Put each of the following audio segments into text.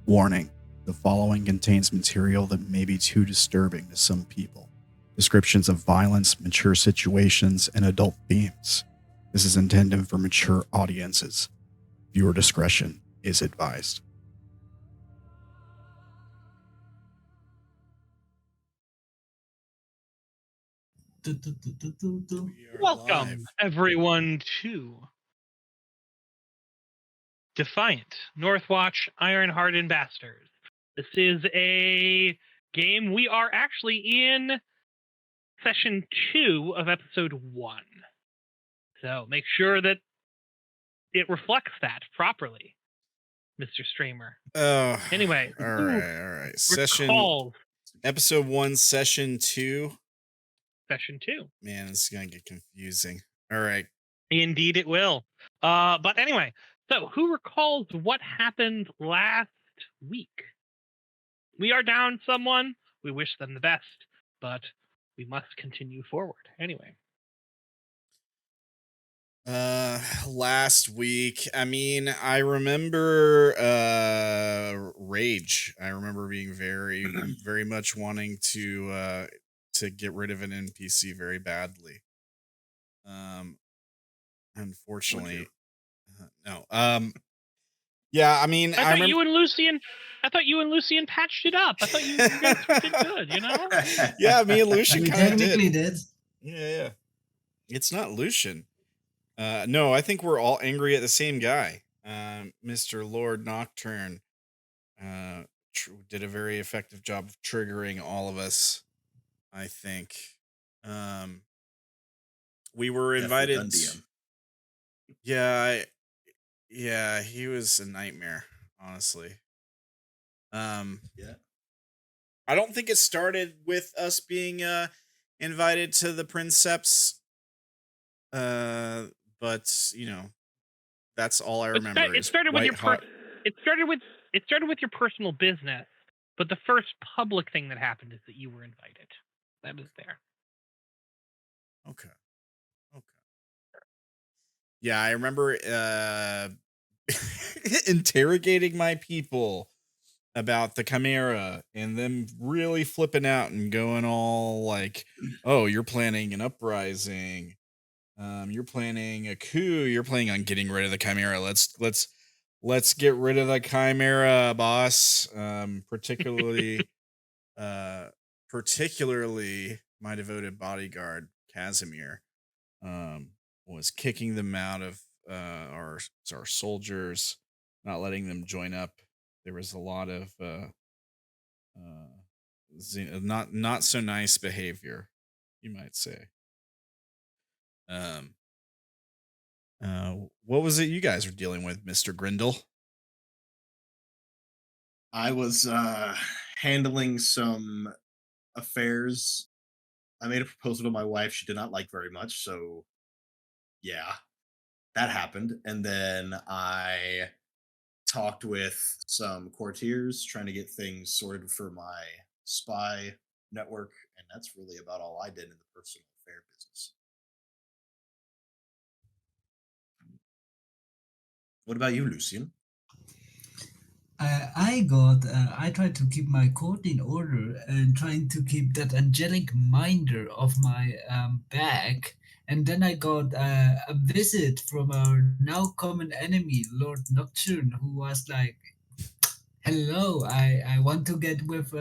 Warning: the following contains material that may be too disturbing to some people. Descriptions of violence, mature situations, and adult themes. This is intended for mature audiences. Viewer discretion is advised. Welcome, everyone, to Defiant, Northwatch, Ironheart, and Bastards. This is a game. We are actually in session 2 of episode 1. So make sure that it reflects that properly, Mr. Streamer. Oh, anyway. All right. Episode 1, session 2. Session 2. Man, this is going to get confusing. All right. Indeed it will. But anyway, so who recalls what happened last week? We are down someone. We wish them the best, but we must continue forward. Anyway. Last week, I mean, I remember rage. I remember being very very much wanting to get rid of an NPC very badly. Unfortunately, no. Yeah, I mean, I thought you and Lucien patched it up. I thought you guys did good, you know? Yeah, me and Lucien kind of did. Yeah. It's not Lucien. No, I think we're all angry at the same guy. Mr. Lord Nocturne did a very effective job of triggering all of us, I think. We were invited. Yeah, he was a nightmare, honestly. Yeah. I don't think it started with us being invited to the Princeps. But you know, that's all I remember. It started with your personal business, but the first public thing that happened is that you were invited. That was there. Okay. Yeah, I remember interrogating my people about the Chimera and them really flipping out and going all like, "Oh, you're planning an uprising. You're planning a coup. You're planning on getting rid of the Chimera. Let's get rid of the Chimera, boss." Particularly my devoted bodyguard Casimir was kicking them out of our soldiers, not letting them join up. There was a lot of not so nice behavior, you might say. What was it you guys were dealing with, Mr. Grendall? I was handling some affairs. I made a proposal to my wife she did not like very much, so yeah, that happened. And then I talked with some courtiers trying to get things sorted for my spy network, and that's really about all I did in the personal affair business. What about you, Lucien? I tried to keep my court in order and trying to keep that angelic minder of my back. And then I got a visit from our now common enemy, Lord Nocturne, who was like, "Hello, I want to get with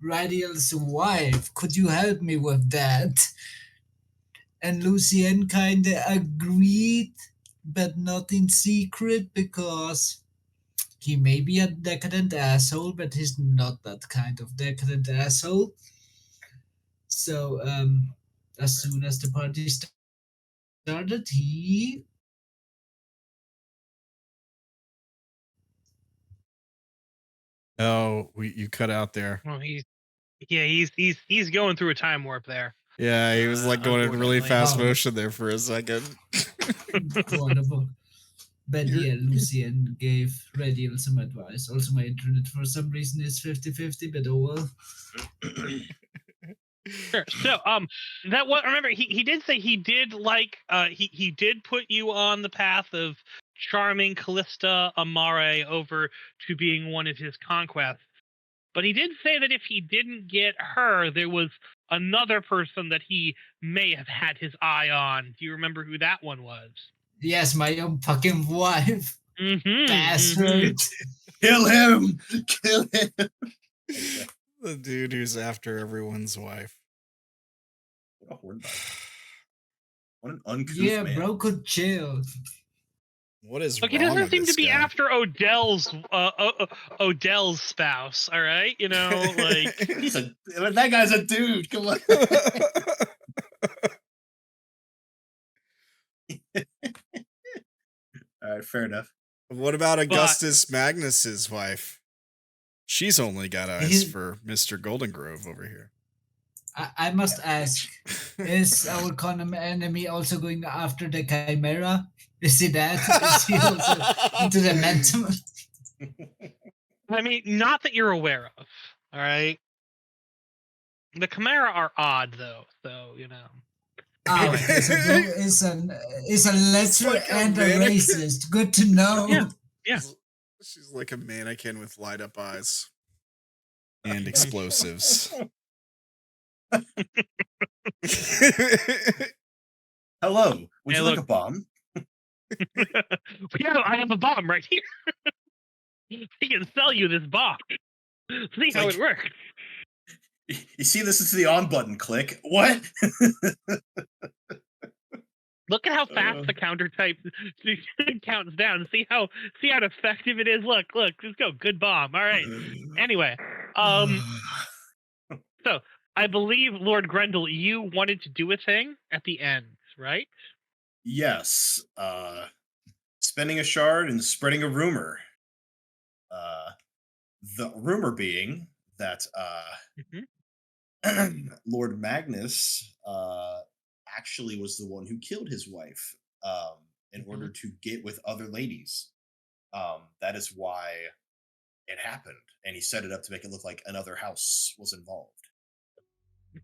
Radial's wife. Could you help me with that?" And Lucien kinda agreed, but not in secret because he may be a decadent asshole, but he's not that kind of decadent asshole. So, as soon as the party started, he Oh, you cut out there. Well, he's going through a time warp there. Yeah, he was like going in really unfortunately. fast Oh. motion there for a second. Wonderful. But yeah, Lucien gave Radial some advice. Also, my internet for some reason is 50-50, but oh well. Sure. So, that was, remember, he did say he did like, he did put you on the path of charming Callista Amare over to being one of his conquests. But he did say that if he didn't get her, there was another person that he may have had his eye on. Do you remember who that one was? Yes, my own fucking wife. Mm-hmm. Bastard. Kill him! Kill him! The dude who's after everyone's wife. What a horn bite. What an uncouth Yeah, man. bro could chill. What is Look, he wrong doesn't with seem to this be guy? after Odell's spouse. All right, you know, like That guy's a dude. Come on. All right, fair enough. What about Augustus Magnus's wife? She's only got eyes for Mr. Goldengrove over here. I must ask, is our common enemy also going after the Chimera? Is he that? Is he also into the Mentum? I mean, not that you're aware of. All right. The Chimera are odd, though, so you know. Oh, Anyway. okay, so bro is a lecher like a and a mannequin. racist. Good to know. Yeah. She's like a mannequin with light up eyes and explosives. Hello. Would Hey, you like a bomb? Yeah, I have a bomb right here. He can sell you this bomb. See how it works. You see, this is the on button. Click. What? Look at how fast the counter type counts down. See how effective it is. Look, let's go. Good bomb. All right. Anyway, so I believe Lord Grendall, you wanted to do a thing at the end, right? Yes. Spending a shard and spreading a rumor. The rumor being that Lord Magnus actually was the one who killed his wife in order to get with other ladies. That is why it happened, and he set it up to make it look like another house was involved.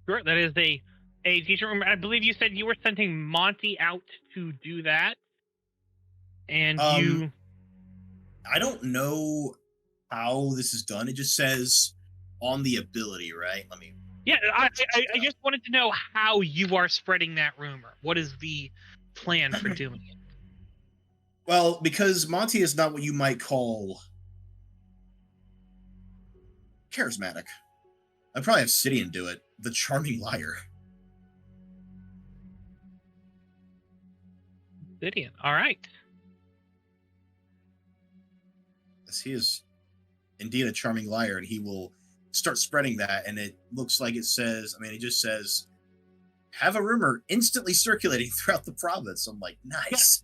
Sure, that is a teacher rumor. I believe you said you were sending Monty out to do that, and you. I don't know how this is done. It just says on the ability, right? Let me. Yeah, I just wanted to know how you are spreading that rumor. What is the plan for doing it? Well, because Monty is not what you might call charismatic. I'd probably have Sidian do it. The charming liar. Sidian, all right. Yes, he is indeed a charming liar, and he will start spreading that, and it looks like it says, it just says, have a rumor instantly circulating throughout the province. I'm like, nice.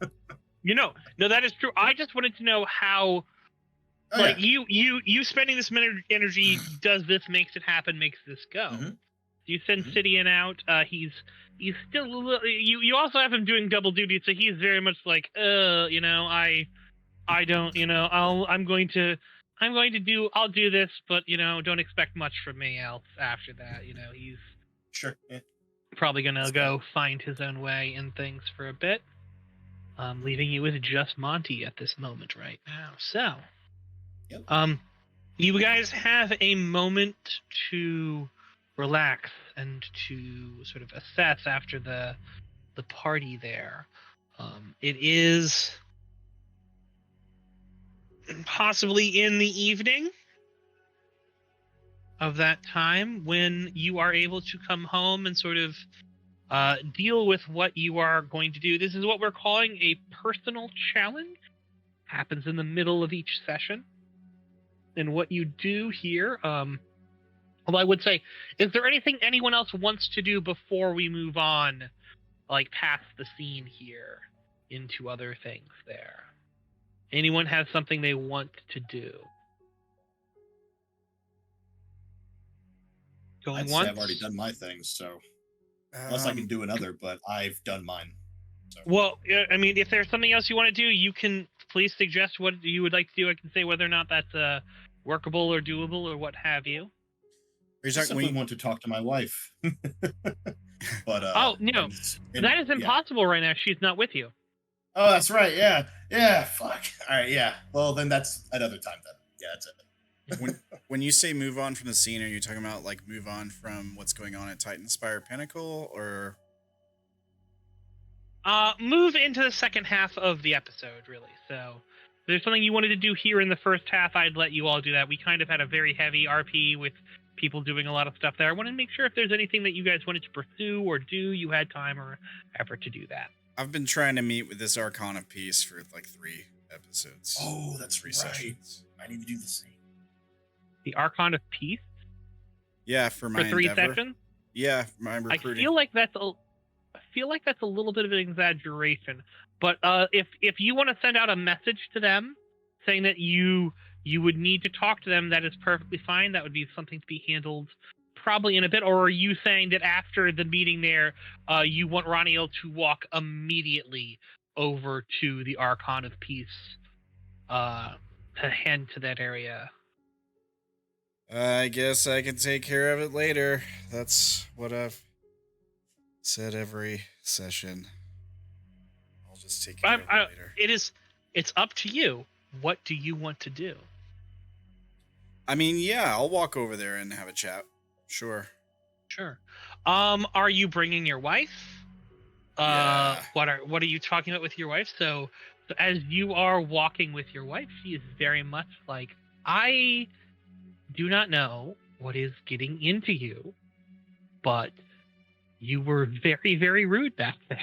No, that is true. I just wanted to know how, you spending this energy does this, makes it happen, makes this go. You send Sidian out. He's still a little, you also have him doing double duty, so he's very much like, I don't, I'll do this, but don't expect much from me else after that. He's sure. Yeah. Probably gonna go find his own way in things for a bit. Leaving you with just Monty at this moment right now. So, you guys have a moment to relax and to sort of assess after the party there. It is possibly in the evening of that time when you are able to come home and sort of deal with what you are going to do. This is what we're calling a personal challenge. Happens in the middle of each session. And what you do here, well, I would say, is there anything anyone else wants to do before we move on, like past the scene here into other things there? Anyone has something they want to do? Going I'd once? say I've already done my things, so. Unless I can do another, but I've done mine. So. Well, I mean, if there's something else you want to do, you can please suggest what you would like to do. I can say whether or not that's workable or doable or what have you. I simply want to talk to my wife. But oh no, that is impossible right now. She's not with you. Oh, that's right. Yeah. Fuck. All right. Yeah. Well, then that's another time. Then. Yeah, that's it. When you say move on from the scene, are you talking about like move on from what's going on at Titanspire Pinnacle, or move into the second half of the episode, really? So, if there's something you wanted to do here in the first half, I'd let you all do that. We kind of had a very heavy RP with people doing a lot of stuff there. I want to make sure if there's anything that you guys wanted to pursue or do, you had time or effort to do that. I've been trying to meet with this Archon of Peace for like 3 episodes. Oh, that's 3 right. sessions. I need to do the same. The Archon of Peace? Yeah, for my 3 endeavor. sessions? Yeah, my recruiting. I feel like that's a little bit of an exaggeration. But if you want to send out a message to them saying that you would need to talk to them, that is perfectly fine. That would be something to be handled probably in a bit. Or are you saying that after the meeting there, you want Ranael to walk immediately over to the Archon of Peace to head to that area? I guess I can take care of it later. That's what I've said every session. I'll just take care of it later. It's up to you. What do you want to do? I mean, yeah, I'll walk over there and have a chat. Sure. Are you bringing your wife? Yeah. What are you talking about with your wife? So as you are walking with your wife, she is very much like, I do not know what is getting into you, but you were very, very rude back then.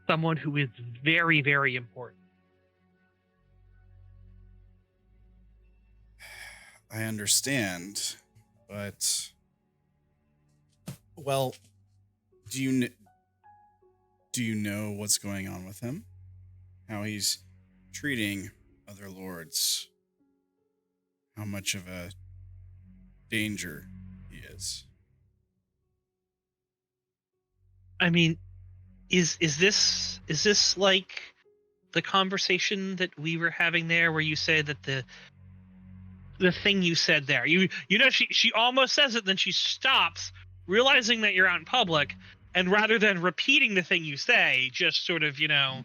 Someone who is very, very important. I understand, but well, do you know what's going on with him? How he's treating other lords? How much of a danger he is? I mean, is this like the conversation that we were having there, where you say that the thing you said there, you know, she almost says it, then she stops, realizing that you're out in public, and rather than repeating the thing you say, just sort of, you know,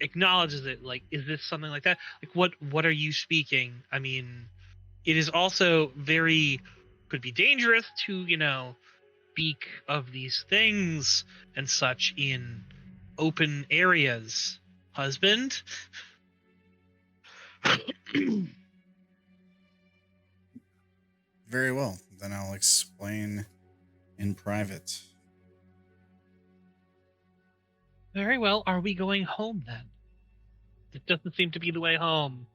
acknowledges it. Like, is this something like that? Like, what are you speaking? I mean, it is also could be dangerous to, you know, speak of these things and such in open areas, husband. Very well. Then I'll explain in private. Very well. Are we going home then? It doesn't seem to be the way home.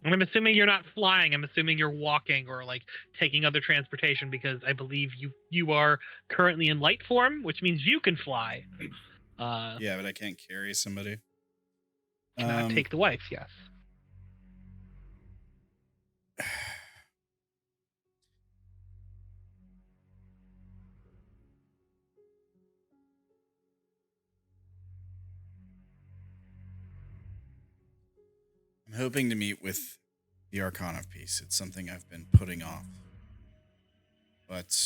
I'm assuming you're not flying. I'm assuming you're walking or like taking other transportation, because I believe you are currently in light form, which means you can fly. Yeah, but I can't carry somebody. Cannot take the wife, yes. I'm hoping to meet with the Archon of Peace. It's something I've been putting off. But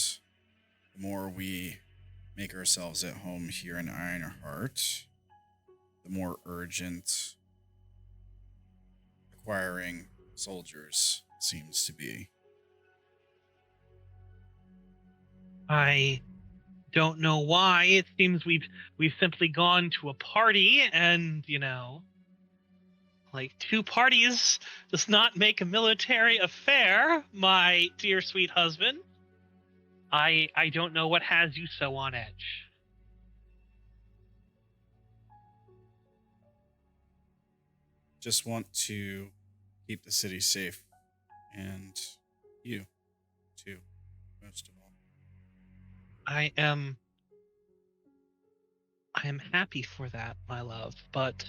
the more we make ourselves at home here in Ironheart, the more urgent acquiring soldiers seems to be. I don't know why. It seems we've simply gone to a party, and, you know, like, 2 parties does not make a military affair, my dear sweet husband. I don't know what has you so on edge. Just want to keep the city safe. And you, too, most of all. I am happy for that, my love, but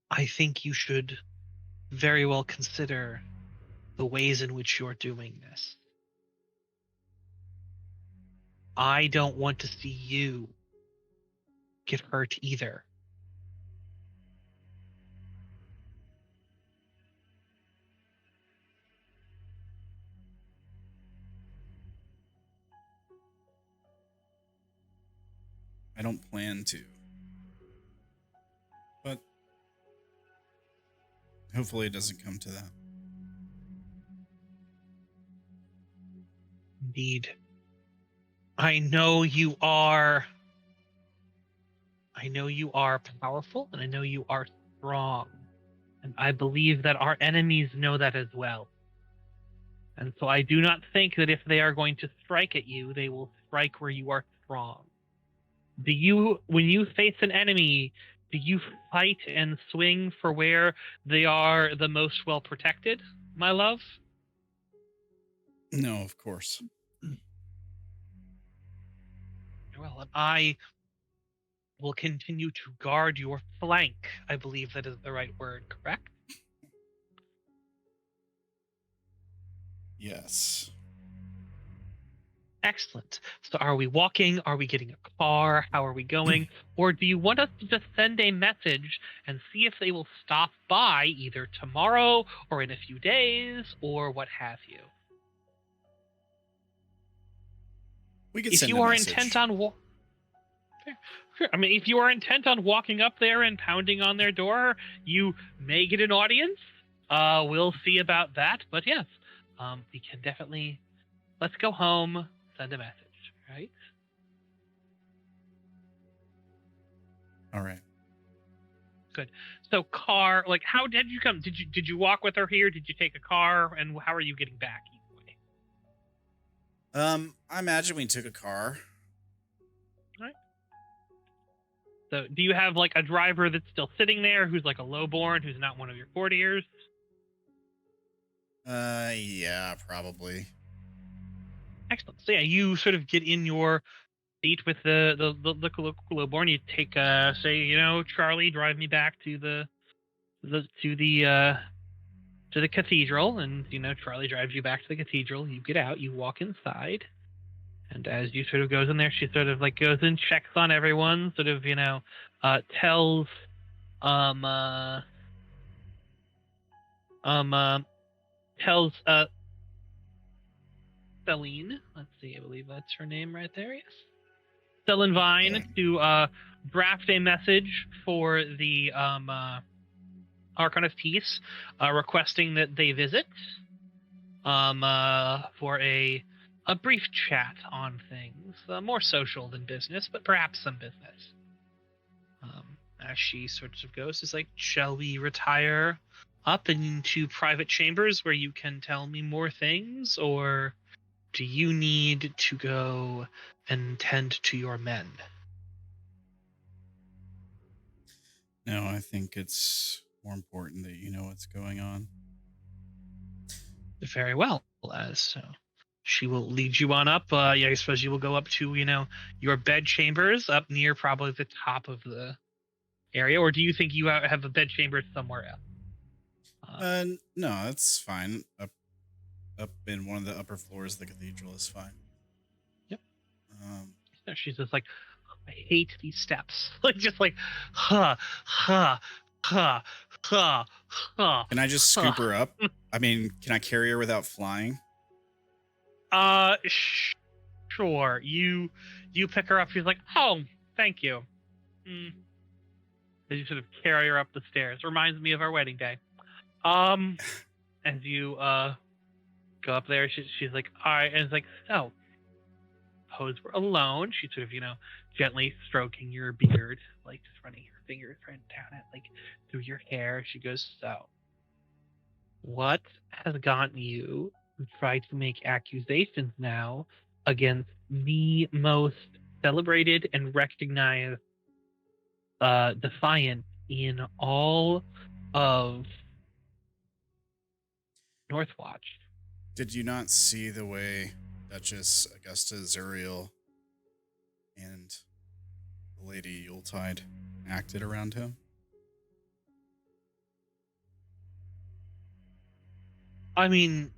I think you should very well consider the ways in which you're doing this. I don't want to see you get hurt either. I don't plan to. But hopefully it doesn't come to that. Indeed. I know you are powerful, and I know you are strong. And I believe that our enemies know that as well. And so I do not think that if they are going to strike at you, they will strike where you are strong. When you face an enemy, do you fight and swing for where they are the most well protected, my love? No, of course. Well, and I will continue to guard your flank. I believe that is the right word, correct? Yes. Excellent. So are we walking? Are we getting a car? How are we going? Or do you want us to just send a message and see if they will stop by either tomorrow or in a few days or what have you? We could If send you a are message. intent on Sure. I mean, if you are intent on walking up there and pounding on their door, you may get an audience. We'll see about that. But yes, we can definitely. Let's go home. Send a message, right? All right. Good. So, car. Like, how did you come? Did you walk with her here? Did you take a car? And how are you getting back? Either way. I imagine we took a car. So, do you have like a driver that's still sitting there, who's like a lowborn, who's not one of your courtiers? Yeah, probably. Excellent. So yeah, you sort of get in your seat with the lowborn. You take say, you know, Charlie, drive me back to the cathedral, and you know, Charlie drives you back to the cathedral. You get out, you walk inside, and as you sort of goes in there, she sort of like goes and checks on everyone, sort of, you know, tells tells Celine, let's see, I believe that's her name right there, yes. Celine Vine to draft a message for the Archon of Peace, requesting that they visit for a brief chat on things, more social than business, but perhaps some business. As she sort of goes, is like, shall we retire up into private chambers where you can tell me more things, or do you need to go and tend to your men? No, I think it's more important that you know what's going on. Very well, as she will lead you on up. Yeah, I suppose you will go up to, you know, your bed chambers up near probably the top of the area, or do you think you have a bed chamber somewhere else? No, that's fine. Up in one of the upper floors of the cathedral is fine. Yep. So she's just like, I hate these steps. Like, just like, ha, ha, ha, ha, ha. Can I just scoop her up? I mean, can I carry her without flying? Sure. You pick her up. She's like, oh, thank you. As you sort of carry her up the stairs. Reminds me of our wedding day. As you go up there, she's like, all right, and it's like, so, suppose we're alone. She's sort of, you know, gently stroking your beard, like just running her fingers right down it, like through your hair. She goes, so, what has gotten you to try to make accusations now against the most celebrated and recognized Defiant in all of Northwatch? Did you not see the way Duchess Augusta Zuriel and Lady Yuletide acted around him? I mean,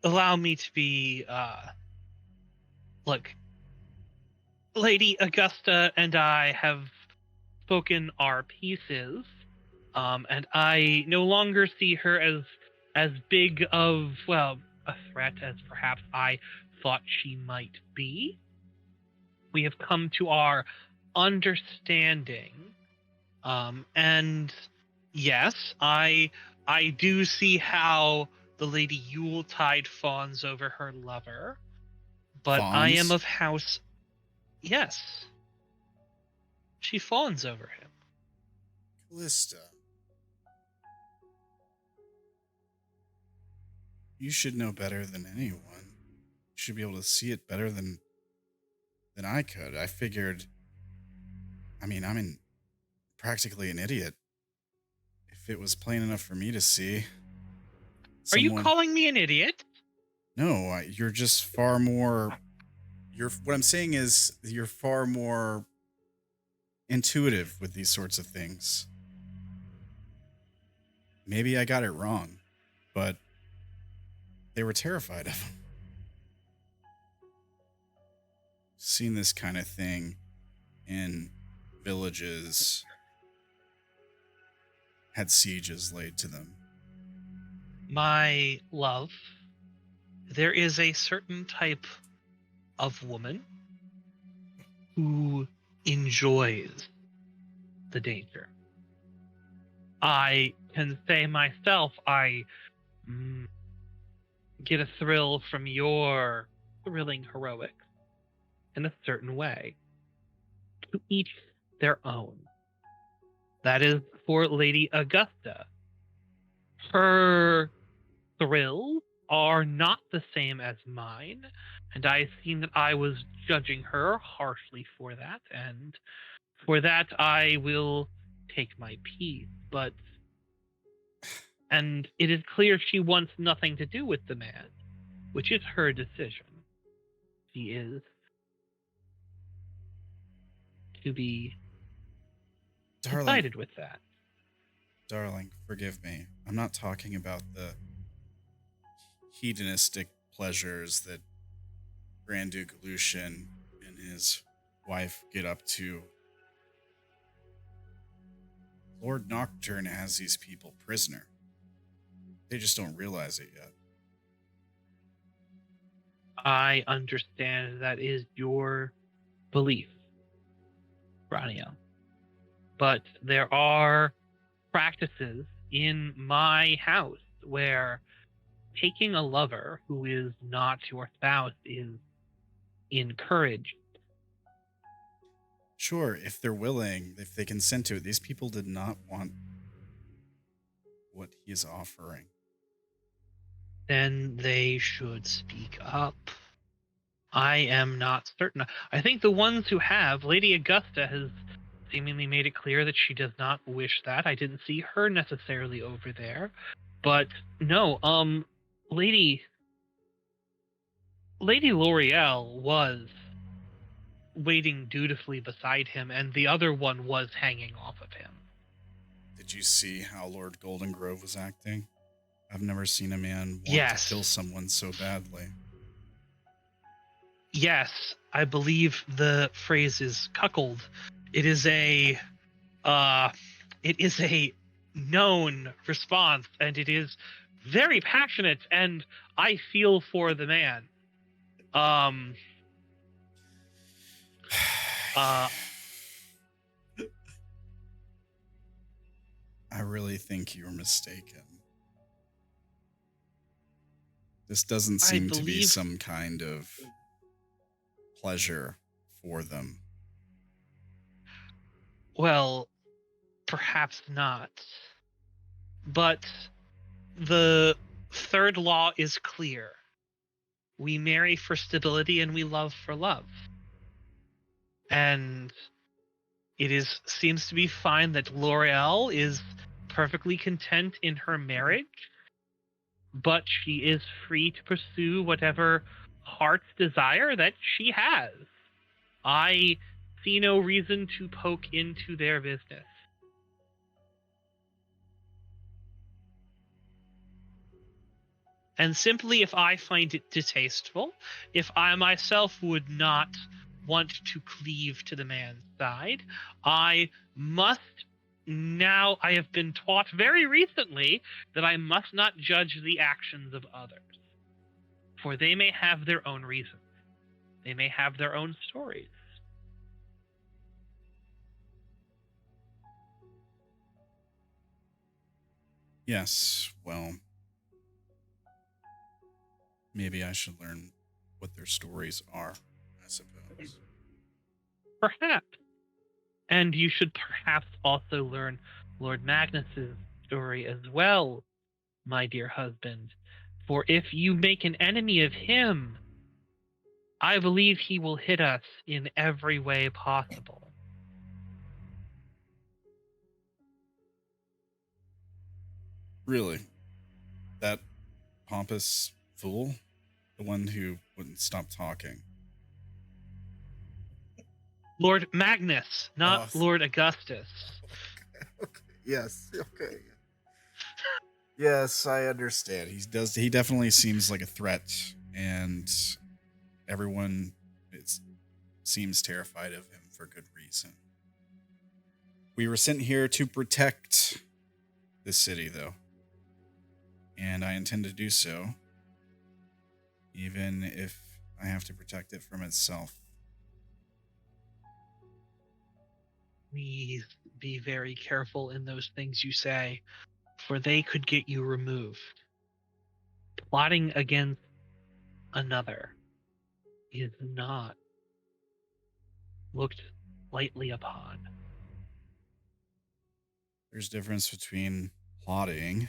allow me to be, look, Lady Augusta and I have spoken our pieces, and I no longer see her as big of, well, a threat as perhaps I thought she might be. We have come to our understanding, and yes, I do see how the Lady Yuletide fawns over her lover, but I am Fawns? of House. Yes, she fawns over him. Callista. You should know better than anyone. You should be able to see it better than I could. I figured, I mean, practically an idiot. If it was plain enough for me to see, Are you someone. calling me an idiot? No, you're just far more. What I'm saying is, you're far more intuitive with these sorts of things. Maybe I got it wrong, but they were terrified of him. Seen this kind of thing in villages, had sieges laid to them. My love, there is a certain type of woman who enjoys the danger. I can say myself, I get a thrill from your thrilling heroics in a certain way. To each their own. That is for Lady Augusta. Her thrills are not the same as mine, and I seen that I was judging her harshly for that, and for that I will take my piece. And it is clear she wants nothing to do with the man, which is her decision. She is to be decided with that. Darling, forgive me. I'm not talking about the hedonistic pleasures that Grand Duke Lucien and his wife get up to. Lord Nocturne has these people prisoner. They just don't realize it yet. I understand that is your belief, Ranael. But there are practices in my house where taking a lover who is not your spouse is encouraged. Sure, if they're willing, if they consent to it. These people did not want what he is offering. Then they should speak up. I am not certain. I think the ones who have, Lady Augusta has seemingly made it clear that she does not wish that. I didn't see her necessarily over there. But no, Lady L'Oreal was waiting dutifully beside him, and the other one was hanging off of him. Did you see how Lord Goldengrove was acting? I've never seen a man want Yes. to kill someone so badly. Yes, I believe the phrase is cuckold. It is a known response, and it is very passionate, and I feel for the man. I really think you're mistaken. This doesn't seem to be some kind of pleasure for them. Well, perhaps not. But the third law is clear. We marry for stability and we love for love. And it seems to be fine that L'Oreal is perfectly content in her marriage, but she is free to pursue whatever heart's desire that she has. I see no reason to poke into their business. And simply, if I find it distasteful, if I myself would not want to cleave to the man's side, I have been taught very recently that I must not judge the actions of others, for they may have their own reasons. They may have their own stories. Yes, well, maybe I should learn what their stories are, I suppose. Perhaps. And you should perhaps also learn Lord Magnus's story as well, my dear husband. For if you make an enemy of him, I believe he will hit us in every way possible. Really? That pompous fool? The one who wouldn't stop talking? Lord Magnus, not Oh. Lord Augustus. Okay. Yes. Okay. Yes, I understand. He definitely seems like a threat, and everyone seems terrified of him for good reason. We were sent here to protect this city, though, and I intend to do so, even if I have to protect it from itself. Please be very careful in those things you say, for they could get you removed. Plotting against another is not looked lightly upon. There's a difference between plotting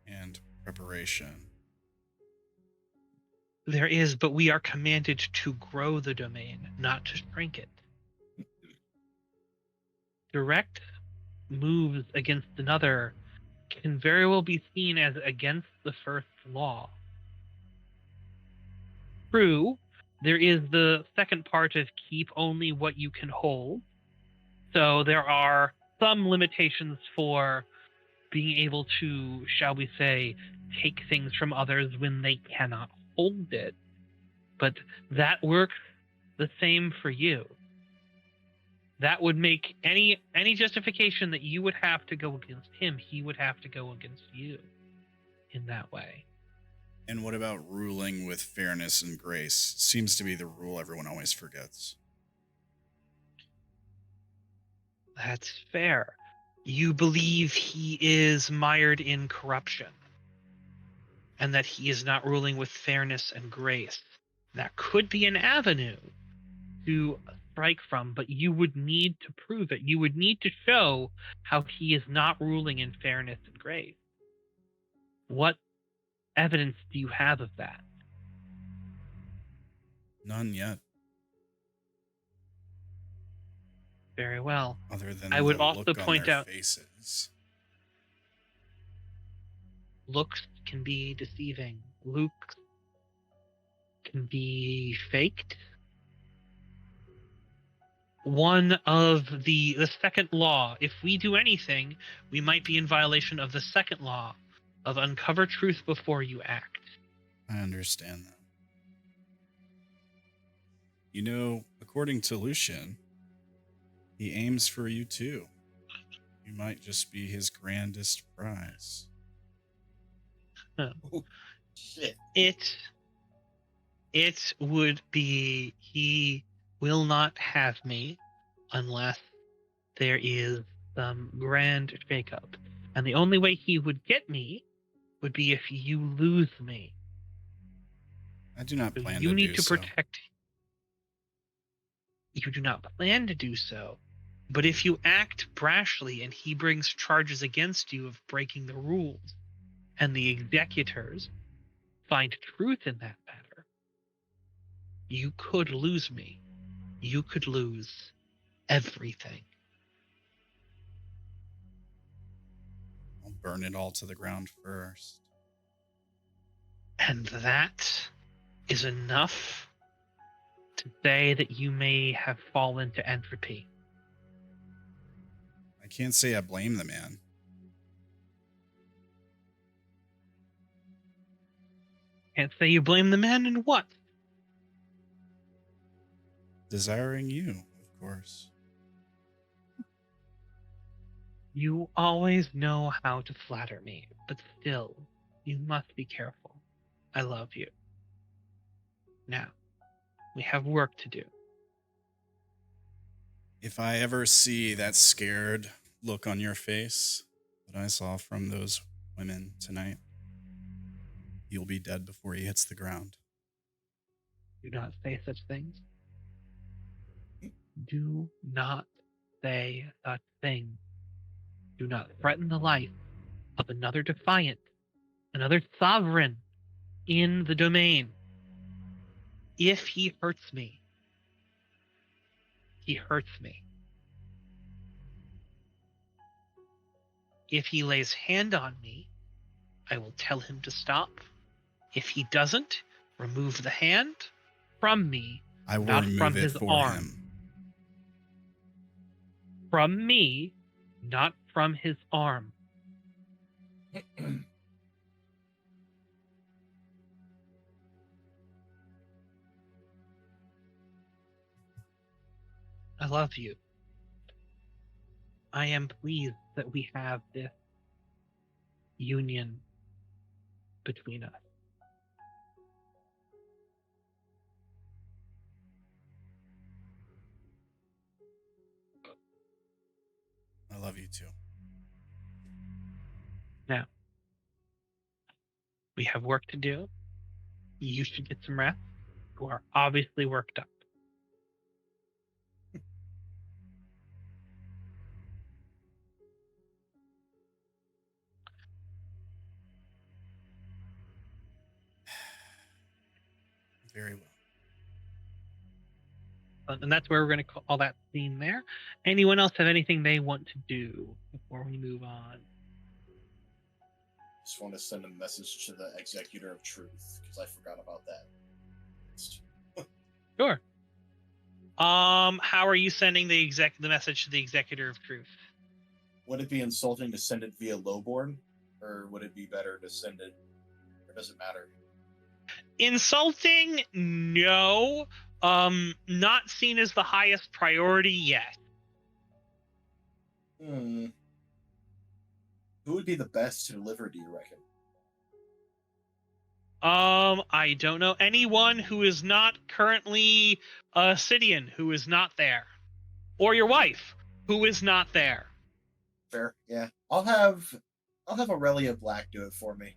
and preparation. There is, but we are commanded to grow the domain, not to shrink it. Direct moves against another can very well be seen as against the first law. True, there is the second part of keep only what you can hold. So there are some limitations for being able to, shall we say, take things from others when they cannot hold it. But that works the same for you. That would make any justification that you would have to go against him, he would have to go against you in that way. And what about ruling with fairness and grace? Seems to be the rule everyone always forgets. That's fair. You believe he is mired in corruption and that he is not ruling with fairness and grace. That could be an avenue to strike from, but you would need to prove it. You would need to show how he is not ruling in fairness and grace. What evidence do you have of that? None yet. Very well. Other than I would the also look on point their out faces. looks can be deceiving. Looks can be faked. One of the second law, if we do anything, we might be in violation of the second law of uncover truth before you act. I understand that. You know, according to Lucien, he aims for you too. You might just be his grandest prize. Oh, shit. It would be he will not have me unless there is some grand shakeup. And the only way he would get me would be if you lose me. I do not So plan you to need do to so. protect. You do not plan to do so. But if you act brashly and he brings charges against you of breaking the rules, and the executors find truth in that matter, you could lose me. You could lose everything. I'll burn it all to the ground first. And that is enough to say that you may have fallen to entropy. I can't say I blame the man. Can't say you blame the men in what? Desiring you, of course. You always know how to flatter me, but still, you must be careful. I love you. Now, we have work to do. If I ever see that scared look on your face that I saw from those women tonight, you'll be dead before he hits the ground. Do not say such things. Do not say such things. Do not threaten the life of another Defiant, another sovereign in the domain. If he hurts me, he hurts me. If he lays hand on me, I will tell him to stop. If he doesn't, remove the hand from me, I will not remove from it his for arm. him. From me, not from his arm. I love you. I am pleased that we have this union between us. I love you too. Now, we have work to do. You should get some rest. You are obviously worked up. Very well. And that's where we're going to call that scene there. Anyone else have anything they want to do before we move on? Just want to send a message to the Executor of Truth because I forgot about that. Sure. How are you sending the message to the Executor of Truth? Would it be insulting to send it via Lowborn, or would it be better to send it? Or does it matter? Insulting? No. Not seen as the highest priority yet. Who would be the best to deliver, do you reckon? I don't know. Anyone who is not currently a Sidian who is not there. Or your wife who is not there. Fair, yeah. I'll have Aurelia Black do it for me.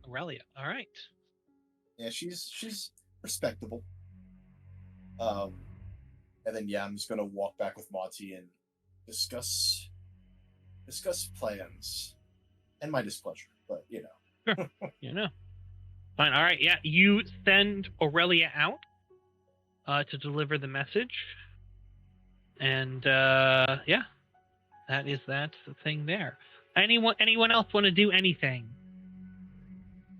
Aurelia, all right. Yeah, she's respectable. And then yeah, I'm just gonna walk back with Monty and discuss plans and my displeasure, but you know. Sure. You know. Fine. All right. Yeah. You send Aurelia out to deliver the message. And yeah, that is that thing there. Anyone else want to do anything?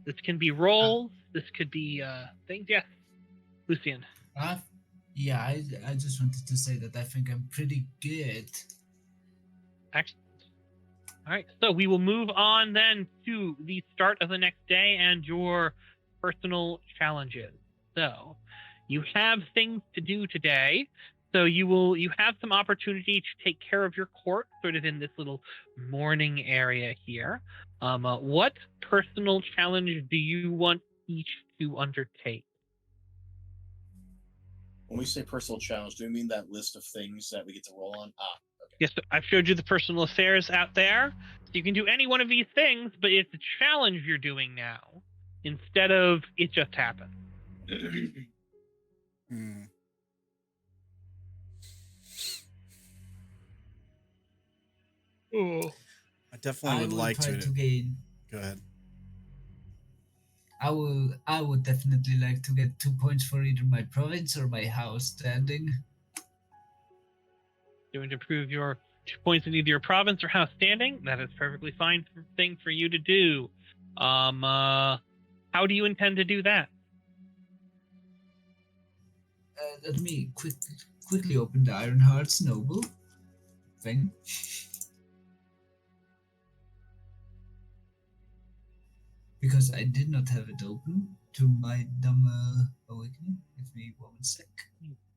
This can be roles. This could be things. Yes. Lucien. Yeah, I just wanted to say that I think I'm pretty good. Excellent. All right, so we will move on then to the start of the next day and your personal challenges. So you have things to do today. So you have some opportunity to take care of your court, sort of in this little morning area here. What personal challenge do you want each to undertake? When we say personal challenge, do we mean that list of things that we get to roll on? Okay. Yes, I've showed you the personal affairs out there. So you can do any one of these things, but it's a challenge you're doing now instead of it just happened. I definitely would like to gain. Go ahead. I would definitely like to get 2 points for either my province or my house standing. You want to improve your 2 points in either your province or house standing? That is perfectly fine thing for you to do. How do you intend to do that? Let me quickly open the Ironheart's noble thing. because I did not have it open to my dumb awakening. Give me 1 sec.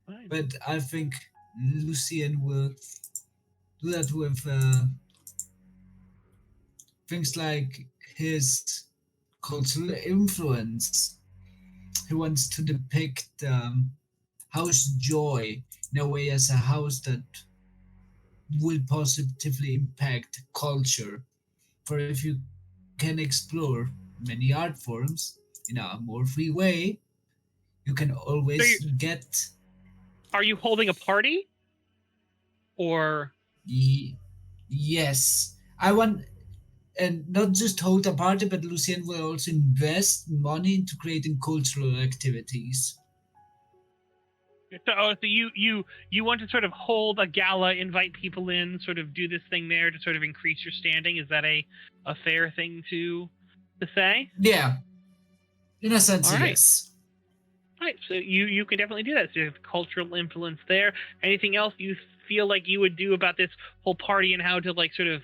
Fine. But I think Lucien will do that with things like his cultural influence. He wants to depict House Joy in a way as a house that will positively impact culture. For if you can explore many art forms in a more free way, you can So always get. are you holding a party? Or Yes, I want, and not just hold a party, but Lucien will also invest money into creating cultural activities. so you want to sort of hold a gala, invite people in, sort of do this thing there to sort of increase your standing? Is that a fair thing to say? Yeah, in a sense, All right. yes. All right, so you can definitely do that. So you have cultural influence there. Anything else you feel like you would do about this whole party and how to like sort of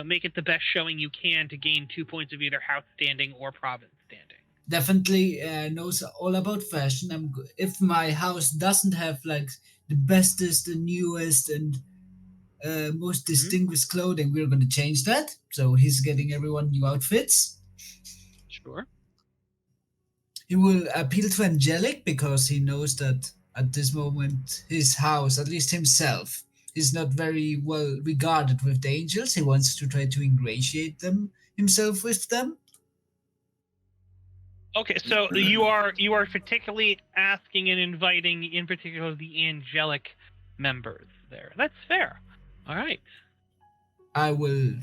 make it the best showing you can to gain 2 points of either house standing or province standing? Definitely knows all about fashion. If my house doesn't have like the bestest, the newest, and most distinguished clothing, we're going to change that. So he's getting everyone new outfits. Sure. He will appeal to Angelic because he knows that at this moment his house, at least himself, is not very well regarded with the angels. He wants to try to ingratiate them himself with them. Okay, so you are particularly asking and inviting, in particular, the angelic members there. That's fair. All right. I will,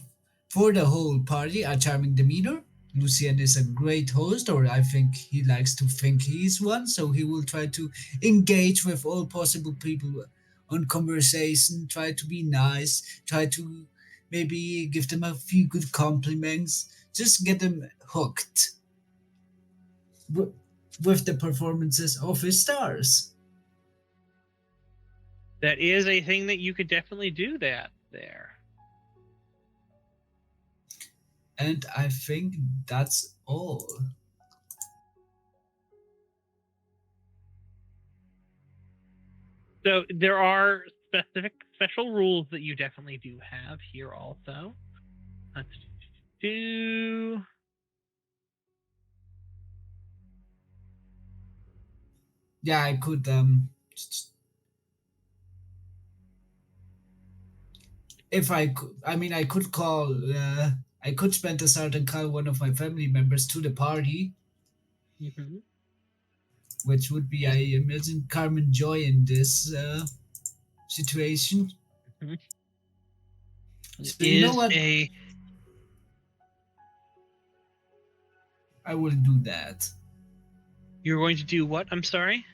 for the whole party, a charming demeanor. Lucien is a great host, or I think he likes to think he is one, so he will try to engage with all possible people on conversation, try to be nice, try to maybe give them a few good compliments, just get them hooked w- with the performances of his stars. That is a thing that you could definitely do that there. And I think that's all. So there are special rules that you definitely do have here also. Let's do. Yeah, I could if I could, I mean, I could call, I could spend a certain call one of my family members to the party, Mm-hmm. which would be, I imagine, Carmen Joy in this situation. Mm-hmm. So you know Is what? a I will do that. You're going to do what? I'm sorry.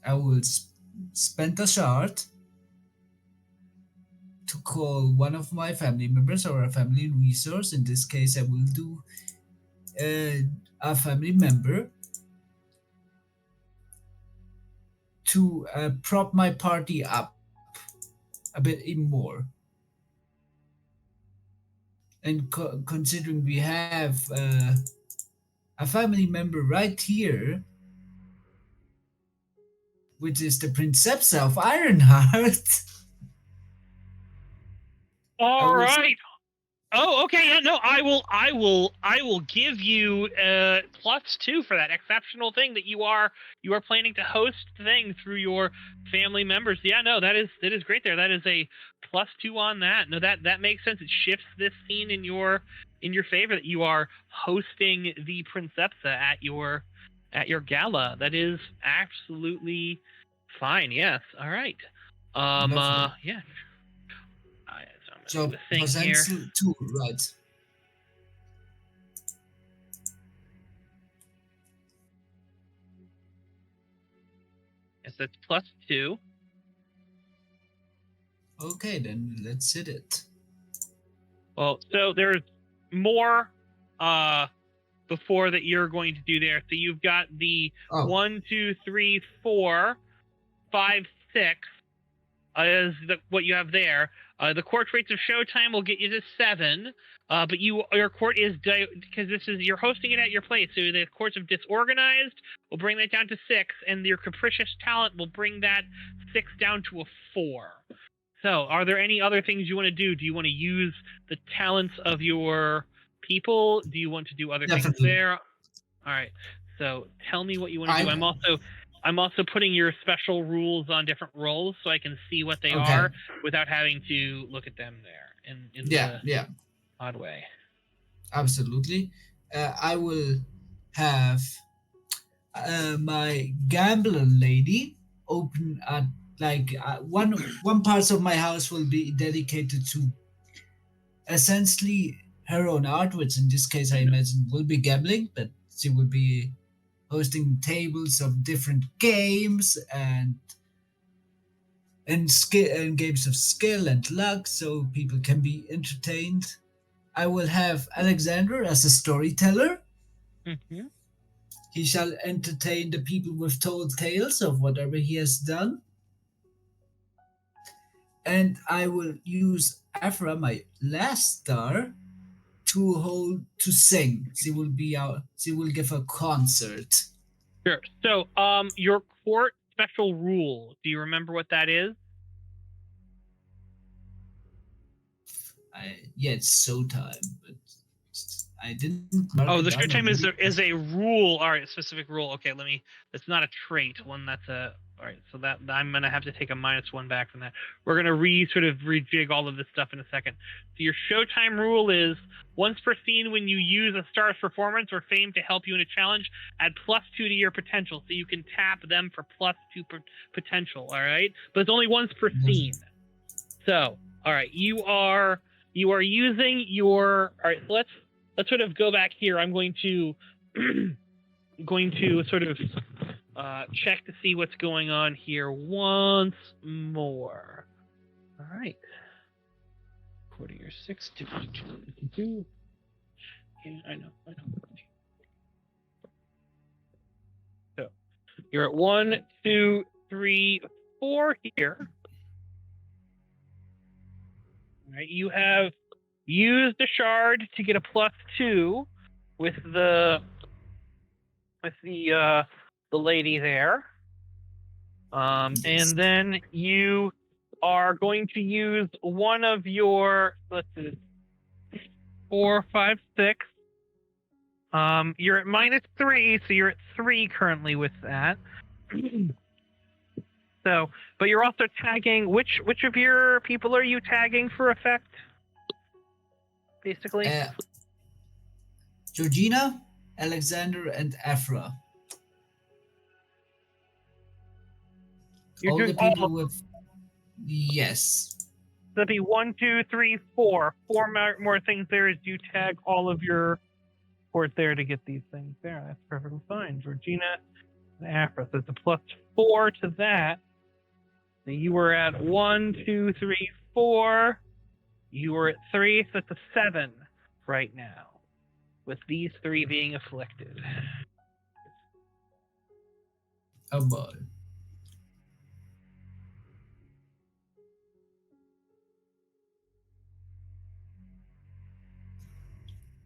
I will spend a shard to call one of my family members or a family resource. In this case, I will do a family member to prop my party up a bit even more. And considering we have a family member right here, which is the Princess of Ironheart. All right. Oh, okay. Yeah, no, I will give you +2 for that exceptional thing that you are planning to host thing through your family members. Yeah, no, that is great there. That is a +2 on that. No, that makes sense. It shifts this scene in your favor that you are hosting the Princessa at your gala. That is absolutely fine. Yes. All right. Lovely. Yeah. So the thing here. presents two, right? Yes, that's +2. Okay, then let's hit it. Well, so there's more before that you're going to do there. So you've got the 1, 2, 3, 4, 5, 6 is what you have there. The court rates of showtime will get you to 7, but your court is because you're hosting it at your place, so the courts of disorganized will bring that down to 6, and your capricious talent will bring that 6 down to a 4. So, are there any other things you want to do? Do you want to use the talents of your people? Do you want to do other things Definitely. there? All right. So, tell me what you want to do. I'm also putting your special rules on different roles so I can see what they are without having to look at them there in the odd way. Absolutely. I will have my gambler lady open at one part of my house will be dedicated to essentially her own art, which in this case I imagine will be gambling, but she will be hosting tables of different games and games of skill and luck, so people can be entertained. I will have Alexander as a storyteller. Mm-hmm. He shall entertain the people with told tales of whatever he has done. And I will use Afra, my last star, to sing. She will give a concert. Sure. So, your court special rule. Do you remember what that is? It's showtime, but I didn't. Oh, the showtime is a rule. All right, specific rule. Okay, that's not a trait. One that's a. All right, so that I'm gonna have to take a -1 back from that. We're gonna rejig all of this stuff in a second. So your showtime rule is once per scene when you use a star's performance or fame to help you in a challenge, add +2 to your potential, so you can tap them for +2 potential. All right, but it's only once per scene. So, all right, you are using your. All right, let's sort of go back here. I'm going to sort of check to see what's going on here once more. All right. Quarter year 6, 2. Yeah, I know. So you're at 1, 2, 3, 4 here. All right. You have used a shard to get a +2 with the lady there. And then you are going to use one of your, let's see, 4, 5, 6. You're at -3, so you're at 3 currently with that. So, but you're also tagging, which of your people are you tagging for effect? Basically? Georgina, Alexander, and Afra. You're all doing the people with. Yes. That'd be 1, 2, 3, 4. 4 more things there as you tag all of your port there to get these things there. That's perfectly fine. Georgina and Afra. So it's a +4 to that. So you were at 1, 2, 3, 4. You were at 3, so it's a 7 right now. With these 3 being afflicted. Oh boy.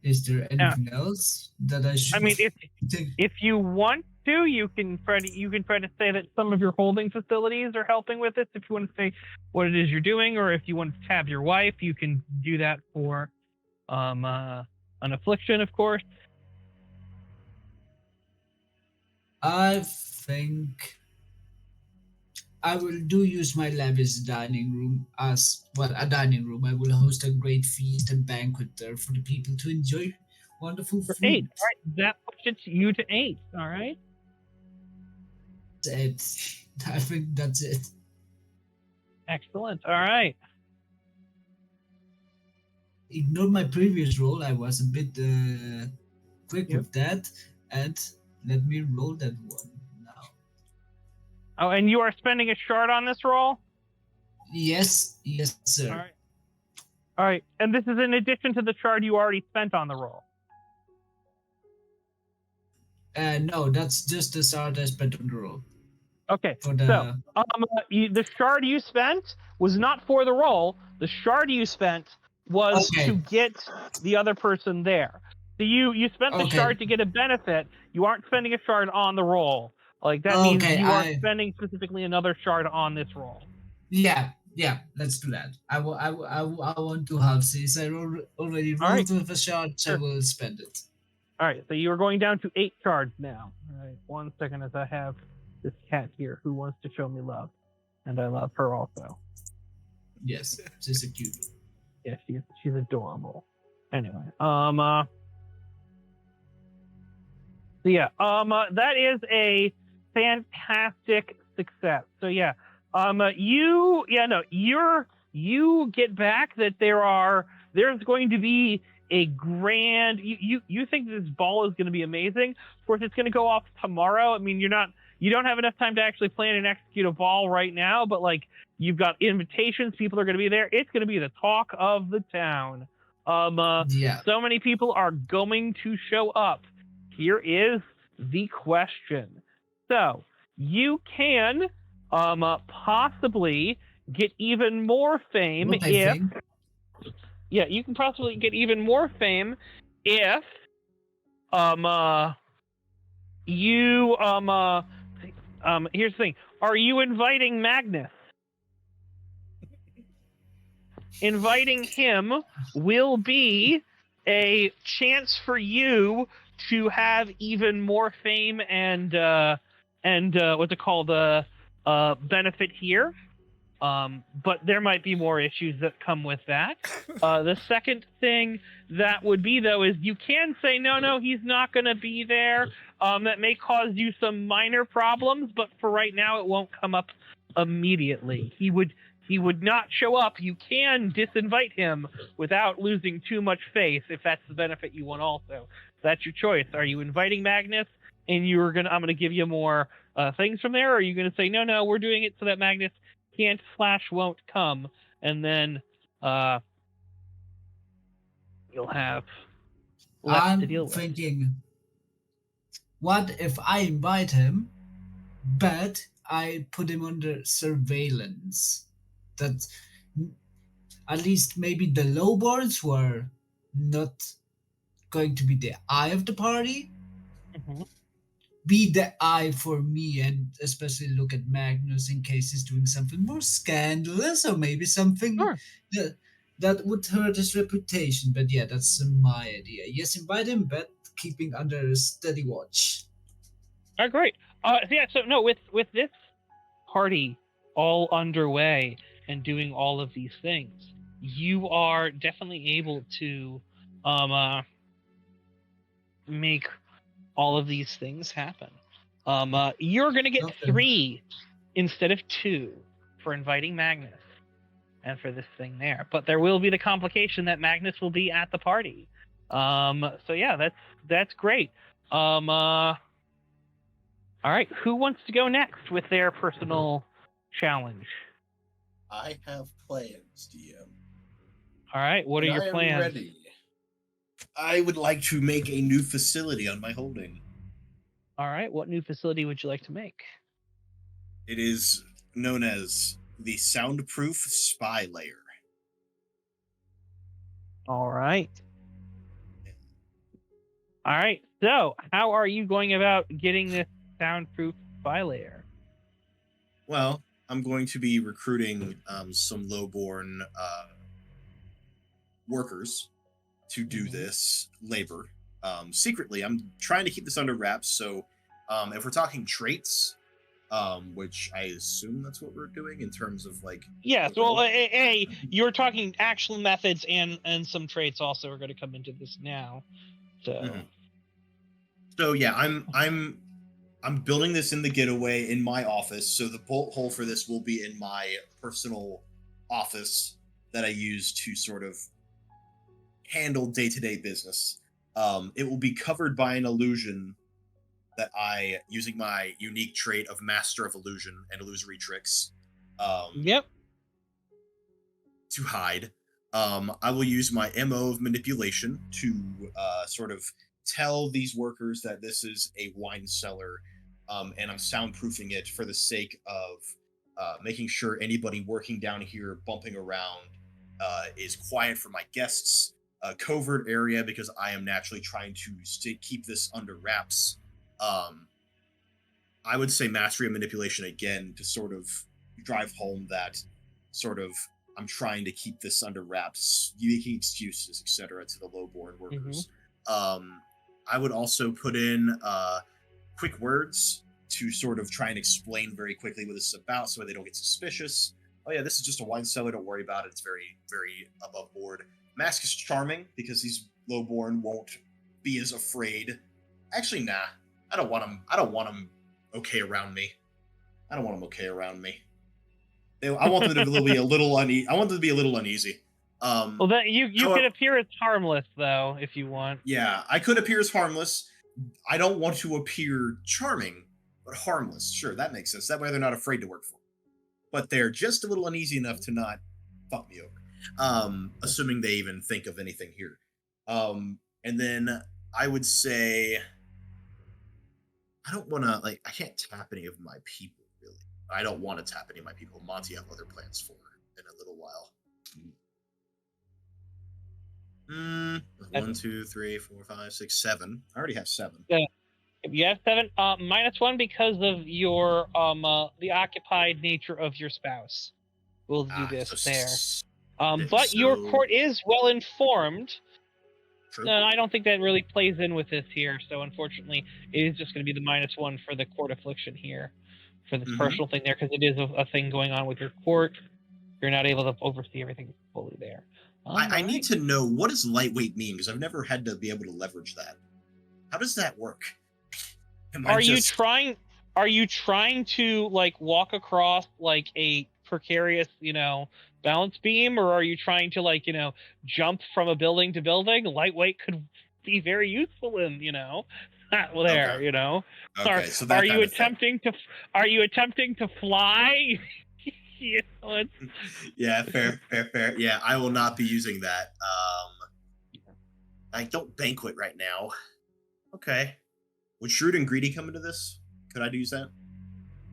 Is there anything else that I should? I mean, if you want to, you can try to say that some of your holding facilities are helping with this. If you want to say what it is you're doing, or if you want to tab your wife, you can do that for an affliction, of course. I think I will use my lavish dining room as well. A dining room. I will host a great feast and banquet there for the people to enjoy wonderful food. 8. All right, that pushes you to 8. All right. I think that's it. Excellent. All right. Ignore my previous roll. I was a bit quick with that, and let me roll that one now. Oh, and you are spending a shard on this roll? Yes, sir. All right. And this is in addition to the shard you already spent on the roll. No, that's just the shard I spent on the roll. Okay, For the so the shard you spent was not for the roll. The shard you spent was Okay. to get the other person there. So you spent the Okay. shard to get a benefit. You aren't spending a shard on the roll. Like that means Okay, you are spending specifically another shard on this roll. Yeah, let's do that. I want to have this. I already All right. rolled with a shard, so I Sure. will spend it. All right, so you are going down to 8 shards now. All right, 1 second as I have this cat here who wants to show me love, and I love her also. Yes, she's a cute. Yeah, she's adorable. Anyway, so yeah, that is a fantastic success. So yeah, you get back that there's going to be a grand. You think this ball is going to be amazing. Of course, it's going to go off tomorrow. I mean, you don't have enough time to actually plan and execute a ball right now, but like you've got invitations, people are going to be there. It's going to be the talk of the town. Yeah. So many people are going to show up. Here is the question. So you can possibly get even more fame What I if think. yeah, you can possibly get even more fame if you here's the thing. Are you inviting Magnus? Inviting him will be a chance for you to have even more fame and what's it called, benefit here. But there might be more issues that come with that. The second thing that would be, though, is you can say, no, he's not going to be there. That may cause you some minor problems, but for right now, it won't come up immediately. He would not show up. You can disinvite him without losing too much face if that's the benefit you want also. That's your choice. Are you inviting Magnus and I'm going to give you more things from there? Or are you going to say, no, we're doing it so that Magnus can't/won't come, and then you'll have less to deal I'm with. thinking, what if I invite him, but I put him under surveillance? That at least maybe the lowborns who are not going to be the eye of the party Mm-hmm. be the eye for me, and especially look at Magnus in case he's doing something more scandalous or maybe something Sure. that would hurt his reputation. But yeah, that's my idea. Yes, invite him, but keeping under a steady watch. All right, great. So no, with this party all underway and doing all of these things, you are definitely able to make all of these things happen. You're gonna get Okay. 3 instead of 2 for inviting Magnus and for this thing there. But there will be the complication that Magnus will be at the party. So yeah, that's great. All right, who wants to go next with their personal challenge? I have plans, DM. All right, what are your plans? I am ready. I would like to make a new facility on my holding. All right, what new facility would you like to make? It is known as the Soundproof Spy Layer. All right. All right, so how are you going about getting this soundproof spy layer? Well, I'm going to be recruiting some lowborn workers to do this labor secretly. I'm trying to keep this under wraps. So if we're talking traits, which I assume that's what we're doing in terms of like. Yes, well, you're talking actual methods and some traits also are going to come into this now. So, so yeah, I'm building this in the getaway in my office. So the bolt hole for this will be in my personal office that I use to sort of handle day-to-day business. It will be covered by an illusion that I, using my unique trait of Master of Illusion and Illusory Tricks, yep, to hide. I will use my MO of manipulation to sort of tell these workers that this is a wine cellar and I'm soundproofing it for the sake of making sure anybody working down here bumping around is quiet for my guests. A covert area because I am naturally trying to keep this under wraps. I would say mastery of manipulation again to sort of drive home that sort of I'm trying to keep this under wraps, making excuses, etc., to the lowborn workers. I would also put in quick words to sort of try and explain very quickly what this is about so they don't get suspicious. Oh yeah, this is just a wine cellar, don't worry about it. It's very, very above board. Mask is charming because these lowborn won't be as afraid. Actually, nah. I don't want them okay around me. I don't want them okay around me. I want them to be a little uneasy. I want them to be a little uneasy. Well, that you could appear as harmless though, if you want. Yeah, I could appear as harmless. I don't want to appear charming, but harmless. Sure, that makes sense. That way they're not afraid to work for me. But they're just a little uneasy enough to not fuck me over. Assuming they even think of anything here. And then I would say I don't want to I can't tap any of my people really. I don't want to tap any of my people. Monty, I have other plans for in a little while. 1, 2, 3, 4, 5, 6, 7. I already have 7. Yeah. If you have 7, -1 because of your the occupied nature of your spouse. We'll do this there. But your court is well informed. True. I don't think that really plays in with this here. So unfortunately, it is just going to be the -1 for the court affliction here, for this personal thing there, because it is a thing going on with your court. You're not able to oversee everything fully there. I need to know, what does lightweight mean? Because I've never had to be able to leverage that. How does that work? Are you trying to like walk across like a precarious, balance beam, or are you trying to like, jump from a building to building? Lightweight could be very useful in, there, Okay. Okay, so are you attempting to fly? Yeah, fair. Yeah, I will not be using that. I don't banquet right now. Okay. Would Shrewd and Greedy come into this? Could I use that?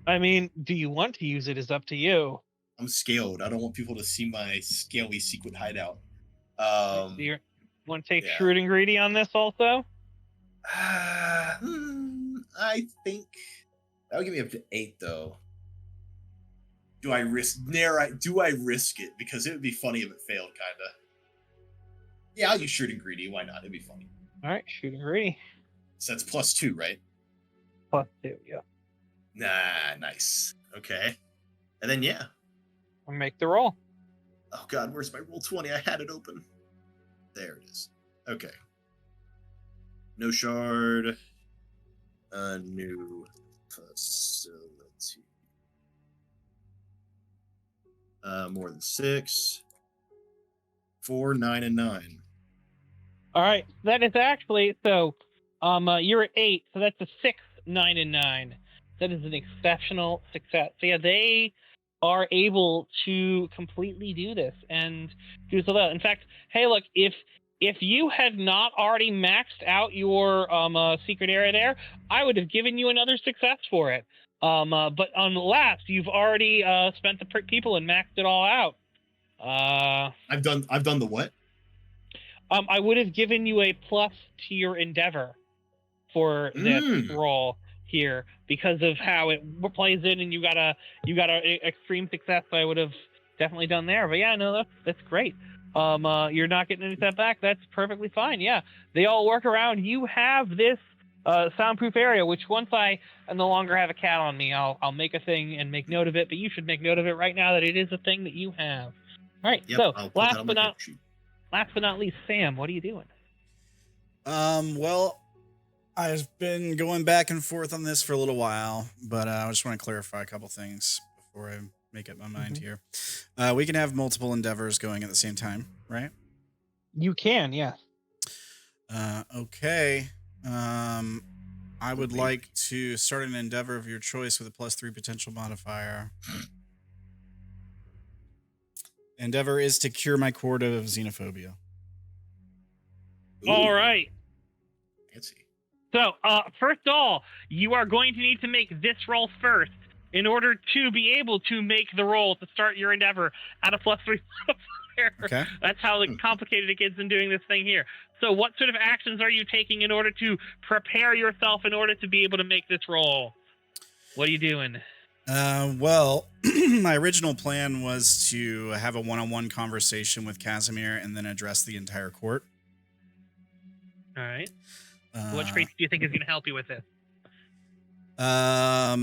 I mean, do you want to use it is up to you. I'm scaled. I don't want people to see my scaly secret hideout. Do you want to take Shrewd and Greedy on this also? I think that would give me up to 8 though. Do I risk it? Because it would be funny if it failed, kinda. Yeah, I'll use Shrewd and Greedy. Why not? It'd be funny. Alright, Shrewd and Greedy. So that's +2, right? +2, yeah. Nah, nice. Okay. And then I'll make the roll. Oh god, where's my roll 20? I had it open. There it is. Okay. No shard. A new facility. More than 6. 4, 9, and 9. All right, that is actually so. You're at 8, so that's a 6, 9, and 9. That is an exceptional success. So yeah, they are able to completely do this and do so well. In fact, hey, look, if you had not already maxed out your secret area there, I would have given you another success for it. But unless you've already spent the people and maxed it all out. I've done the what? I would have given you a plus to your endeavor for this roll here because of how it plays in, and you got a extreme success. So I would have definitely done there. But yeah, no, that's great. You're not getting any setback. That's perfectly fine. Yeah, they all work around. You have this soundproof area, which once I no longer have a cat on me, I'll make a thing and make note of it. But you should make note of it right now that it is a thing that you have. All right. Yep, so I'll put that on my character sheet. Last but not least, Sam, what are you doing? Well, I've been going back and forth on this for a little while, but I just want to clarify a couple things before I make up my mind here. We can have multiple endeavors going at the same time, right? You can, yes. Okay. I would like to start an endeavor of your choice with a +3 potential modifier. Endeavor is to cure my cord of xenophobia. All right. Fancy. So, first of all, you are going to need to make this roll first in order to be able to make the roll to start your endeavor at a +3 modifier. Okay. That's how complicated it gets in doing this thing here. So, what sort of actions are you taking in order to prepare yourself in order to be able to make this roll? What are you doing? Well, my original plan was to have a one-on-one conversation with Casimir and then address the entire court. All right. What traits do you think is going to help you with this? I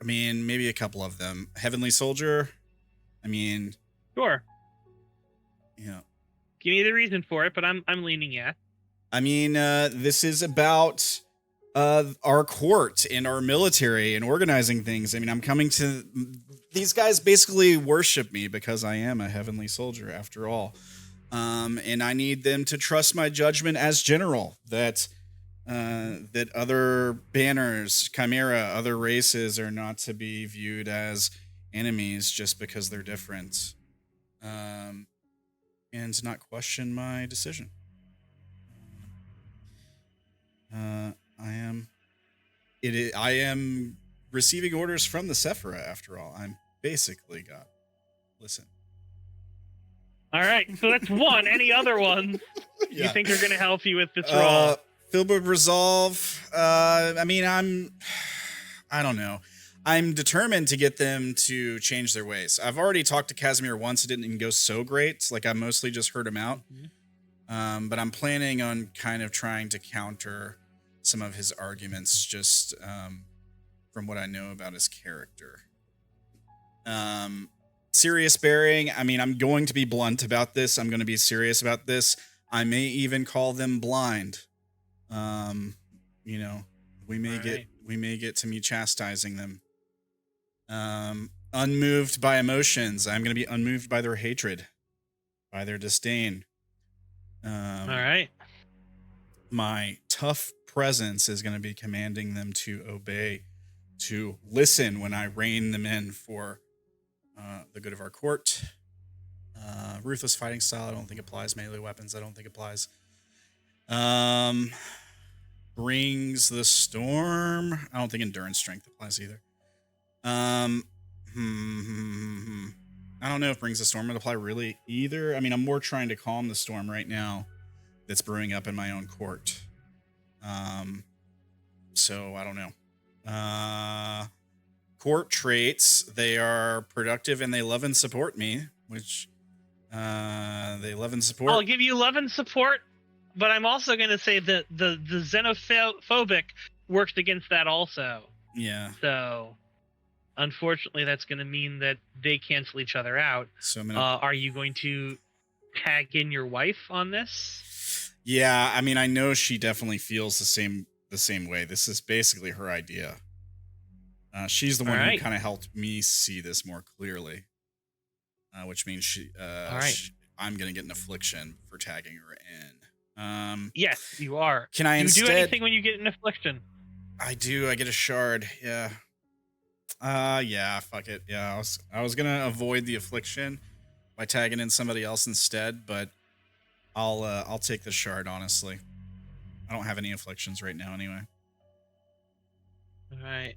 mean, maybe a couple of them. Heavenly Soldier. I mean, Sure. yeah. Give me the reason for it, but I'm leaning yes. I mean, this is about our court and our military and organizing things. I mean, I'm coming to these guys basically worship me because I am a heavenly soldier after all. And I need them to trust my judgment as general that other banners, chimera, other races are not to be viewed as enemies just because they're different. And to not question my decision. I am receiving orders from the Sephira after all. I'm basically God. Listen. All right, so that's one. Any other ones you think are going to help you with this roll? Filbert Resolve. I mean, I don't know. I'm determined to get them to change their ways. I've already talked to Casimir once. It didn't even go so great. Like, I mostly just heard him out. But I'm planning on kind of trying to counter some of his arguments just from what I know about his character. Serious bearing. I mean, I'm going to be blunt about this. I'm going to be serious about this. I may even call them blind. You know, we may get to me chastising them. Unmoved by emotions. I'm going to be unmoved by their hatred, by their disdain. All right. My tough presence is going to be commanding them to obey, to listen when I rein them in for the good of our court. Ruthless fighting style, I don't think applies. Melee weapons, I don't think applies. Brings the storm. I don't think endurance strength applies either. I don't know if brings the storm would apply really either. I mean, I'm more trying to calm the storm right now that's brewing up in my own court. So I don't know. Court traits, they are productive and they love and support me, which they love and support. I'll give you love and support, but I'm also going to say that the xenophobic works against that also. Yeah. So, unfortunately, that's going to mean that they cancel each other out. So I'm gonna, are you going to tag in your wife on this? Yeah, I mean, I know she definitely feels the same way. This is basically her idea. She's the one who kind of helped me see this more clearly, which means I'm going to get an affliction for tagging her in. Yes, you are. Can I instead do anything when you get an affliction? I do. I get a shard. Yeah. Yeah. Fuck it. Yeah. I was gonna avoid the affliction by tagging in somebody else instead, but I'll take the shard. Honestly, I don't have any afflictions right now. Anyway. All right.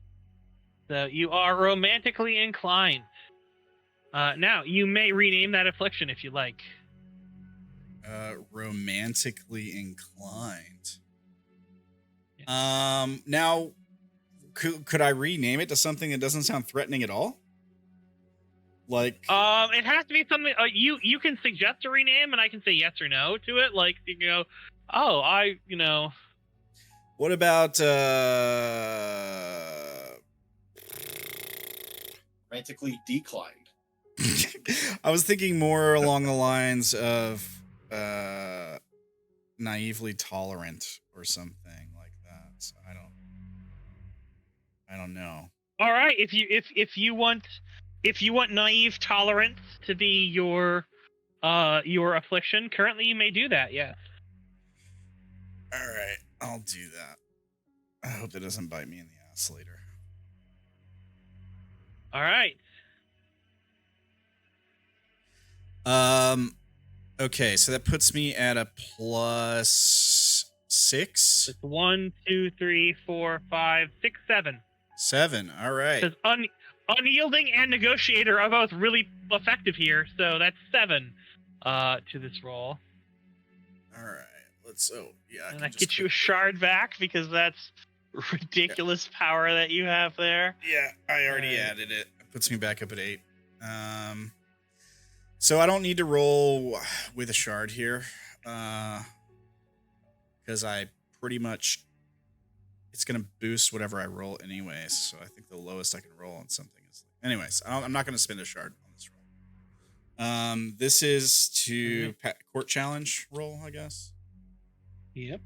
So you are romantically inclined. Now you may rename that affliction if you like. Romantically inclined. Yes. Now, could I rename it to something that doesn't sound threatening at all? Like, it has to be something. You can suggest a rename, and I can say yes or no to it. Like, you know, What about Romantically declined. I was thinking more along the lines of naively tolerant or something like that. So I don't know. All right, if you want naive tolerance to be your affliction, currently you may do that. Yeah. All right, I'll do that. I hope that doesn't bite me in the ass later. All right. Okay, so that puts me at a +6. It's 1, 2, 3, 4, 5, 6, 7. 7. All right. Because unyielding and negotiator are both really effective here, so that's 7 to this roll. All right. Let's. Oh, yeah. And that gets you a shard back because that's ridiculous power that you have there. Yeah, I already added it. It puts me back up at 8. So I don't need to roll with a shard here, because I pretty much it's gonna boost whatever I roll anyways. So I think the lowest I can roll on something is. Anyways, I'm not gonna spend a shard on this roll. This is to court challenge roll, I guess. Yep.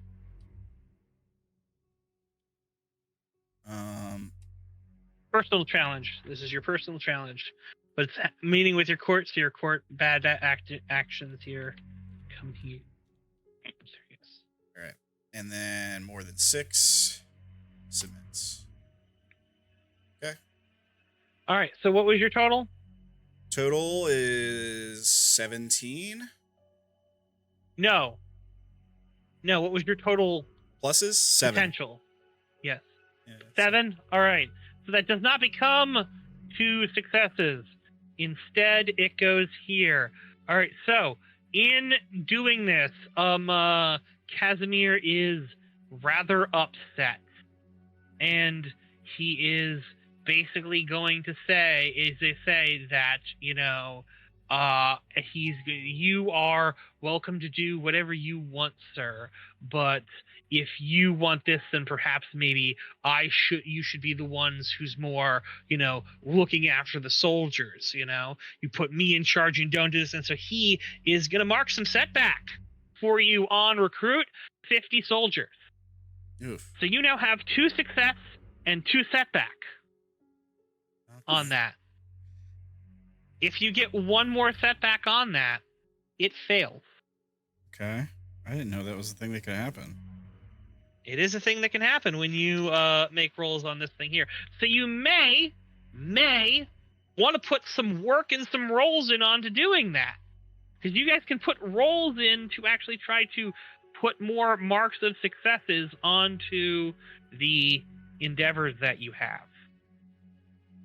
Personal challenge. This is your personal challenge, but it's meeting with your court, so your court bad actions here come here. All right, and then more than 6 submits. Okay. All right. So what was your total? Total is 17. No. What was your total? Pluses 7. Potential. Yes. Yeah, 7. All right. So that does not become 2 successes. Instead, it goes here. All right. So in doing this, Casimir is rather upset, and he is basically going to say that you are welcome to do whatever you want, sir, but if you want this, then perhaps maybe you should be the ones who's more, looking after the soldiers. You put me in charge and don't do this. And so he is going to mark some setback for you on recruit 50 soldiers. Oof. So you now have 2 success and 2 setback on that. If you get one more setback on that, it fails. Okay. I didn't know that was a thing that could happen. It is a thing that can happen when you make rolls on this thing here. So you may want to put some work and some rolls in onto doing that. Because you guys can put rolls in to actually try to put more marks of successes onto the endeavors that you have.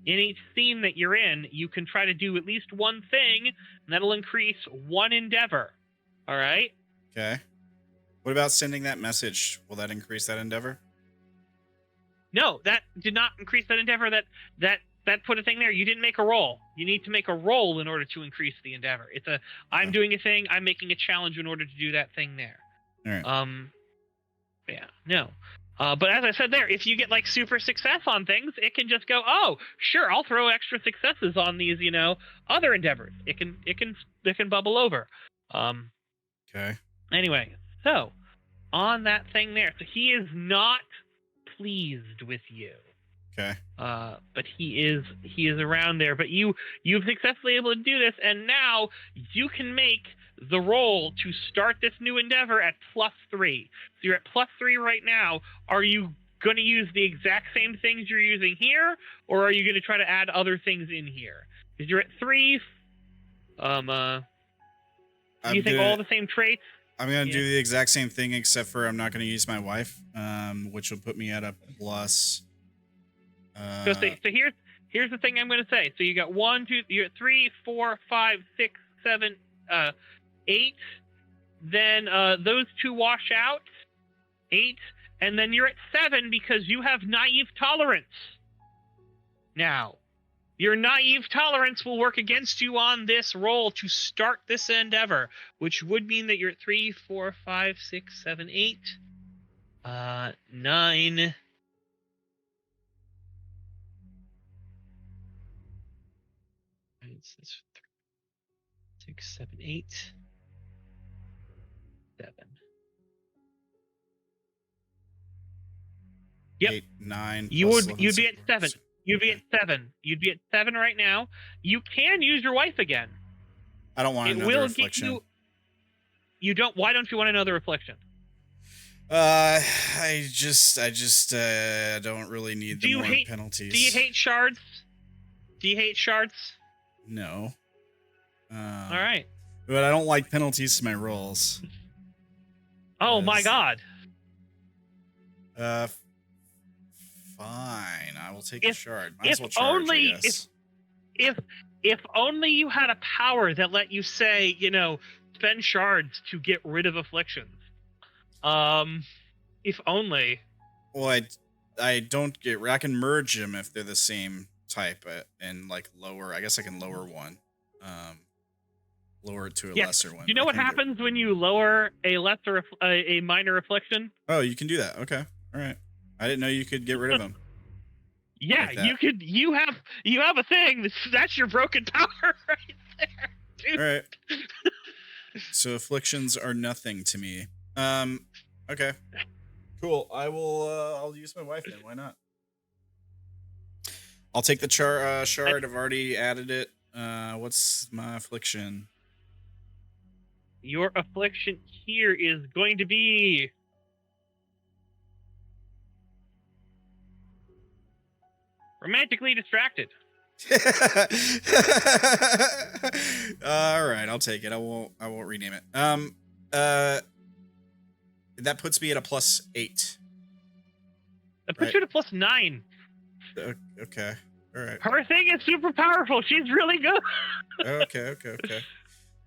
In each scene that you're in, you can try to do at least one thing, and that'll increase 1 endeavor. All right? Okay. What about sending that message? Will that increase that endeavor? No, that did not increase that endeavor. That put a thing there. You didn't make a roll. You need to make a roll in order to increase the endeavor. I'm doing a thing. I'm making a challenge in order to do that thing there. All right. Yeah, no. But as I said there, if you get like super success on things, it can just go, oh, sure, I'll throw extra successes on these, other endeavors. It can bubble over. Okay. Anyway, so on that thing there, so he is not pleased with you. Okay. But he is around there. But you've successfully able to do this, and now you can make the roll to start this new endeavor at +3. So you're at +3 right now. Are you going to use the exact same things you're using here, or are you going to try to add other things in here? Because you're at 3. Do you think all the same traits? I'm going to do the exact same thing, except for I'm not going to use my wife, which will put me at a plus. So here's the thing I'm going to say. So you got 1, 2, you're at 3, 4, 5, 6, 7, 8. Then those 2 wash out. 8, and then you're at 7 because you have naive tolerance. Now, your naive tolerance will work against you on this roll to start this endeavor, which would mean that you're at 3, 4, 5, 6, 7, 8, 9. 6, 7, 8, 7. Yep. 8, 9. You'd be at 7. You'd be at 7. You'd be at 7 right now. You can use your wife again. I don't want another reflection. You don't. Why don't you want another reflection? I just don't really need the more penalties. Do you hate shards? No. All All right. But I don't like penalties to my rolls. Oh my Yes. god. Fine. I will take the shard. Might as If well charge, only I guess. if only you had a power that let you say, spend shards to get rid of afflictions. If only. Well, I don't get. I can merge them if they're the same type, and like lower. I guess I can lower one. Lower it to a Yes. lesser one. Do you know I what can't get- happens when you lower a minor affliction? Oh, you can do that. Okay. All right. I didn't know you could get rid of them. Yeah, Like that. you could. You have a thing. That's your broken power right there, dude. All right. So afflictions are nothing to me. Okay. Cool. I will. I'll use my wife then. Why not? I'll take the shard. I've already added it. What's my affliction? Your affliction here is going to be romantically distracted. All right, I'll take it. I won't rename it. That puts me at a +8. That puts you to +9. Okay. All right. Her thing is super powerful. She's really good. Okay.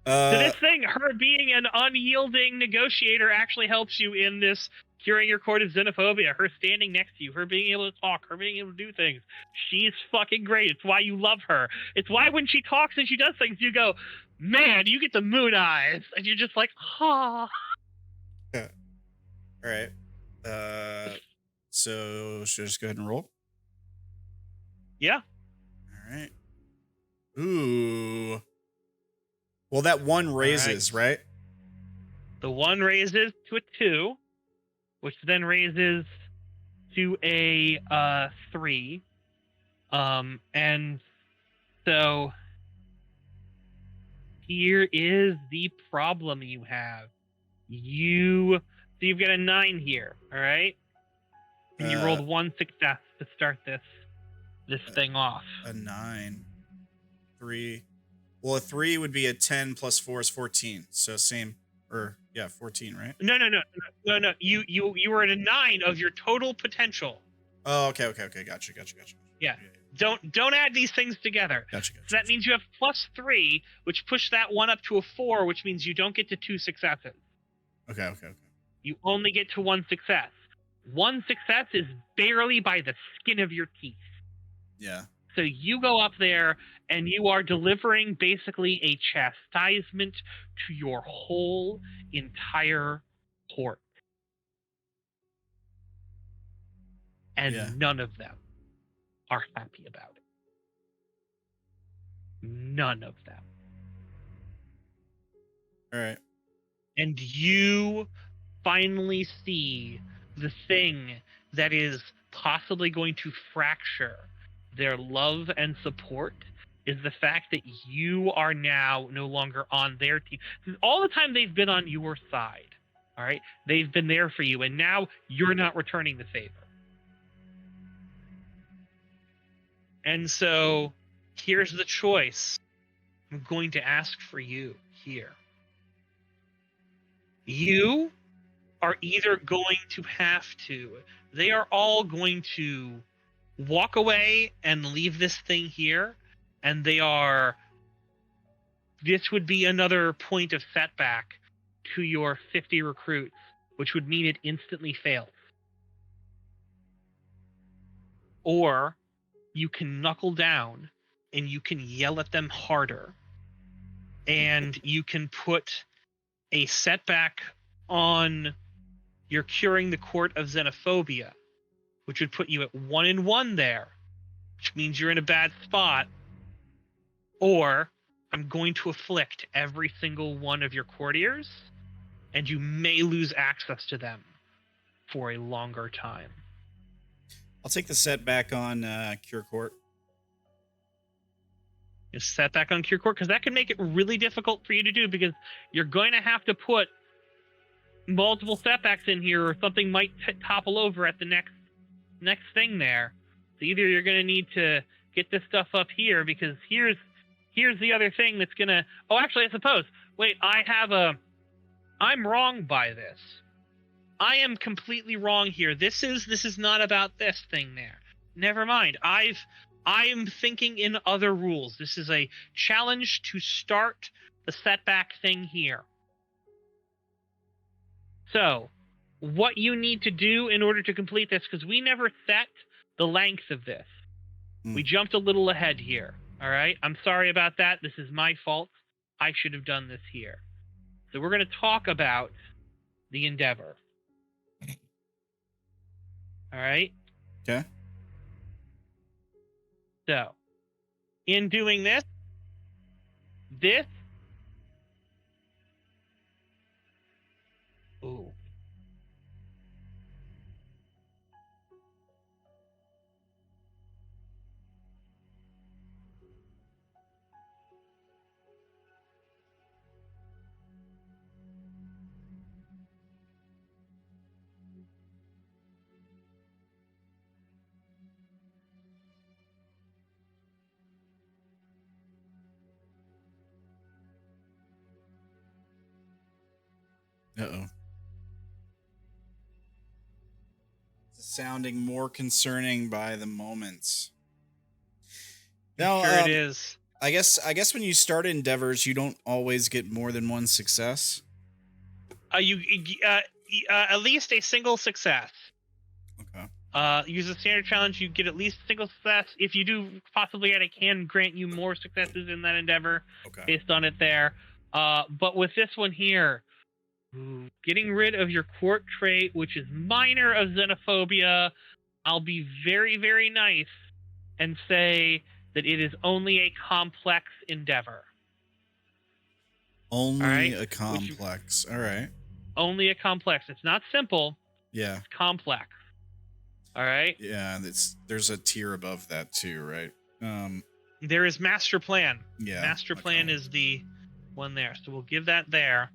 So this thing, her being an unyielding negotiator, actually helps you in this curing your court of xenophobia. Her standing next to you, her being able to talk, her being able to do things. She's fucking great. It's why you love her. It's why when she talks and she does things, you go, man, you get the moon eyes. And you're just like, ah. Yeah. All right. So should I just go ahead and roll? Yeah. All right. Ooh. Well, that one raises, right? The 1 raises to a 2, which then raises to a 3. And so here is the problem you have. So you've got a 9 here, all right? And you rolled 1 success to start this thing off. A 9. 3. Well, a 3 would be a 10 plus 4 is 14. So same, 14, right? No. You were at a 9 of your total potential. Oh, okay. Gotcha. Yeah. Don't add these things together. Gotcha. So that means you have +3, which pushed that 1 up to a 4, which means you don't get to 2 successes. Okay. You only get to 1 success. 1 success is barely by the skin of your teeth. Yeah. So you go up there and you are delivering basically a chastisement to your whole entire court. And none of them are happy about it. None of them. All right. And you finally see the thing that is possibly going to fracture their love and support is the fact that you are now no longer on their team. All the time they've been on your side, all right? They've been there for you, and now you're not returning the favor. And so here's the choice I'm going to ask for you here. You are either going to have to, they are all going to walk away and leave this thing here, and this would be another point of setback to your 50 recruits, which would mean it instantly fails. Or you can knuckle down and you can yell at them harder, and you can put a setback on your curing the court of xenophobia, which would put you at 1-1 there, which means you're in a bad spot. Or I'm going to afflict every single one of your courtiers, and you may lose access to them for a longer time. I'll take the setback on Cure Court. Just setback on Cure Court, because that can make it really difficult for you to do, because you're going to have to put multiple setbacks in here, or something might topple over at the next thing there. So either you're going to need to get this stuff up here, because here's the other thing that's going to... Oh, actually, I suppose, Wait, I'm wrong by this. I am completely wrong here. This is not about this thing there. Never mind. I am thinking in other rules. This is a challenge to start the setback thing here. So, what you need to do in order to complete this, because we never set the length of this. We jumped a little ahead here. All right? I'm sorry about that. This is my fault. I should have done this here. So we're going to talk about the endeavor. All right? Okay. So, in doing this, ooh. Uh-oh. Sounding more concerning by the moment. Now, Sure it is. I guess when you start endeavors, you don't always get more than one success. At least a single success. Okay. Use a standard challenge, you get at least a single success. If you do possibly add, it can grant you more successes in that endeavor based on it there. But with this one here, getting rid of your court trait, which is minor of xenophobia, I'll be very, very nice and say that it is only a complex endeavor. Only a complex. All right. Only a complex. It's not simple. Yeah. It's complex. All right. Yeah, there's a tier above that too, right? There is master plan. Yeah. Master plan is the one there. So we'll give that there.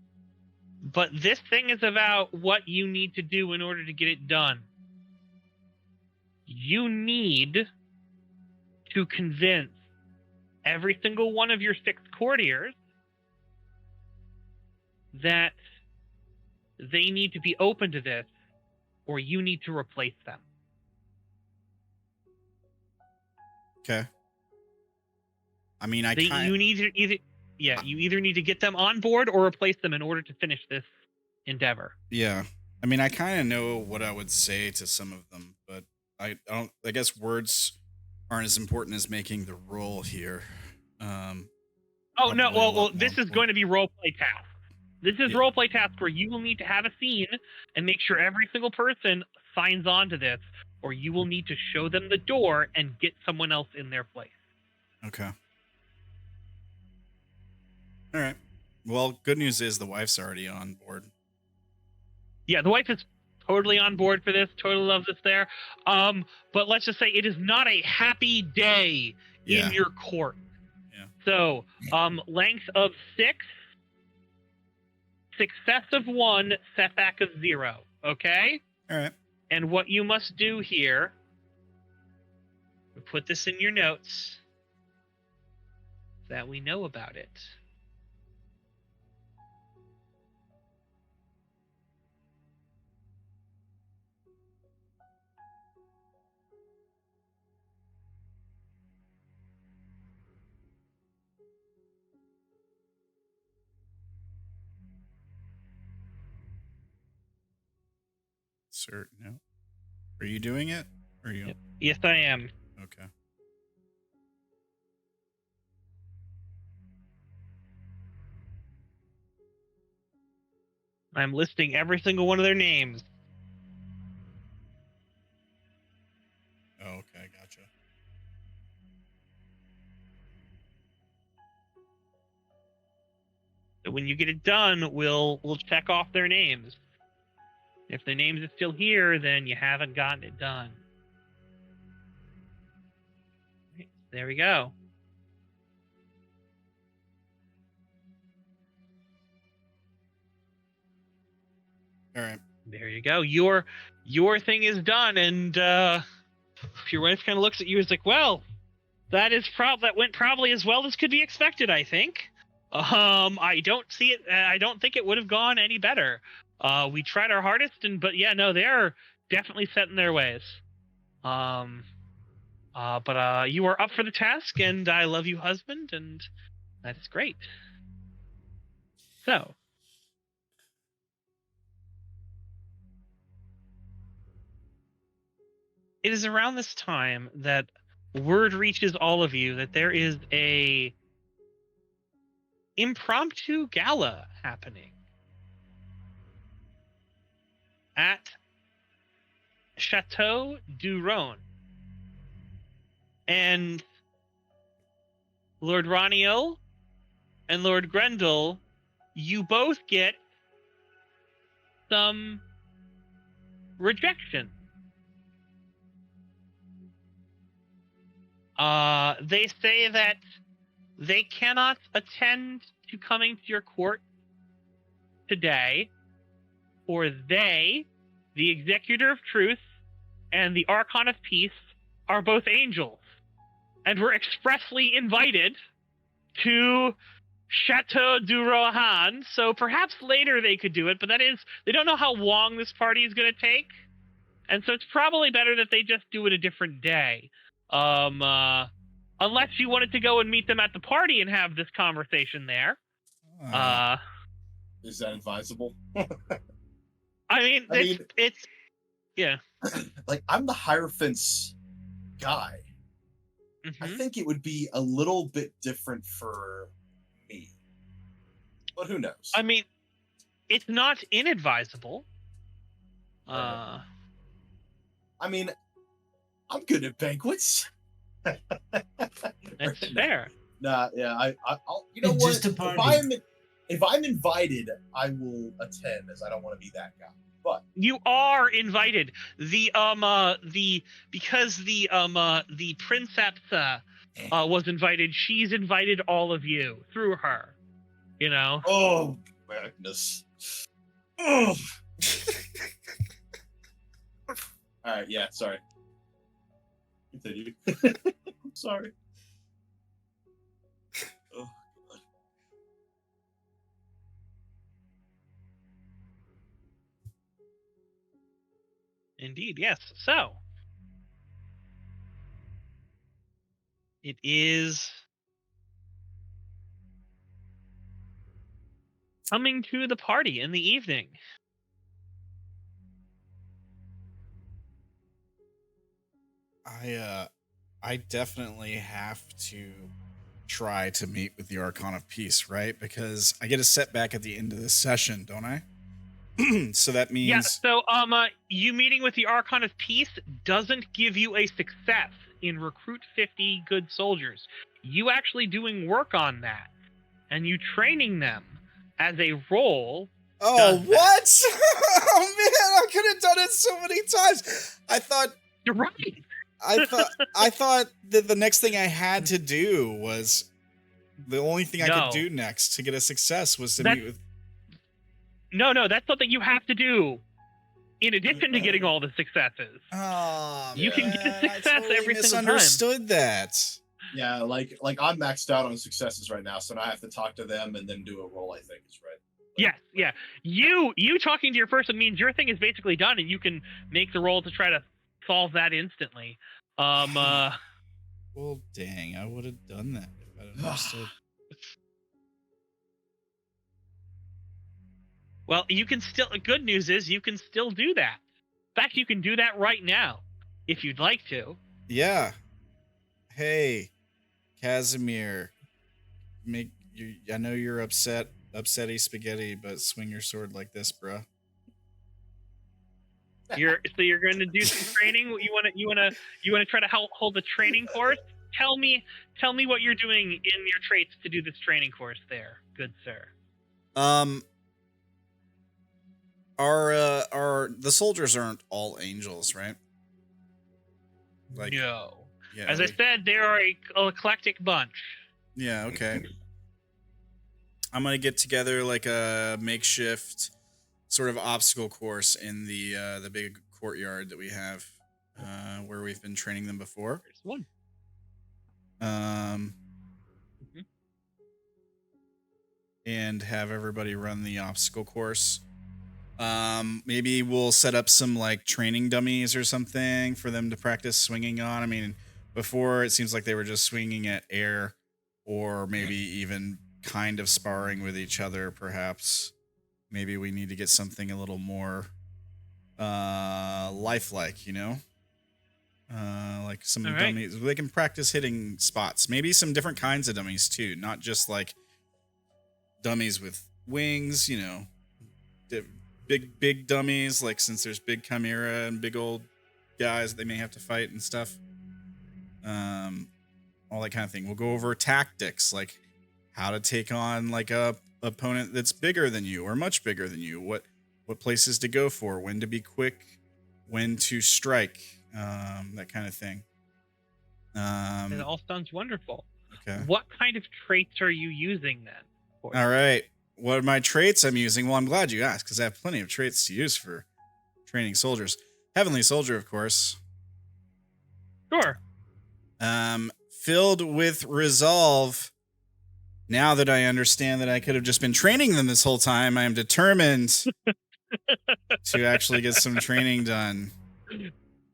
But this thing is about what you need to do in order to get it done. You need to convince every single one of your 6 courtiers that they need to be open to this, or you need to replace them. Okay. I mean, you either need to get them on board or replace them in order to finish this endeavor. Yeah. I mean, I kind of know what I would say to some of them, but I guess words aren't as important as making the roll here. This is going to be roleplay task. This is roleplay task where you will need to have a scene and make sure every single person signs on to this, or you will need to show them the door and get someone else in their place. Okay. All right. Well, good news is the wife's already on board. Yeah, the wife is totally on board for this. Totally loves this there. But let's just say it is not a happy day in your court. Yeah. So, length of 6, success of 1, setback of 0. Okay? All right. And what you must do here, put this in your notes so that we know about it. Sir, no. Are you doing it? Or are you? Yep. Yes, I am. Okay. I'm listing every single one of their names. Oh, okay, gotcha. So when you get it done, we'll check off their names. If their names are still here, then you haven't gotten it done. There we go. All right. There you go. Your thing is done, and your wife kind of looks at you and is like, "Well, that went probably as well as could be expected, I think. I don't see it. I don't think it would have gone any better. We tried our hardest, but yeah, no, they're definitely set in their ways. But you are up for the task, and I love you, husband, and that's great. So, it is around this time that word reaches all of you that there is a impromptu gala happening at Chateau du Rhône. And Lord Ranael and Lord Grendall, you both get some rejection. They say that they cannot attend to coming to your court today, for they, the Executor of Truth and the Archon of Peace, are both angels, and were expressly invited to Chateau du Rohan. So perhaps later they could do it, but they don't know how long this party is going to take, and so it's probably better that they just do it a different day. Unless you wanted to go and meet them at the party and have this conversation there. Is that advisable? I mean, it's yeah. Like, I'm the Hierophant's guy. I think it would be a little bit different for me. But who knows? I mean, it's not inadvisable. I mean, I'm good at banquets. That's fair. Nah, yeah, I'll. You know It's what? just a party. If I'm invited, I will attend, as I don't want to be that guy. But You are invited. Because the Princeps was invited. She's invited all of you through her. You know. oh, Magnus. Oh. All right, yeah, sorry. Continue. I'm sorry. Oh, God. Indeed, yes. So it is coming to the party in the evening. I definitely have to try to meet with the Archon of Peace, right? Because I get a setback at the end of this session, don't I? So that means Yeah, so you meeting with the Archon of Peace doesn't give you a success in recruit 50 good soldiers. You actually doing work on that, and you training them as a role. Oh, what? Oh man, I could have done it so many times. I thought You're right. I thought that the next thing I had to do was the only thing I could do next to get a success was to meet with. No, that's something you have to do in addition to getting all the successes. Oh, you can get a success I totally every single time. misunderstood that. Yeah, like I'm maxed out on successes right now, so now I have to talk to them and then do a roll. I think is right. Yes, yeah. You talking to your person means your thing is basically done, and you can make the roll to try to solve that instantly. Well, dang, I would have done that if I'd understood. Well, you can still. Good news is you can still do that. In fact, you can do that right now, if you'd like to. Yeah. Hey, Casimir. I know you're upsetty spaghetti, but swing your sword like this, bruh. You're going to do some training. You want to try to hold a training course. Tell me what you're doing in your traits to do this training course there, good sir. The soldiers aren't all angels, right? Like, no. Yeah. As I said, they are a eclectic bunch. Yeah. Okay. I'm gonna get together like a makeshift sort of obstacle course in the big courtyard that we have, where we've been training them before. There's one. and have everybody run the obstacle course. Maybe we'll set up some like training dummies or something for them to practice swinging on. I mean, before it seems like they were just swinging at air, or maybe even kind of sparring with each other, perhaps. Maybe we need to get something a little more lifelike, you know? Like some dummies. They can practice hitting spots. Maybe some different kinds of dummies too, not just like dummies with wings, you know. Big dummies, like since there's big chimera and big old guys they may have to fight and stuff. All that kind of thing. We'll go over tactics, like how to take on like a opponent that's bigger than you or much bigger than you. What places to go for, when to be quick, when to strike, that kind of thing. It all sounds wonderful. Okay. What kind of traits are you using then? All right. What are my traits I'm using? Well, I'm glad you asked, because I have plenty of traits to use for training soldiers. Heavenly Soldier, of course. Sure. Filled with resolve. Now that I understand that I could have just been training them this whole time, I am determined to actually get some training done.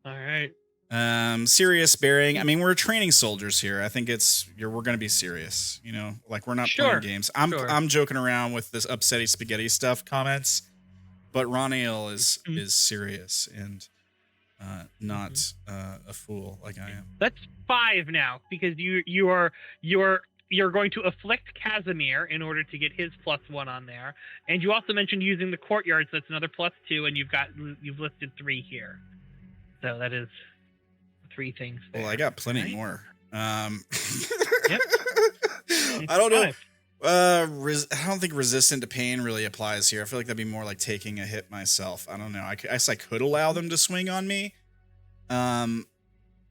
All right. Serious bearing. I mean, we're training soldiers here. I think we're going to be serious, you know, like we're not playing games. I'm joking around with this upsetty spaghetti stuff comments, but Ranael is serious and not a fool like I am. That's 5 now, because you're going to afflict Casimir in order to get his +1 on there, and you also mentioned using the courtyard, so that's another +2, and you've listed 3 here. So that is 3 things there. Well, I got plenty more. Yep. I don't know. I don't think resistant to pain really applies here. I feel like that'd be more like taking a hit myself. I don't know. I guess I could allow them to swing on me,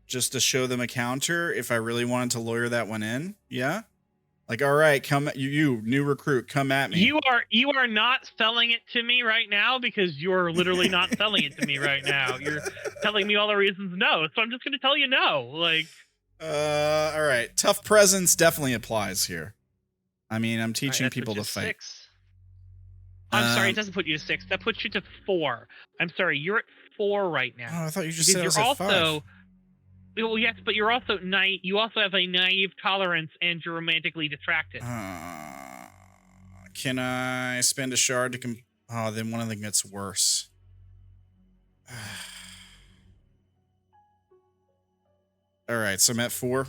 just to show them a counter if I really wanted to lawyer that one in. Yeah. Like, all right, come you new recruit, come at me. You are not selling it to me right now, because you're literally not selling it to me right now. You're telling me all the reasons no, so I'm just going to tell you no. Like, all right, tough presence definitely applies here. I mean, I'm teaching people to fight. 6. I'm sorry, it doesn't put you to 6. That puts you to 4. I'm sorry, you're at 4 right now. Oh, I thought you just said I was at 5. Well, yes, but you're also you also have a naive tolerance, and you're romantically distracted. Can I spend a shard to oh, then one of them gets worse. All right, so I'm at 4.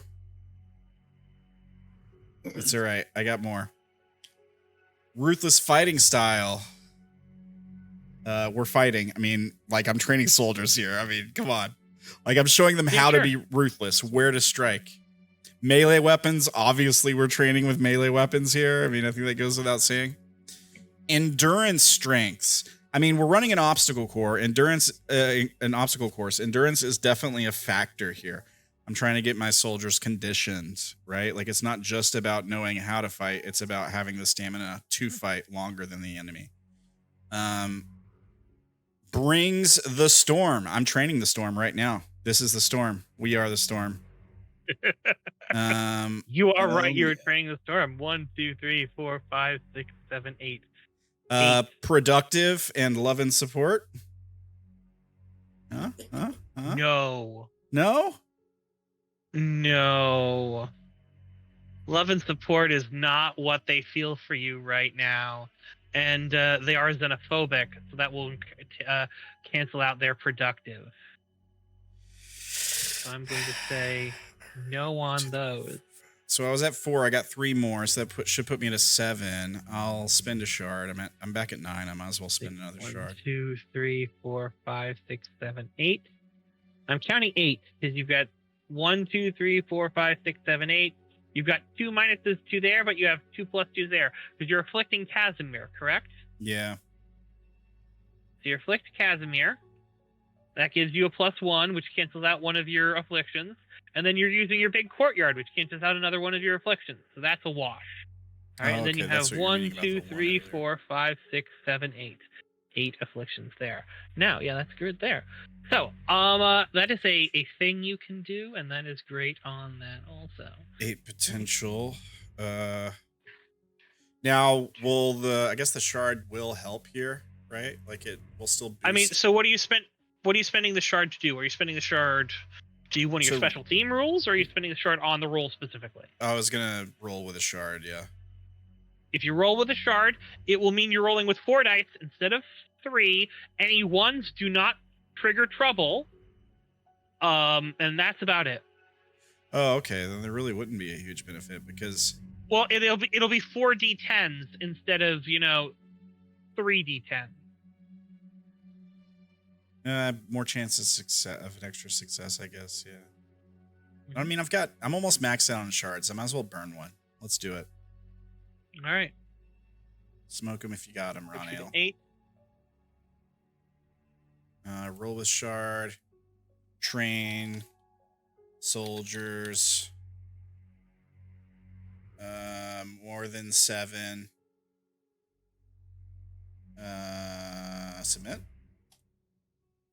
It's all right. I got more. Ruthless fighting style. We're fighting. I mean, like, I'm training soldiers here. I mean, come on. Like, I'm showing them how to be ruthless, where to strike. Melee weapons, obviously we're training with melee weapons here. I mean, I think that goes without saying. Endurance strengths. I mean, we're running an obstacle course. Endurance is definitely a factor here. I'm trying to get my soldiers conditioned, right? Like, it's not just about knowing how to fight. It's about having the stamina to fight longer than the enemy. Brings the storm. I'm training the storm right now. This is the storm. We are the storm. You are right. You're training the storm. 1, 2, 3, 4, 5, 6, 7, 8. Productive and love and support. No. No? No. Love and support is not what they feel for you right now. And they are xenophobic, so that will cancel out their productive. So I'm going to say no on those. So I was at 4. I got 3 more, so that should put me at a 7. I'll spend a shard. I'm back at 9. I might as well spend another shard. 1, 2, 3, 4, 5, 6, 7, 8. I'm counting 8 because you've got 1, 2, 3, 4, 5, 6, 7, 8. You've got 2 minuses 2 there, but you have 2 plus 2s there because you're afflicting Casimir, correct? Yeah. So you afflict Casimir. That gives you a +1, which cancels out one of your afflictions. And then you're using your big courtyard, which cancels out another one of your afflictions. So that's a wash. All right, and then you have 1, 2, 3, 4, 5, 6, 7, 8. 8 afflictions there. Now, yeah, that's good there. So, that is a thing you can do, and that is great on that also. 8 potential. Now, I guess the shard will help here, right? Like it will still boost. I mean, so what are you spending the shard to do? Are you spending the shard to do one of your special team rules, or are you spending the shard on the roll specifically? I was gonna roll with a shard, yeah. If you roll with a shard, it will mean you're rolling with 4 dice instead of 3. Any ones do not trigger trouble. And that's about it. Oh, okay. Then there really wouldn't be a huge benefit because. Well, it'll be 4 d10s instead of 3 d10. More chances of an extra success, I guess. Yeah. I mean, I'm almost maxed out on shards. I might as well burn one. Let's do it. All right. Smoke them if you got them, Ranael. 8. Roll with shard. Train. Soldiers. More than 7. Submit.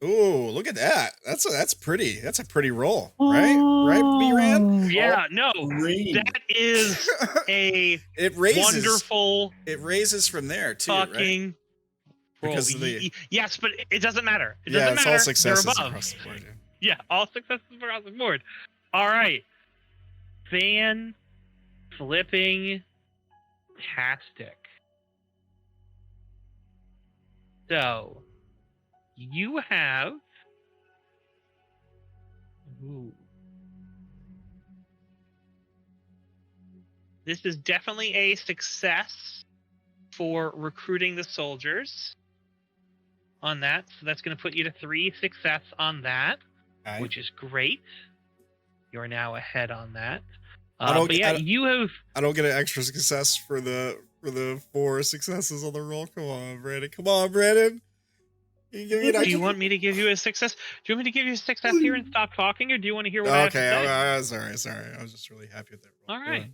Ooh, look at that. That's pretty. That's a pretty roll, right? Right, B-Ran? Yeah, no. That is a wonderful. It raises from there too, fucking right? Because of the yes, but it doesn't matter. It yeah, doesn't it's matter. all successes They're above. across the board. Yeah, all successes across the board. All right. Fan flipping tastic. So you have this is definitely a success for recruiting the soldiers on that. So that's going to put you to 3 success on that, which is great. You're now ahead on that. I don't get an extra success for the 4 successes on the roll. Come on, Brandon. Do you want me to give you a success? Do you want me to give you a success here and stop talking, or do you want to hear what I have to say? Sorry. I was just really happy with that roll. All right.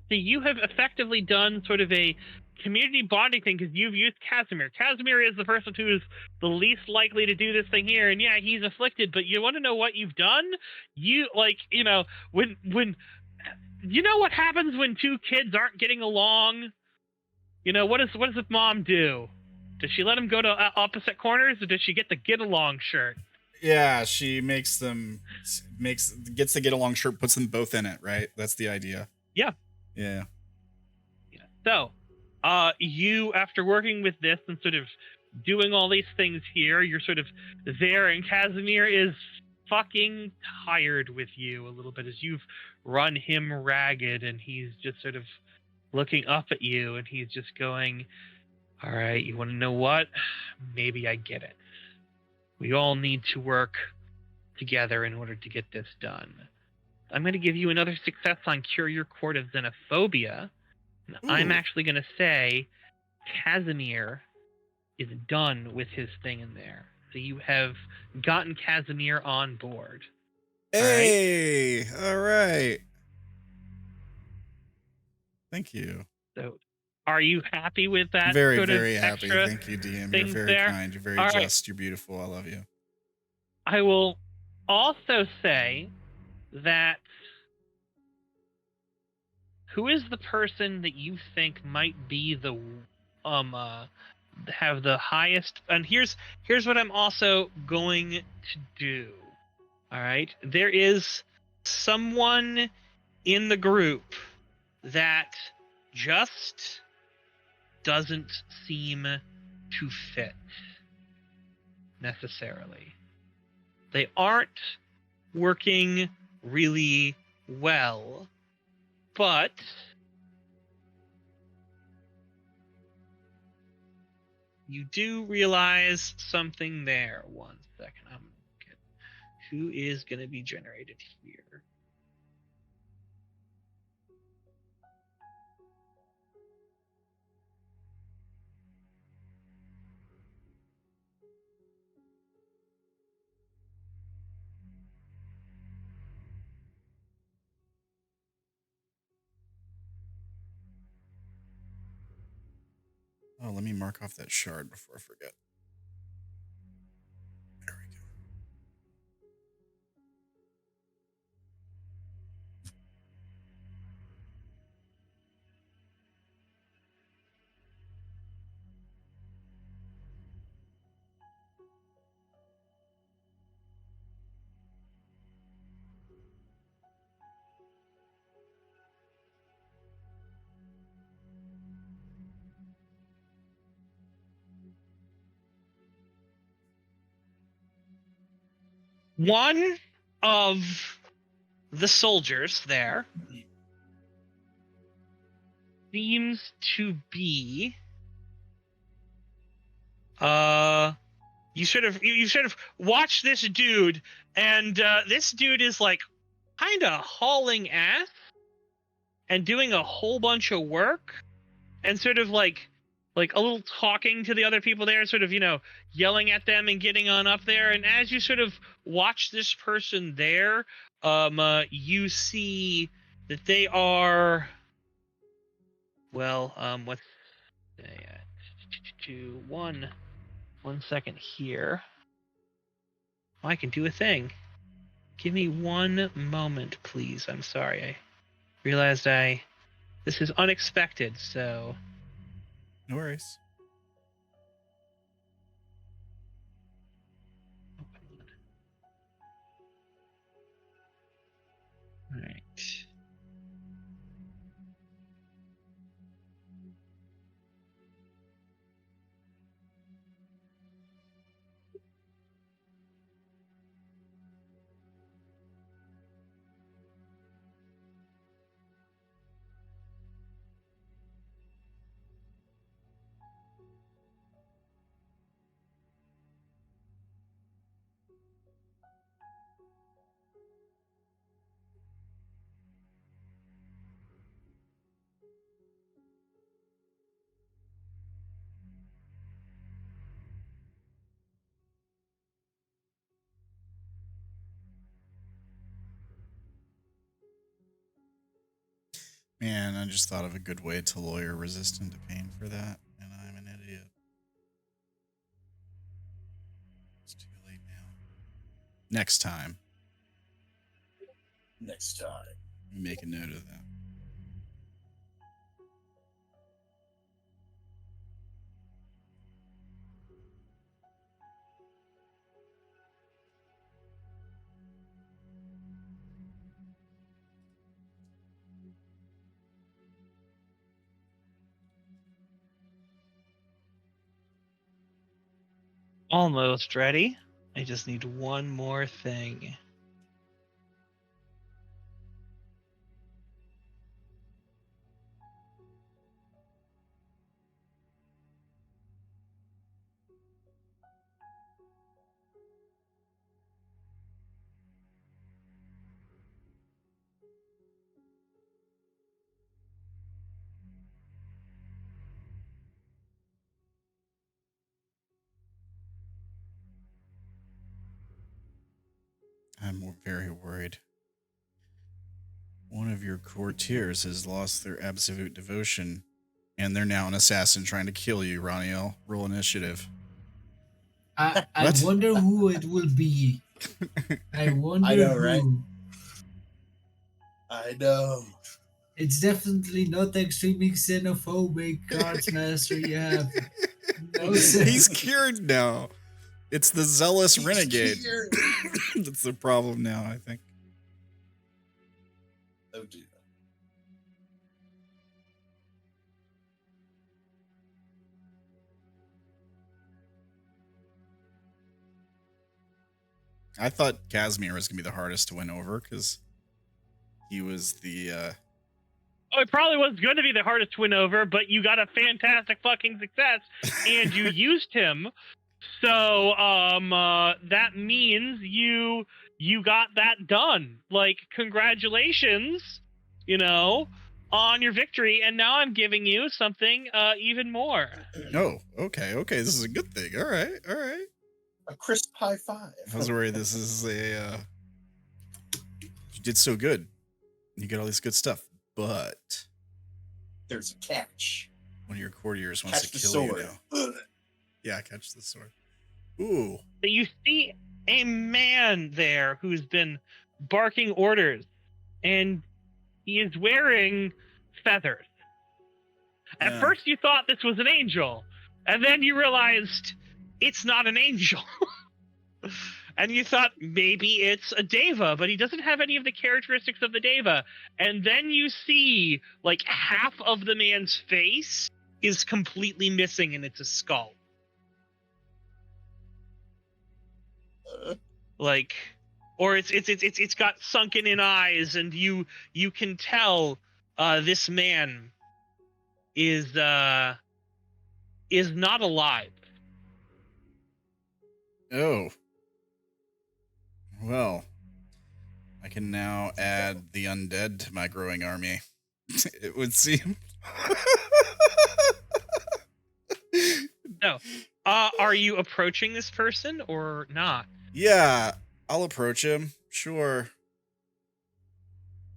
So you have effectively done sort of a community bonding thing because you've used Casimir. Casimir is the person who is the least likely to do this thing here, and yeah, he's afflicted. But you want to know what you've done? When you know what happens when 2 kids aren't getting along? What does the mom do? Does she let them go to opposite corners, or does she get the get along shirt? Yeah, she gets the get along shirt, puts them both in it, right? That's the idea. Yeah. Yeah. So, you, after working with this and sort of doing all these things here, you're sort of there, and Casimir is fucking tired with you a little bit as you've run him ragged, and he's just sort of looking up at you, and he's just going, all right, you want to know what? Maybe I get it. We all need to work together in order to get this done. I'm going to give you another success on Cure Your Court of Xenophobia. And I'm actually going to say Casimir is done with his thing in there. So you have gotten Casimir on board. Hey, all right. Thank you. So are you happy with that? Very, very happy. Thank you, DM. You're very kind. You're very just. Right. You're beautiful. I love you. I will also say that who is the person that you think might be the have the highest, and here's what I'm also going to do. All right, there is someone in the group that just doesn't seem to fit necessarily. They aren't working really well, but you do realize something there. 1 second. I'm gonna look at who is going to be generated here. Oh, let me mark off that shard before I forget. There we go. one of the soldiers there seems to be you sort of watch this dude, and this dude is like kind of hauling ass and doing a whole bunch of work, and sort of like a little talking to the other people there, sort of, you know, yelling at them and getting on up there. And as you sort of watch this person there, you see that they are, well, what's one second here. Oh, I can do a thing. Give me one moment, please. I'm sorry. I realized this is unexpected, so. No worries. All right. Man, I just thought of a good way to lawyer resistant to pain for that, and I'm an idiot. It's too late now. Next time. Next time. Make a note of that. Almost ready. I just need one more thing. I'm very worried. One of your courtiers has lost their absolute devotion, and they're now an assassin trying to kill you, Ranael. Roll initiative. I What? wonder who it will be. I wonder know, who. right? I know. It's definitely not the extremely xenophobic cards master you have. No sense. He's cured now. It's the zealous He's renegade. cured. That's the problem now, I think. Oh dear. I thought Casimir was going to be the hardest to win over because he was the... Oh, it probably was going to be the hardest to win over, but you got a fantastic fucking success, and you used him. So, that means you got that done. Like, congratulations, you know, on your victory. And now I'm giving you something even more. Oh, okay. This is a good thing. All right. A crisp high five. I was worried this is a... You did so good. You get all this good stuff. But... There's a catch. One of your courtiers wants Catch to the kill sword. you now. Yeah, catch the sword. Ooh. You see a man there who's been barking orders, and he is wearing feathers. At Yeah. first you thought this was an angel, and then you realized it's not an angel. And you thought maybe it's a deva, but he doesn't have any of the characteristics of the deva. And then you see, like, half of the man's face is completely missing, and it's a skull. Like, or it's got sunken in eyes, and you can tell this man is not alive. Oh. Well, I can now add the undead to my growing army. It would seem. No. Are you approaching this person or not? Yeah, I'll approach him. Sure.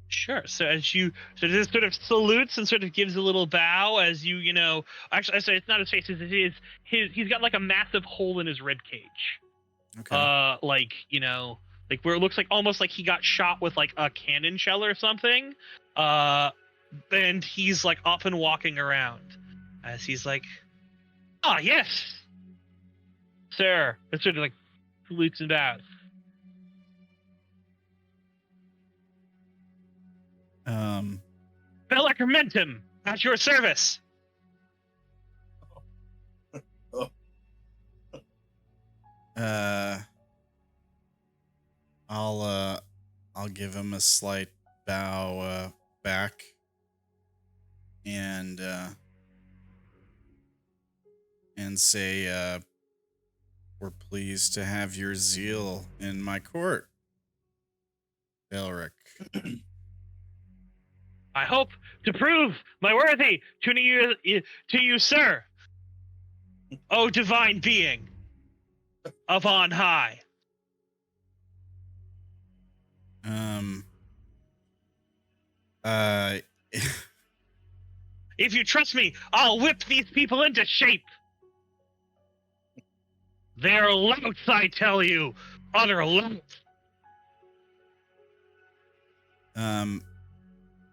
Sure. So just sort of salutes and sort of gives a little bow as you know. Actually, it's not his face. It is he's got like a massive hole in his rib cage. Okay. Like like where it looks like almost like he got shot with like a cannon shell or something. And he's like up and walking around as he's like, "Ah, yes, sir." And sort of like salutes and bows. Vaelric Mentem, at your service. I'll give him a slight bow back, and say we're pleased to have your zeal in my court, Vaelric. I hope to prove my worthy to you, sir. O divine being of on high. If you trust me, I'll whip these people into shape. They're louts, I tell you. Utter louts.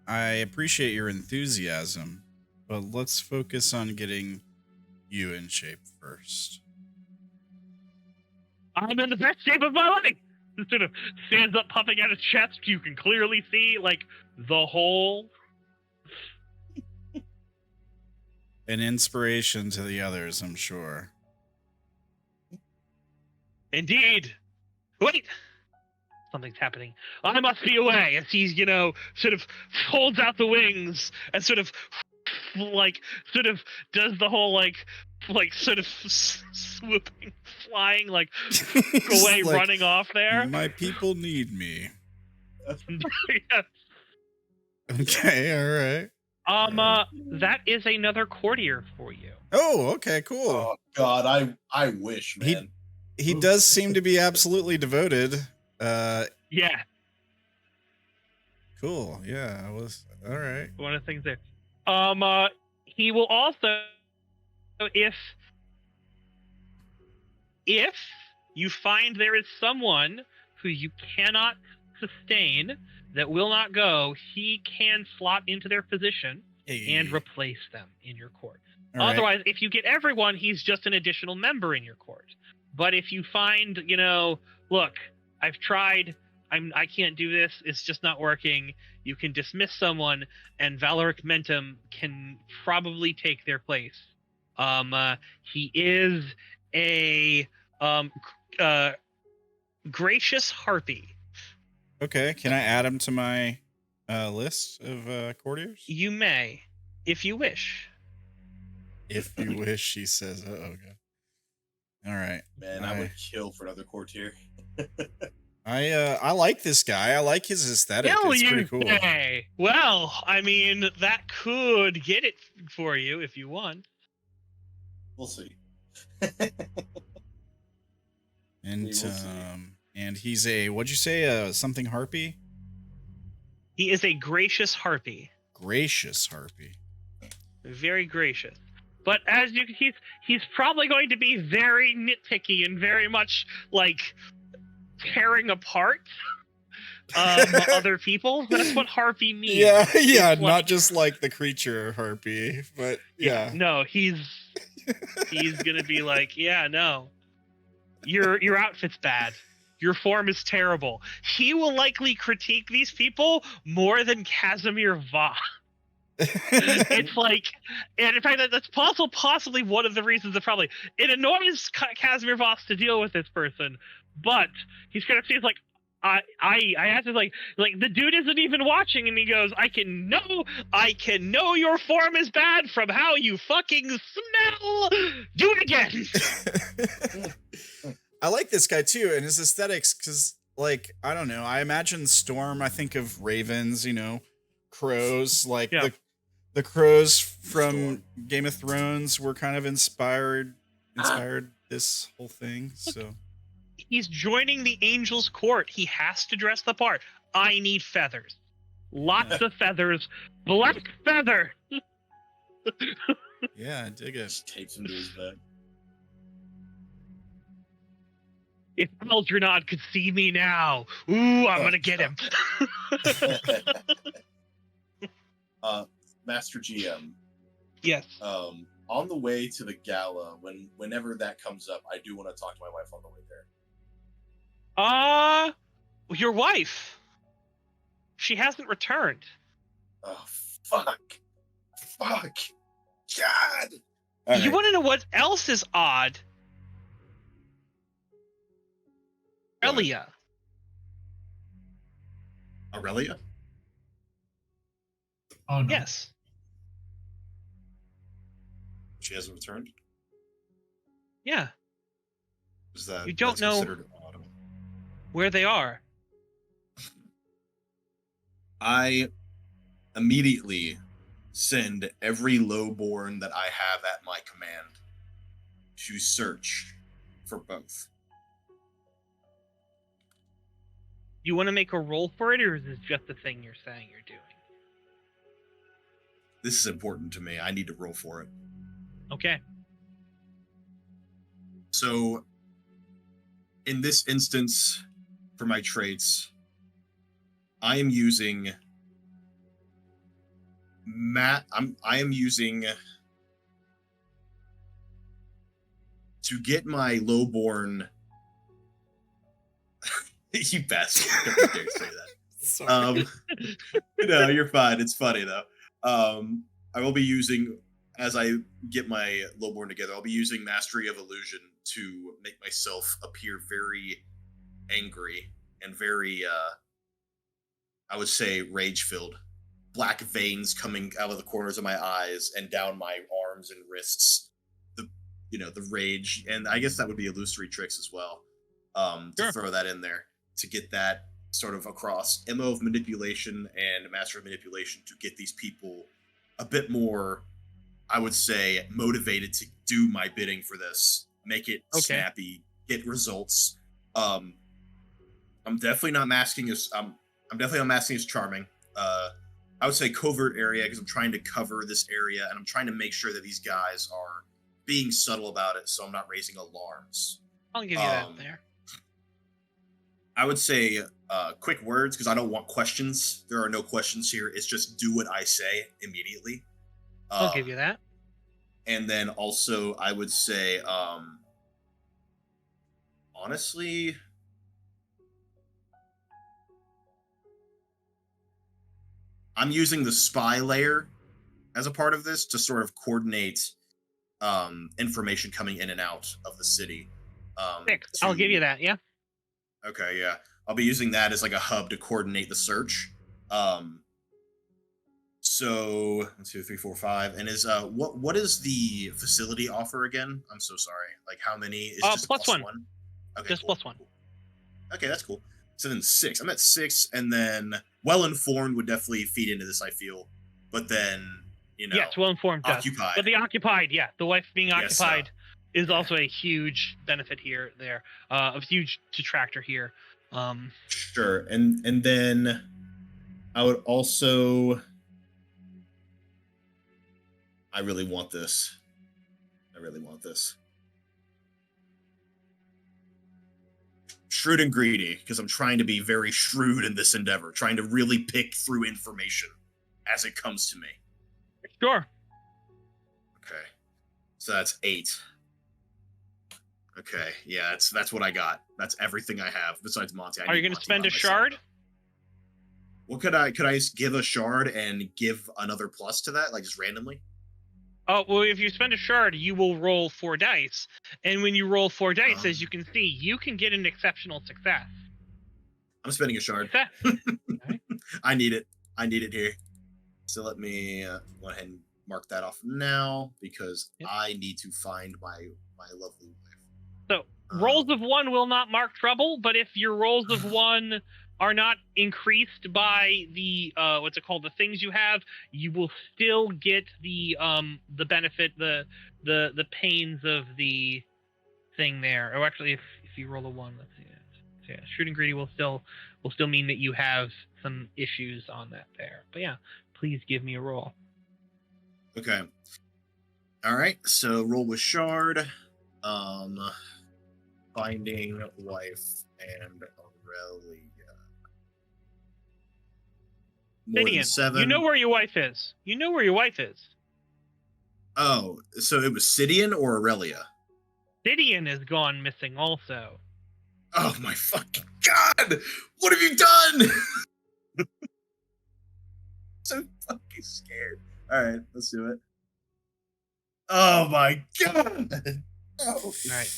I appreciate your enthusiasm, but let's focus on getting you in shape first. I'm in the best shape of my life. Just sort of stands up, puffing out his chest. You can clearly see like the hole. An inspiration to the others, I'm sure. Indeed. Wait. Something's happening. I must be away. As he's, sort of folds out the wings and sort of does the whole sort of swooping, flying, away, like, running off there. My people need me. Yes. Okay, all right. That is another courtier for you. Oh, okay, cool. Oh God, I wish, man. He does seem to be absolutely devoted. Yeah. Cool. Yeah, I was all right. One of the things there. He will also, if you find there is someone who you cannot sustain that will not go, he can slot into their position and replace them in your court. All Otherwise, if you get everyone, he's just an additional member in your court. But if you find, look, I've tried, I can't do this, it's just not working, you can dismiss someone, and Vaelric Mentem can probably take their place. He is a gracious harpy. Okay, can I add him to my list of courtiers? You may, if you wish. If you wish, he says. Oh, God. All right. Man, I would kill for another courtier. I like this guy. I like his aesthetic. It's pretty cool. Say? Well, I mean, that could get it for you if you want. We'll see. And he's a, what'd you say? Something harpy? He is a gracious harpy. Gracious harpy. Very gracious. But as you can, he's probably going to be very nitpicky and very much tearing apart other people. That's what harpy means. Yeah, not just like the creature harpy, but yeah. No, he's gonna be no. Your outfit's bad. Your form is terrible. He will likely critique these people more than Casimir Voss. It's and in fact, that's possibly one of the reasons that probably it annoys Casimir Voss to deal with this person, but he's gonna see I had to like the dude isn't even watching, and he goes, I can know your form is bad from how you fucking smell. Do it again. I like this guy too, and his aesthetics, because like I don't know, I imagine Storm. I think of ravens, crows, like Yeah. the crows from Game of Thrones were kind of inspired this whole thing. So He's joining the Angel's Court. He has to dress the part. I need feathers. Lots of feathers. Black feather. yeah, I dig it. Just tapes him to his bed. If Algernon could see me now, ooh, I'm gonna get him. Master GM. Yes. On the way to the gala, whenever that comes up, I do want to talk to my wife on the way there. Your wife. She hasn't returned. Oh, fuck. God. You want to know what else is odd? Aurelia. Aurelia? Oh no. Yes. She hasn't returned? Yeah. Is that You don't that's know- considered odd? Where they are. I immediately send every lowborn that I have at my command to search for both. You want to make a roll for it, or is this just a thing you're saying you're doing? This is important to me. I need to roll for it. Okay. So, in this instance, for my traits, I am using I am using to get my lowborn. You bastard! Don't dare say that. Sorry. No, you're fine. It's funny though. I will be using, as I get my lowborn together, I'll be using Mastery of Illusion to make myself appear very angry and very, I would say, rage-filled. Black veins coming out of the corners of my eyes and down my arms and wrists. The rage, and I guess that would be illusory tricks as well. Sure. To throw that in there to get that sort of across. MO of manipulation and master of manipulation to get these people a bit more, I would say, motivated to do my bidding for this. Make it snappy, get results. I'm definitely not masking as charming. I would say covert area, because I'm trying to cover this area and I'm trying to make sure that these guys are being subtle about it, so I'm not raising alarms. I'll give you that there. I would say quick words, because I don't want questions. There are no questions here. It's just do what I say immediately. I'll give you that. And then also, I would say, honestly, I'm using the spy layer as a part of this to sort of coordinate information coming in and out of the city. 6. I'll give you that, yeah. Okay, yeah. I'll be using that as like a hub to coordinate the search. So 1, 2, 3, 4, 5. And is what is the facility offer again? I'm so sorry. Like how many is just plus one. Okay, just cool. +1. Okay, that's cool. So then 6. I'm at 6, and then well-informed would definitely feed into this, I feel. But then, yes, well-informed does. Occupied. But the occupied, yeah, the wife being Yes, occupied is also a huge benefit there, a huge detractor here. Sure, and then I would also. I really want this. Shrewd and greedy, because I'm trying to be very shrewd in this endeavor, trying to really pick through information as it comes to me. Sure. Okay. So that's 8. Okay, yeah, that's what I got. That's everything I have besides Monty. Are you going to spend a shard? Well, could I give a shard and give another plus to that, like just randomly? Oh, well, if you spend a shard, you will roll 4 dice. And when you roll 4 dice, as you can see, you can get an exceptional success. I'm spending a shard. Okay. I need it. I need it here. So let me go ahead and mark that off now because I need to find my lovely wife. So rolls of 1 will not mark trouble, but if your rolls of 1 are not increased by the what's it called, the things you have, you will still get the benefit, the pains of the thing there. Or actually, if you roll a 1, let's see. Yeah, shooting greedy will still mean that you have some issues on that there. But yeah, please give me a roll. Okay. All right. So roll with shard, finding wife and Aurelia. More than Sidian, 7. you know where your wife is. You know where your wife is. Oh, so it was Sidian or Aurelia? Sidian has gone missing also. Oh my fucking god! What have you done? So fucking scared. All right, let's do it. Oh my god! Oh. All right.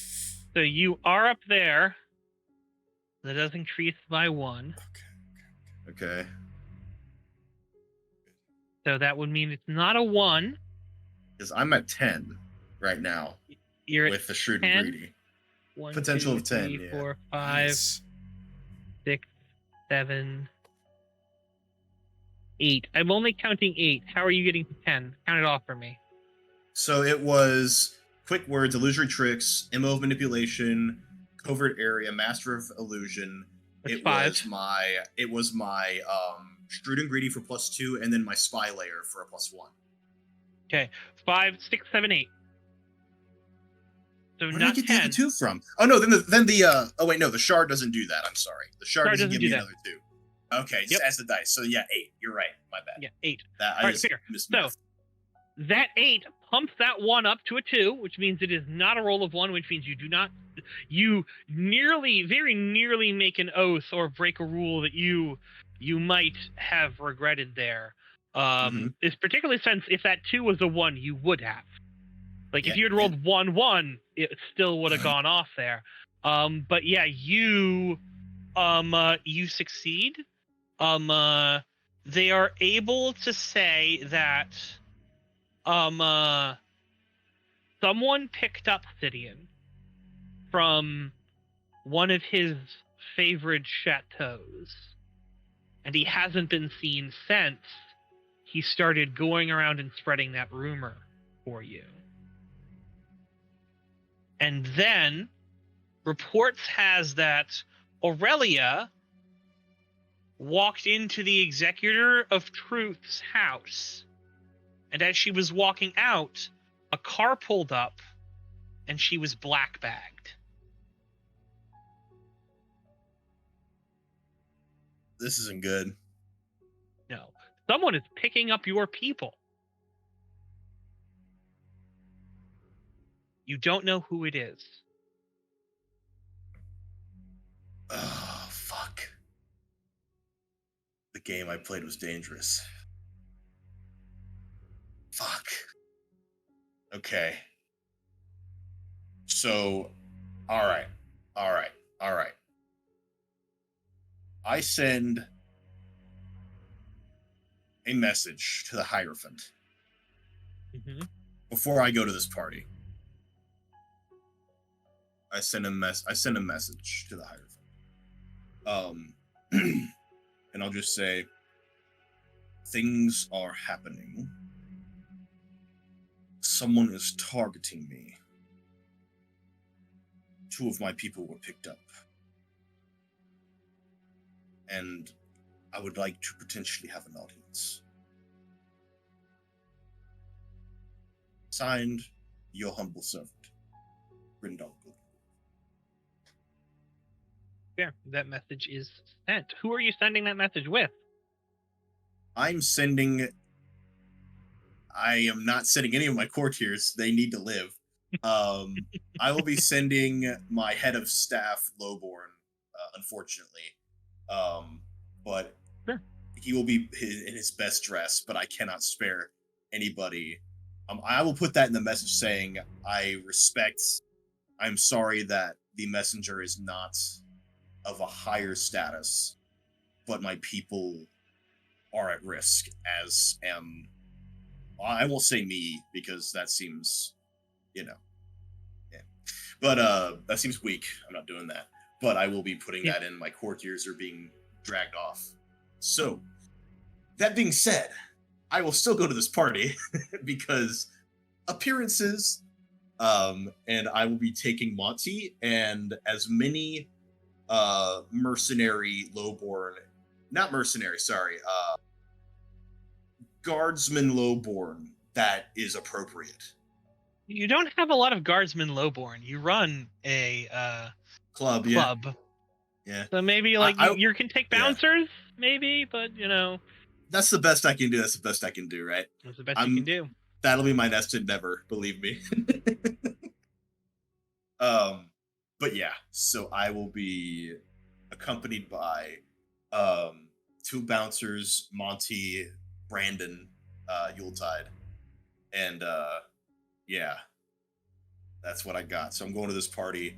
So you are up there. That does increase by 1. Okay. So that would mean it's not a 1. Because I'm at 10 right now. You're with the shrewd 10? and greedy. 1, Potential 2, of 10, 3, yeah. 4, 5, Nice. 6, 7, 8. I'm only counting 8. How are you getting to 10? Count it off for me. So it was quick words, illusory tricks, MO of manipulation, covert area, master of illusion. That's 5. It was my shrewd and greedy for +2, and then my spy layer for a +1. Okay. 5, 6, 7, 8. So Where did not I get 10. the other 2 from? Oh no, then the oh wait, no, the shard doesn't do that. I'm sorry. The shard doesn't give me another 2. Okay, Yep. as the dice. So yeah, 8. You're right. My bad. Yeah, 8. That All right, fair. So that 8 pumps that 1 up to a 2, which means it is not a roll of 1, which means you very nearly make an oath or break a rule that you might have regretted there. Is particularly since if that 2 was a 1, you would have. Like if you had rolled 1-1, it still would have gone off there. But yeah, you succeed. They are able to say that someone picked up Sidian from one of his favorite chateaus, and he hasn't been seen since he started going around and spreading that rumor for you. And then reports has that Aurelia walked into the Executor of Truth's house, and as she was walking out, a car pulled up, and she was black-bagged. This isn't good. No. Someone is picking up your people. You don't know who it is. Oh, fuck. The game I played was dangerous. Fuck. Okay. So, alright. I send a message to the Hierophant before I go to this party. I send a message to the Hierophant. And I'll just say, things are happening. Someone is targeting me. 2 of my people were picked up. And I would like to potentially have an audience. Signed, your humble servant, Grendall. Yeah, that message is sent. Who are you sending that message with? I am not sending any of my courtiers. They need to live. I will be sending my head of staff, Lowborn, unfortunately. But sure. He will be in his best dress, but I cannot spare anybody. I will put that in the message saying, I'm sorry that the messenger is not of a higher status but my people are at risk, as am, I won't say me, because that seems, yeah. But that seems weak. I'm not doing that. But I will be putting that in. My courtiers are being dragged off. So, that being said, I will still go to this party because appearances, and I will be taking Monty and as many mercenary lowborn, not mercenary, sorry, guardsman lowborn that is appropriate. You don't have a lot of guardsmen lowborn. You run a club. Yeah. So maybe you can take bouncers, maybe, but that's the best I can do. That's the best I can do, right? That's the best you can do. That'll be my next endeavor, believe me. But yeah, so I will be accompanied by 2 bouncers, Monty, Brandon, Yuletide, and yeah, that's what I got. So I'm going to this party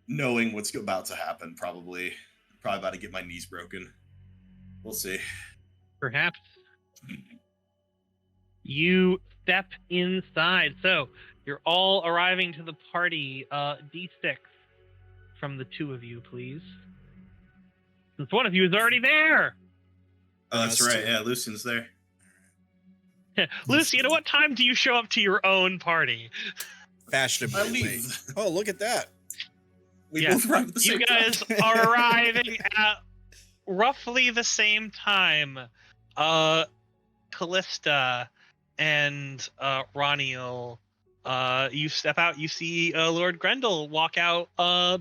knowing what's about to happen. Probably about to get my knees broken. We'll see. Perhaps. You step inside. So you're all arriving to the party. D6 from the 2 of you, please. Since one of you is already there. Oh, that's right. Yeah, Lucien's there. Lucien, at what time do you show up to your own party? Fashionably. Oh, look at that. We both arrive at the same time. You guys are arriving at roughly the same time. Callista and Ranael, you step out, you see Lord Grendall walk out,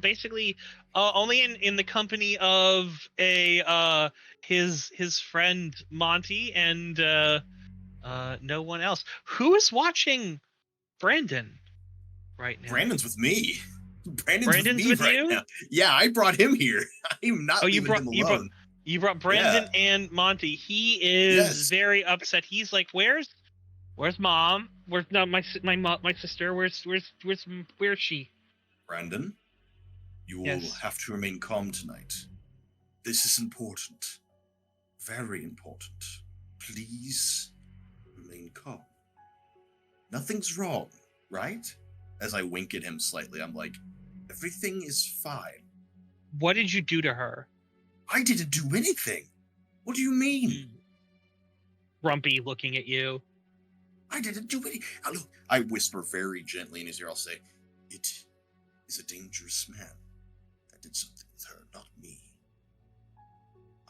basically only in the company of his friend Monty and no one else. Who is watching Brandon right now? Brandon's with me. Brandon's with right you? Now. Yeah, I brought him here. I'm not leaving him alone. You brought Brandon and Monty. He is very upset. He's like, "Where's Mom? Where's my sister? Where's she?" Brandon, you will have to remain calm tonight. This is important, very important. Please remain calm. Nothing's wrong, right? As I wink at him slightly, I'm like, everything is fine. What did you do to her? I didn't do anything. What do you mean? Grumpy looking at you. I didn't do anything. Look, I whisper very gently in his ear. I'll say, it is a dangerous man that did something with her, not me.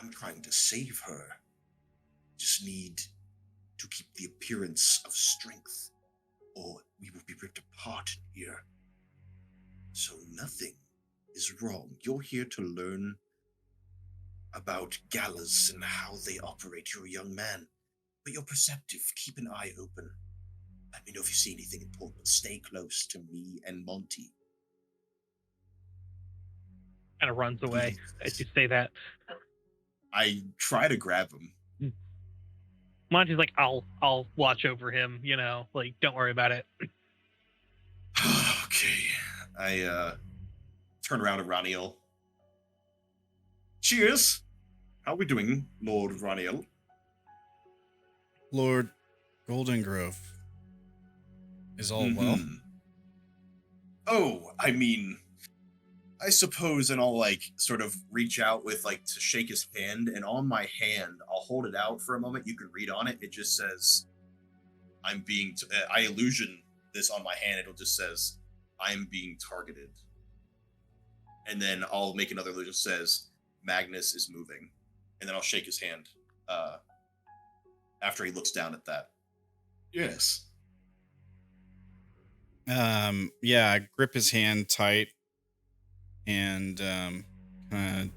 I'm trying to save her. Just need to keep the appearance of strength, or we will be ripped apart in here. So nothing is wrong. You're here to learn about galas and how they operate. You're a young man, but you're perceptive. Keep an eye open. Let me know if you see anything important. Stay close to me and Monty. Kind of runs away as you say that. I try to grab him. Monty's like, I'll watch over him, don't worry about it. Okay. I turn around to Ranael. Cheers. How are we doing, Lord Ranael? Lord Goldengrove. Is all well? Oh, I mean, I suppose, and I'll sort of reach out with to shake his hand, and on my hand, I'll hold it out for a moment. You can read on it. It just says, I illusion this on my hand. It'll just says, I'm being targeted. And then I'll make another illusion that says, Magnus is moving. And then I'll shake his hand after he looks down at that. Yes. I grip his hand tight and kind of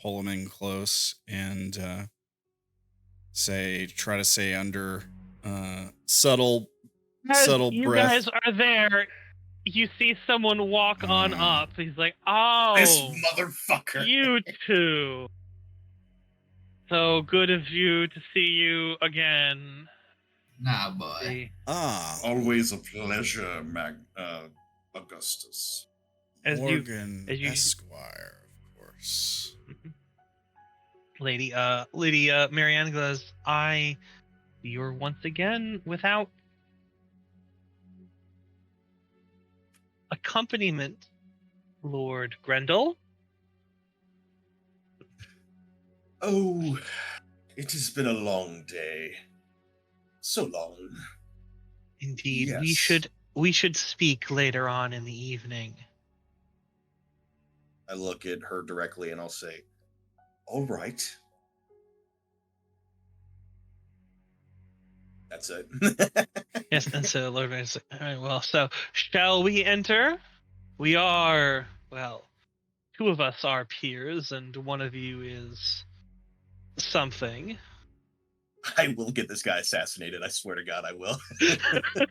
pull him in close and try to say under subtle you breath. Guys are there. You see someone walk on up. He's like, "Oh, this motherfucker! You two. So good of you to see you again." Nah, boy. Always a pleasure, Augustus. Morgan Esquire, of course. Lady Marianne goes, you're once again without accompaniment, Lord Grendall. Oh, it has been a long day. So long. Indeed, Yes. we should speak later on in the evening. I look at her directly and I'll say, all right. That's it. Yes, and so Lord Magnus, all right, well, so shall we enter? We are, well, two of us are peers, and one of you is something. I will get this guy assassinated. I swear to God, I will. Even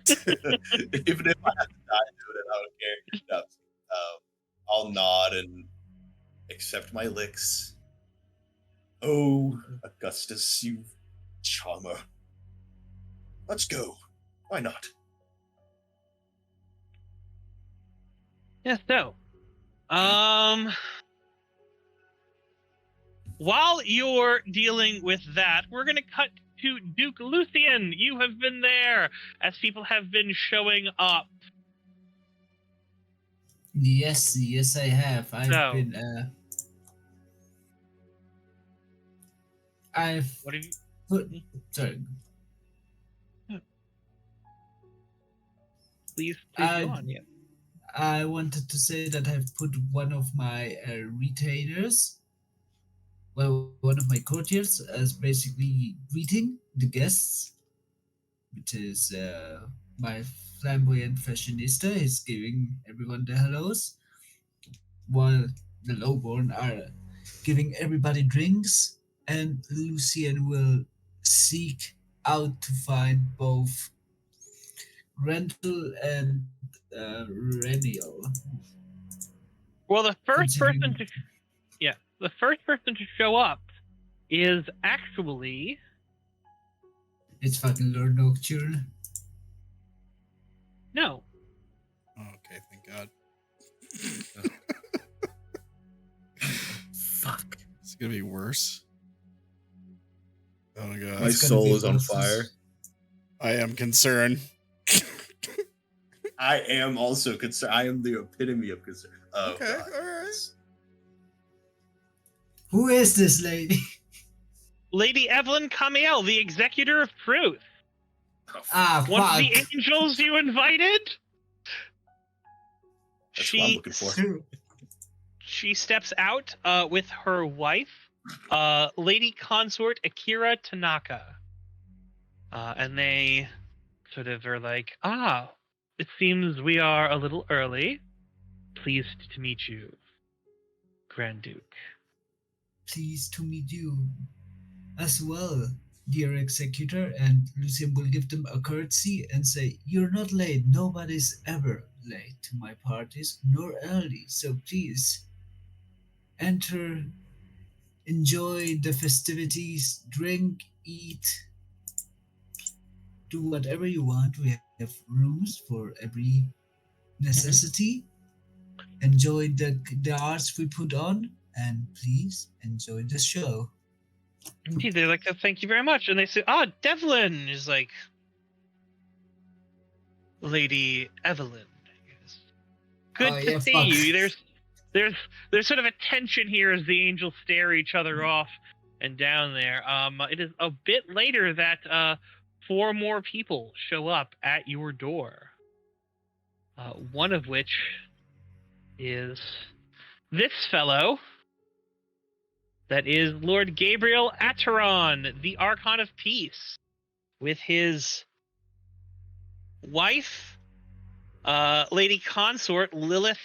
if I have to die doing it, I don't care. No. I'll nod and accept my licks. Oh, Augustus, you charmer. Let's go. Why not? Yes, so, while you're dealing with that, we're going to cut to Duke Lucien. You have been there as people have been showing up. Yes, I have. So, I've what have you? put. Sorry. Please go I on. Yeah. I wanted to say that I've put one of my retainers, well, one of my courtiers, as basically greeting the guests, which is my flamboyant fashionista. He's giving everyone the hellos, while the lowborn are giving everybody drinks, and Lucien will seek out to find both Randall and Reniel. Well, the first person Considering to show up is actually it's fucking Lord Nocturne. no. Okay, thank God. Fuck. It's gonna be worse. Oh my God. My It's gonna soul be is on both fire. I am concerned. I am also concerned. I am the epitome of concern. Oh, Okay, God. all right. Who is this lady? Lady Evelyn Camiel, the Executor of Truth. Oh, Ah, One of the fuck. angels you invited? That's what I'm looking for. She steps out with her wife, Lady Consort Akira Tanaka. And they sort of are like, it seems we are a little early. Pleased to meet you, Grand Duke. Pleased to meet you as well, dear Executor. And Lucien will give them a courtesy and say, "You're not late. Nobody's ever late to my parties, nor early. So please enter, enjoy the festivities, drink, eat, do whatever you want. We have rooms for every necessity. Enjoy the arts we put on, and please enjoy the show." Indeed, they're like, thank you very much. And they say, Devlin is like, Lady Evelyn. Good Oh, to yeah, see fuck. you. There's sort of a tension here as the angels stare each other off and down there. It is a bit later that 4 more people show up at your door. One of which is this fellow. That is Lord Gabriel Ateron, the Archon of Peace, with his wife, Lady Consort Lilith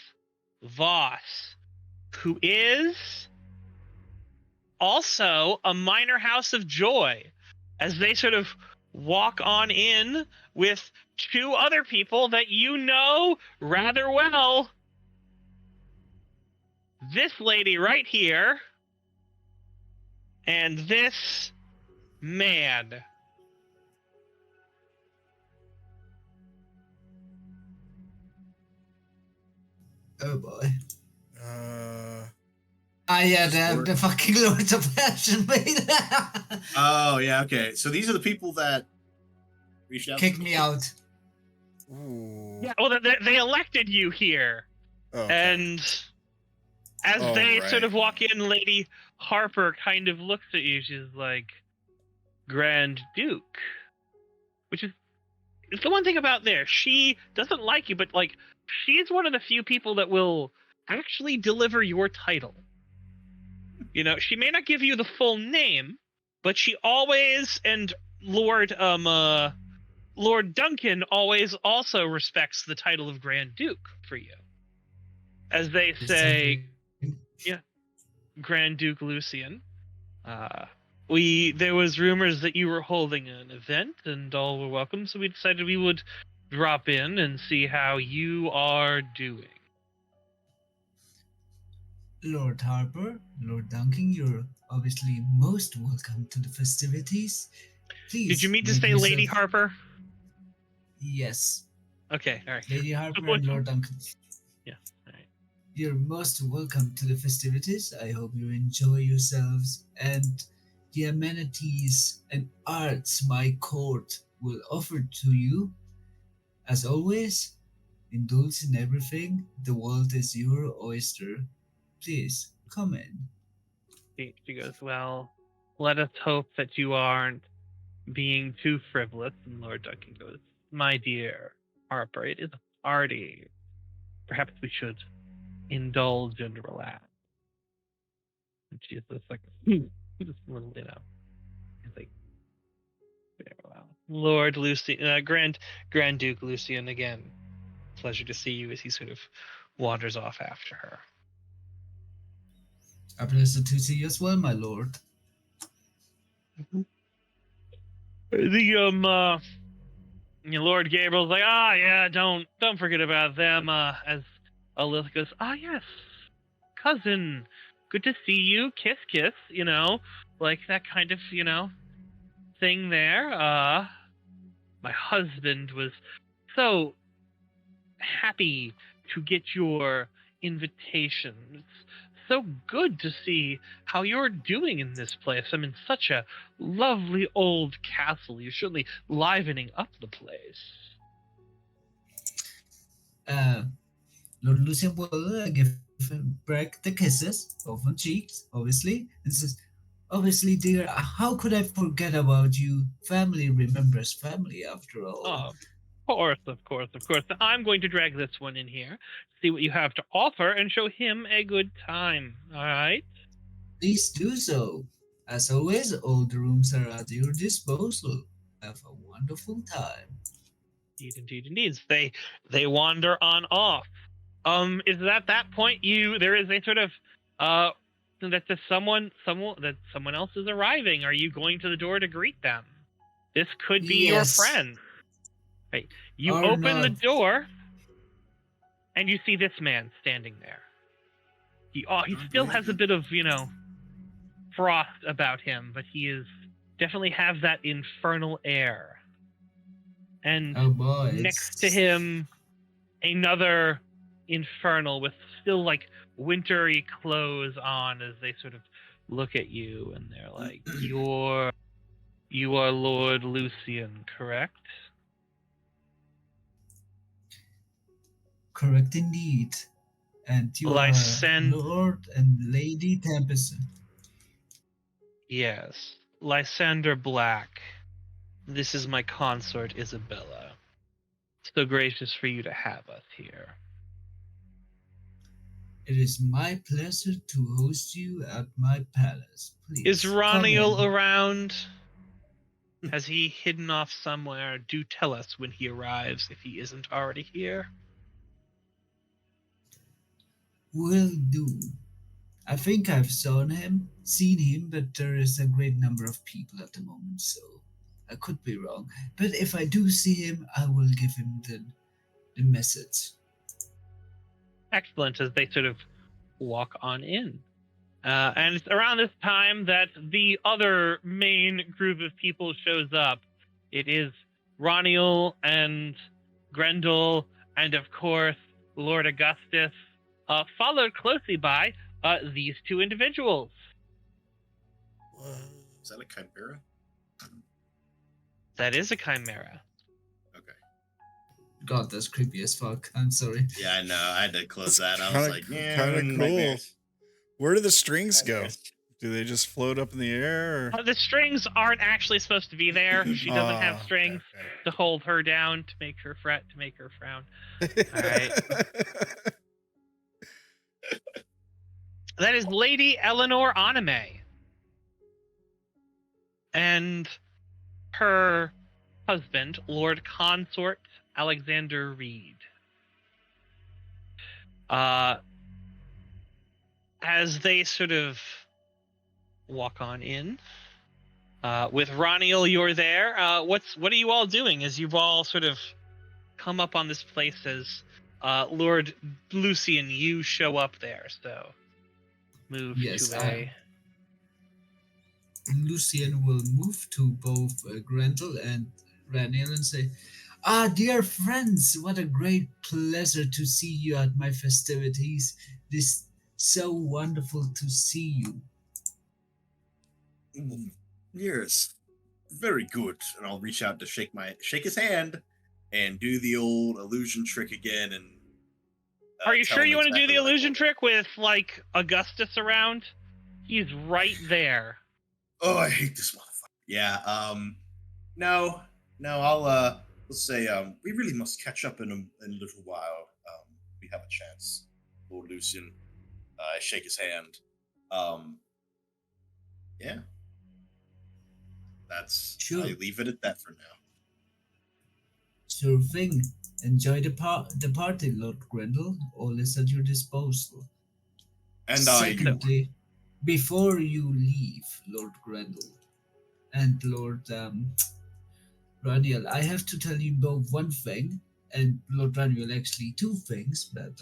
Voss, who is also a minor House of Joy, as they sort of walk on in with 2 other people that you know rather well. This lady right here, and this man. Oh boy. Yeah, Does this the work? fucking Lords of Passion made Oh yeah, okay. So these are the people that reached out kick to me out. Ooh. Yeah, well, they elected you here, Okay. and as Oh, they right. sort of walk in, Lady Harper kind of looks at you. She's like, Grand Duke, which is it's the one thing about there. She doesn't like you, but like she's one of the few people that will actually deliver your title. You know, she may not give you the full name, but she always and Lord Duncan always also respects the title of Grand Duke for you. As they say, yeah, Grand Duke Lucien. There was rumors that you were holding an event and all were welcome, so we decided we would drop in and see how you are doing. Lord Harper, Lord Duncan, you're obviously most welcome to the festivities. Please. Did you mean to make say yourself... Lady Harper? Yes. Okay, all right. Lady Harper and Lord Duncan. Yeah, all right. You're most welcome to the festivities. I hope you enjoy yourselves and the amenities and arts my court will offer to you. As always, indulge in everything. The world is your oyster. Please, come in. She goes, well, let us hope that you aren't being too frivolous. And Lord Duncan goes, my dear Harper, it is a party. Perhaps we should indulge and relax. And she's just like, just a little, he's like, very well. Lord Lucien, Grand Duke Lucien, again, pleasure to see you as he sort of wanders off after her. A pleasure to see you as well, my lord. The Lord Gabriel's like, yeah, don't forget about them. As Alith goes, yes, cousin, good to see you. Kiss, kiss. Like that kind of thing there. My husband was so happy to get your invitations. So good to see how you're doing in this place. I'm in such a lovely old castle. You're certainly livening up the place. Lord Lucien will give back the kisses, both on cheeks, obviously, and says, obviously, dear, how could I forget about you? Family remembers family, after all. Of course. I'm going to drag this one in here, see what you have to offer, and show him a good time. All right? Please do so. As always, all the rooms are at your disposal. Have a wonderful time. Indeed. They wander on off. Is it at that point there is a sort of that someone else is arriving? Are you going to the door to greet them? This could be your friend. Right. You Or open the not. door and you see this man standing there. He still has a bit of, frost about him, but he is definitely have that infernal air. And Oh boy, next to him, another infernal with still like wintry clothes on as they sort of look at you and they're like, you are Lord Lucien, correct? Correct indeed. And you are Lord and Lady Tempest. Yes. Lysander Black. This is my consort, Isabella. So gracious for you to have us here. It is my pleasure to host you at my palace. Please. Is Ranael around? Has he hidden off somewhere? Do tell us when he arrives if he isn't already here. Will do. I think I've seen him, but there is a great number of people at the moment, so I could be wrong. But if I do see him, I will give him the message. Excellent, as they sort of walk on in. And it's around this time that the other main group of people shows up. It is Ranael and Grendall, and of course, Lord Augustus, followed closely by these two individuals. Is that a chimera? That is a chimera. Okay. God, that's creepy as fuck. I'm sorry. Yeah, I know. I had to close that. I Kinda- was like, yeah, kinda cool. nightmares. Where do the strings go? Nightmares. Do they just float up in the air? Or? The strings aren't actually supposed to be there. She doesn't have strings to hold her down, to make her fret, to make her frown. All right. That is Lady Eleanor Anime. And her husband, Lord Consort Alexander Reed. As they sort of walk on in, with Ranael, you're there. What are you all doing as you've all sort of come up on this place as Lord Lucien, you show up there, so move Yes, to a... Lucien will move to both Grendall and Ranael and say, "Ah, dear friends, what a great pleasure to see you at my festivities. It is so wonderful to see you." Yes, very good. And I'll reach out to shake his hand and do the old illusion trick again. And are you tell sure him you want to do exactly the what I illusion told him. trick with like Augustus around? He's right there. Oh, I hate this motherfucker. Yeah. No. I'll let's say we really must catch up in a little while. We have a chance, Lord Lucien. I shake his hand. Yeah. That's Sure. I leave it at that for now. Sure thing. Enjoy the party, Lord Grendall. All is at your disposal. And Secondly, before you leave, Lord Grendall and Lord Ranael, I have to tell you both one thing, and Lord Ranael actually two things, but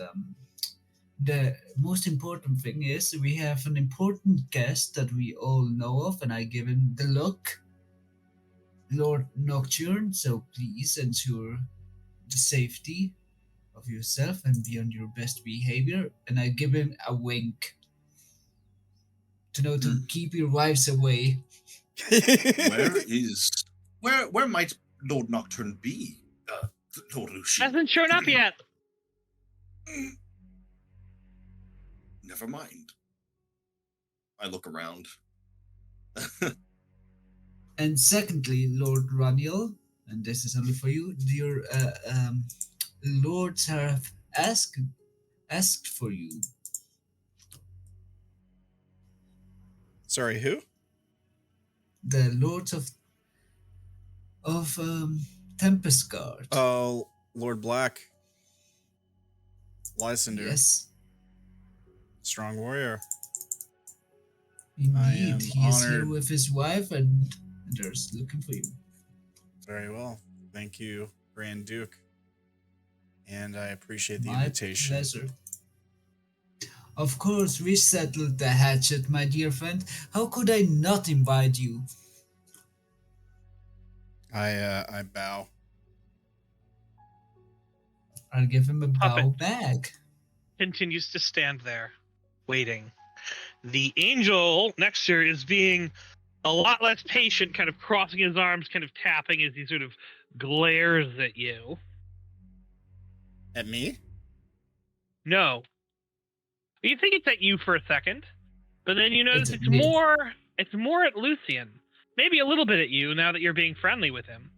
the most important thing is we have an important guest that we all know of, and I give him the look, Lord Nocturne, so please ensure the safety of yourself and be on your best behavior. And I give him a wink to know to keep your wives away. Where might Lord Nocturne be? Lord Lucien. Hasn't shown up yet. Never mind. I look around. And secondly, Lord Ranael, and this is only for you, your lords have asked for you. Sorry, who? The lords of Tempest Guard. Oh, Lord Black. Lysander. Yes, Strong warrior. indeed. He is here honored. with his wife, and they're looking for you. Very well. Thank you, Grand Duke. And I appreciate the My invitation. pleasure. Of course, we settled the hatchet, my dear friend. How could I not invite you? I bow. I'll give him a bow Puppet. back. Continues to stand there, waiting. The angel next to her is being a lot less patient, kind of crossing his arms, kind of tapping as he sort of glares at you. At me? No. You think it's at you for a second, but then you notice It's it's at me. more at Lucien. Maybe a little bit at you now that you're being friendly with him.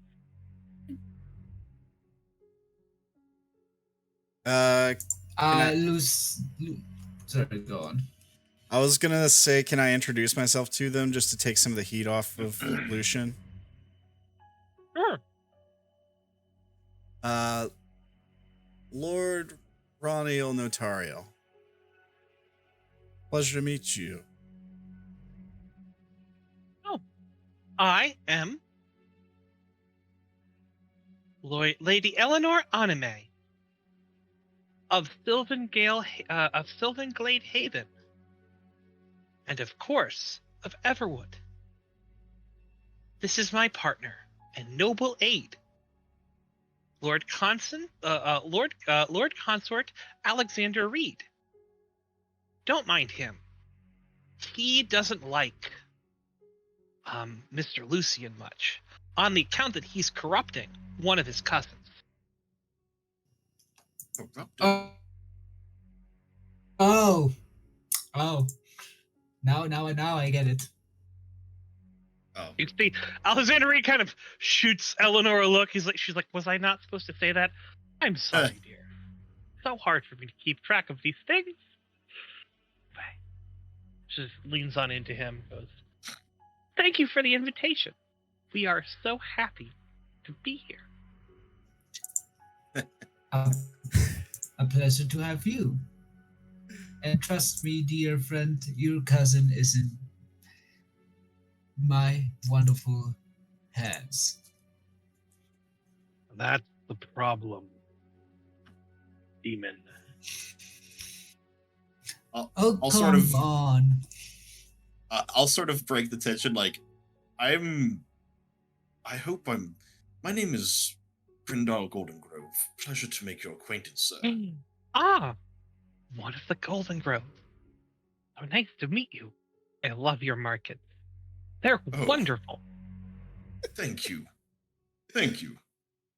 Sorry, go on. I was gonna say, can I introduce myself to them just to take some of the heat off of Lucien? Sure. Lord Ranael Notariel. Pleasure to meet you. I am Lady Eleanor Anime of Sylvanglade Haven, and of course of Everwood. This is my partner and noble aide, Lord Consort Alexander Reed. don't mind him. He doesn't like Mr. Lucien much, on the account that he's corrupting one of his cousins. Oh, oh, oh! Now I get it. Oh, You see, Alexander kind of shoots Eleanor a look. She's like, was I not supposed to say that? I'm sorry, dear. So hard for me to keep track of these things. She just leans on into him, goes, thank you for the invitation. We are so happy to be here. A pleasure to have you. And trust me, dear friend, your cousin is in my wonderful hands. That's the problem, demon. I'll come on. I'll sort of break the tension. Like, my name is Grendall Goldengrove. Pleasure to make your acquaintance, sir. One of the Goldengrove. So nice to meet you. I love your markets. They're wonderful. Thank you. Thank you.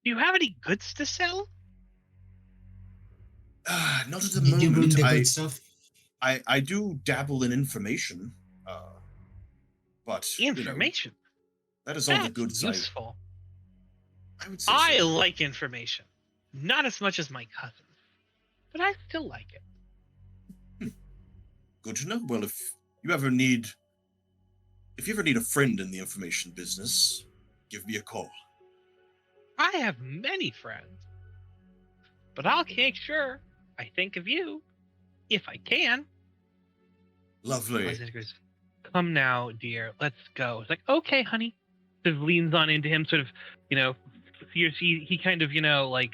Do you have any goods to sell? Not at the Did you bring moment. the good stuff? I do dabble in information, but Information? that is all the That's goods useful. I would say. I so. like information. Not as much as my cousins. But I still like it. Good to know. Well, if you ever need a friend in the information business, give me a call. I have many friends. But I'll make sure I think of you. If I can. Lovely. Alexander goes, come now, dear. Let's go. It's like, okay, honey. Sort of leans on into him, sort of, he kind of, like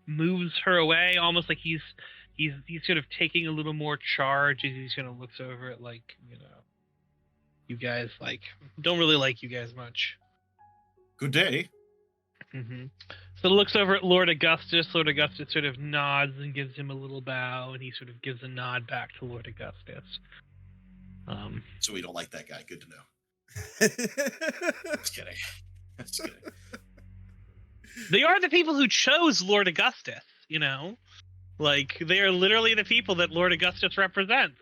moves her away, almost like he's sort of taking a little more charge as he kind of looks over at, like, you guys, like, don't really like you guys much. Good day. Mm-hmm. So looks over at Lord Augustus. Lord Augustus sort of nods and gives him a little bow, and he sort of gives a nod back to Lord Augustus. So we don't like that guy. Good to know. Just kidding. Just kidding. They are the people who chose Lord Augustus, Like, they are literally the people that Lord Augustus represents.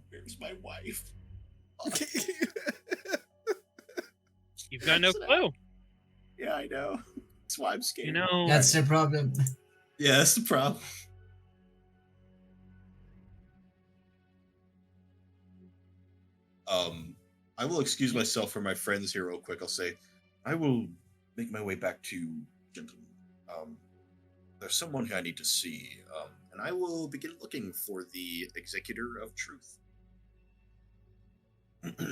Where's my wife? You've got no clue. Yeah, I know. That's why I'm scared. That's the problem. Yeah, that's the problem. I will excuse myself from my friends here real quick. I'll say, I will make my way back to gentlemen. There's someone who I need to see, and I will begin looking for the Executor of Truth. It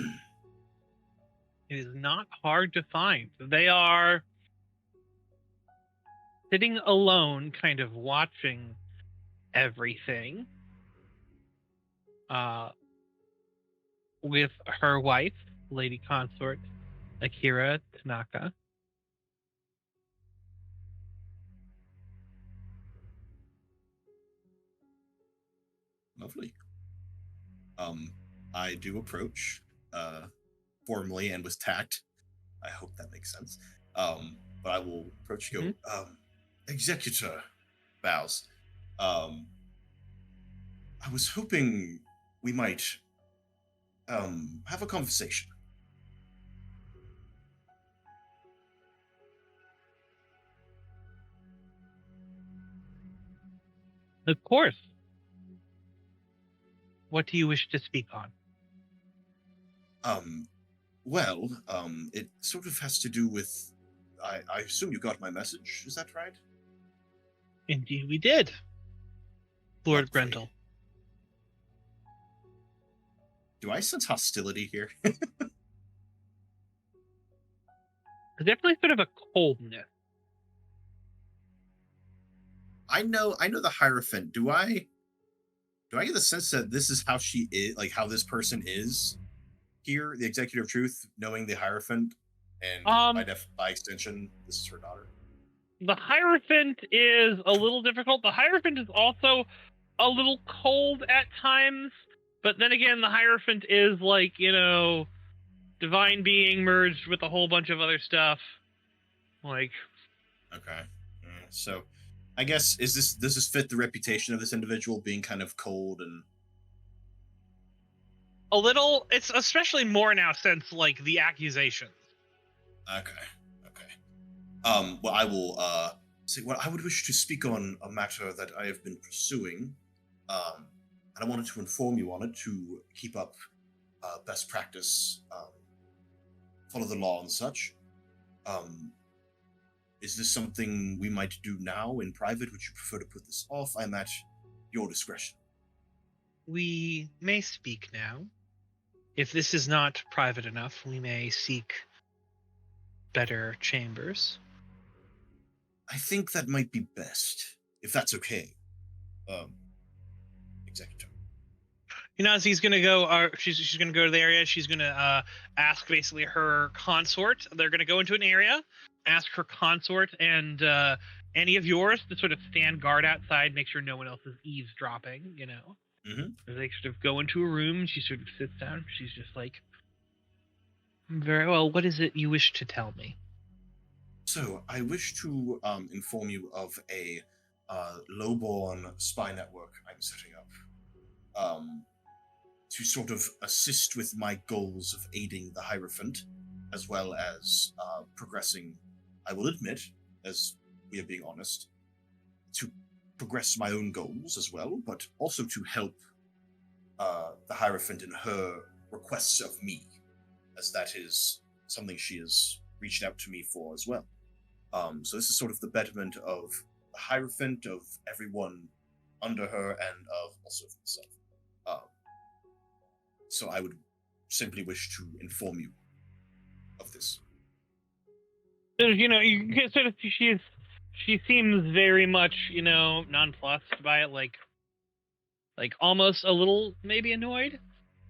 is not hard to find. They are sitting alone, kind of watching everything, with her wife, Lady Consort Akira Tanaka. Lovely. I do approach, formally and with tact. I hope that makes sense. But I will approach you. Executor bows. I was hoping we might have a conversation. Of course. What do you wish to speak on? Well, it sort of has to do with. I assume you got my message. Is that right? Indeed, we did, Lord Lovely. Grendall. Do I sense hostility here? There's definitely sort of a coldness. I know the Hierophant. Do I get the sense that this is how she is, like how this person is? here, the Executor of Truth, knowing the Hierophant, and by extension, this is her daughter? The Hierophant is a little difficult. The Hierophant is also a little cold at times, but then again, the Hierophant is like, divine being merged with a whole bunch of other stuff. Like, okay, so I guess does this fit the reputation of this individual being kind of cold and a little? It's especially more now since like the accusations. okay. Well, I will say, well, I would wish to speak on a matter that I have been pursuing, and I wanted to inform you on it to keep up best practice, follow the law and such. Is this something we might do now in private? Would you prefer to put this off? I'm at your discretion. We may speak now. If this is not private enough, we may seek better chambers. I think that might be best, if that's okay. Executor. As he's gonna go, she's gonna go to the area. She's gonna ask basically her consort. They're gonna go into an area, ask her consort and any of yours to sort of stand guard outside, make sure no one else is eavesdropping. Mm-hmm. They sort of go into a room. She sort of sits down. She's just like, very well. What is it you wish to tell me? So, I wish to inform you of a lowborn spy network I'm setting up to sort of assist with my goals of aiding the Hierophant, as well as progressing, I will admit, as we are being honest, to progress my own goals as well, but also to help the Hierophant in her requests of me, as that is something she has reached out to me for as well. So this is sort of the betterment of the Hierophant, of everyone under her, and of also of myself. So I would simply wish to inform you of this. You can sort of she seems very much nonplussed by it, like almost a little maybe annoyed,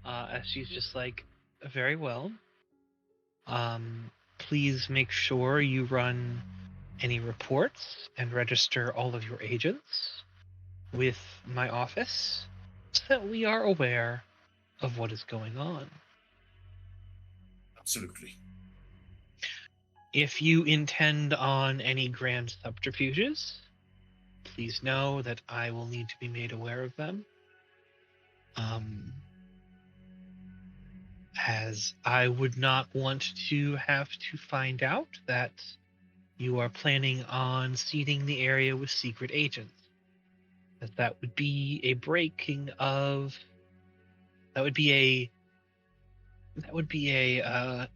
as she's just like, very well. Please make sure you run any reports and register all of your agents with my office so that we are aware of what is going on. Absolutely. If you intend on any grand subterfuges, please know that I will need to be made aware of them. As I would not want to have to find out that you are planning on seeding the area with secret agents. As that would be a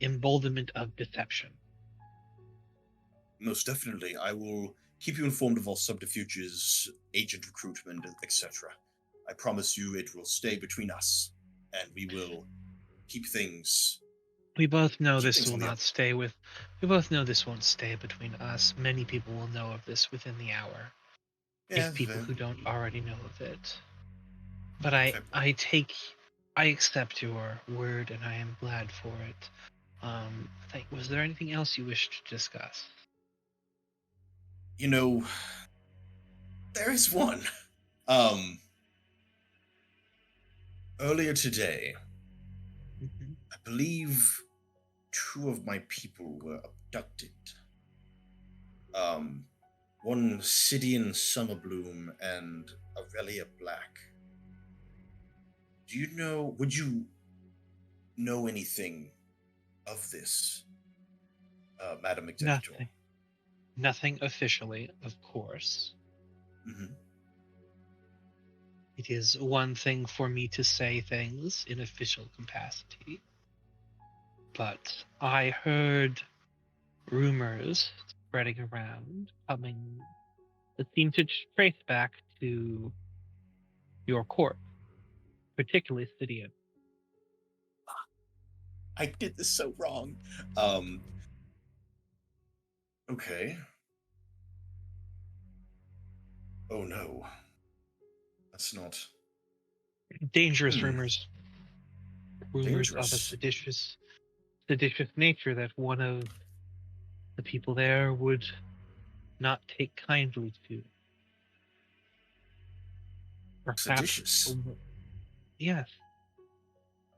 emboldenment of deception. Most definitely. I will keep you informed of all subterfuges, agent recruitment, etc. I promise you it will stay between us, and we will keep things. We both know this will not stay with. We both know this won't stay between us. Many people will know of this within the hour. Yeah, if people who don't already know of it. But I accept your word, and I am glad for it. Was there anything else you wished to discuss? There is one. Earlier today, I believe 2 of my people were abducted. One Sidian Summerbloom and Aurelia Black. Would you know anything of this, Madam Executor? Nothing officially, of course. Mm-hmm. It is one thing for me to say things in official capacity, but I heard rumors spreading around that seem to trace back to your court, particularly Sidian. I did this so wrong. Okay. Oh no. That's not... Dangerous rumors. rumors of a Dangerous. seditious nature that one of the people there would not take kindly to. Perhaps, Seditious. yes,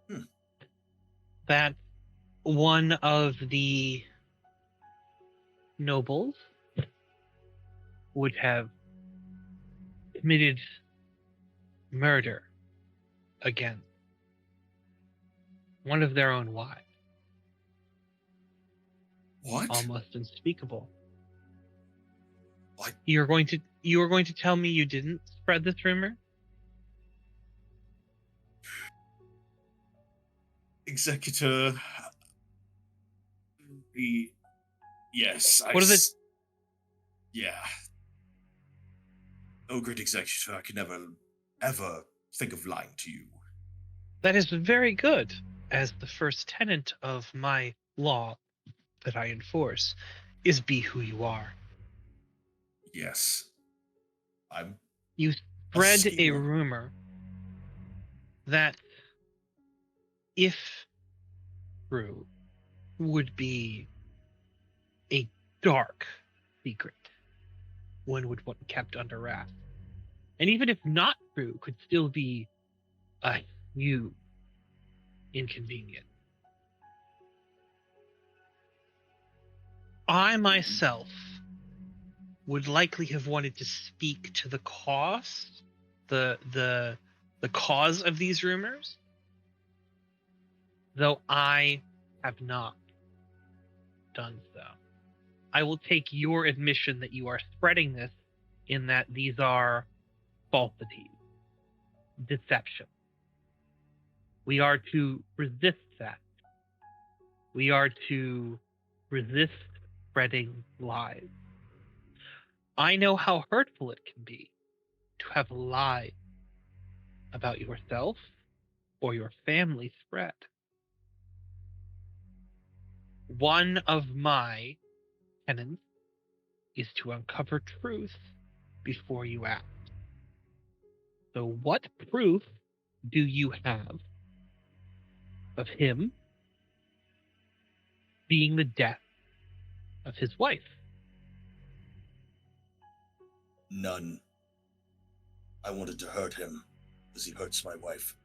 Hmm. that one of the nobles would have committed murder against one of their own wives. What? Almost unspeakable. What? You are going to tell me you didn't spread this rumor? Executor. Yes. What is it? Yeah. Oh, great executor, I could never, ever think of lying to you. That is very good, as the first tenet of my law that I enforce is be who you are. Yes. I'm You a spread a schemer. rumor that, if true, would be a dark secret. One would want kept under wraps. And even if not true, could still be a huge inconvenience. I myself would likely have wanted to speak to the cause, the cause of these rumors, though I have not done so. I will take your admission that you are spreading this in that these are falsities, deception. We are to resist that. We are to resist spreading lies. I know how hurtful it can be to have lies about yourself or your family spread. One of my tenets is to uncover truth before you act. So what proof do you have of him being the death of his wife? None. I wanted to hurt him as he hurts my wife.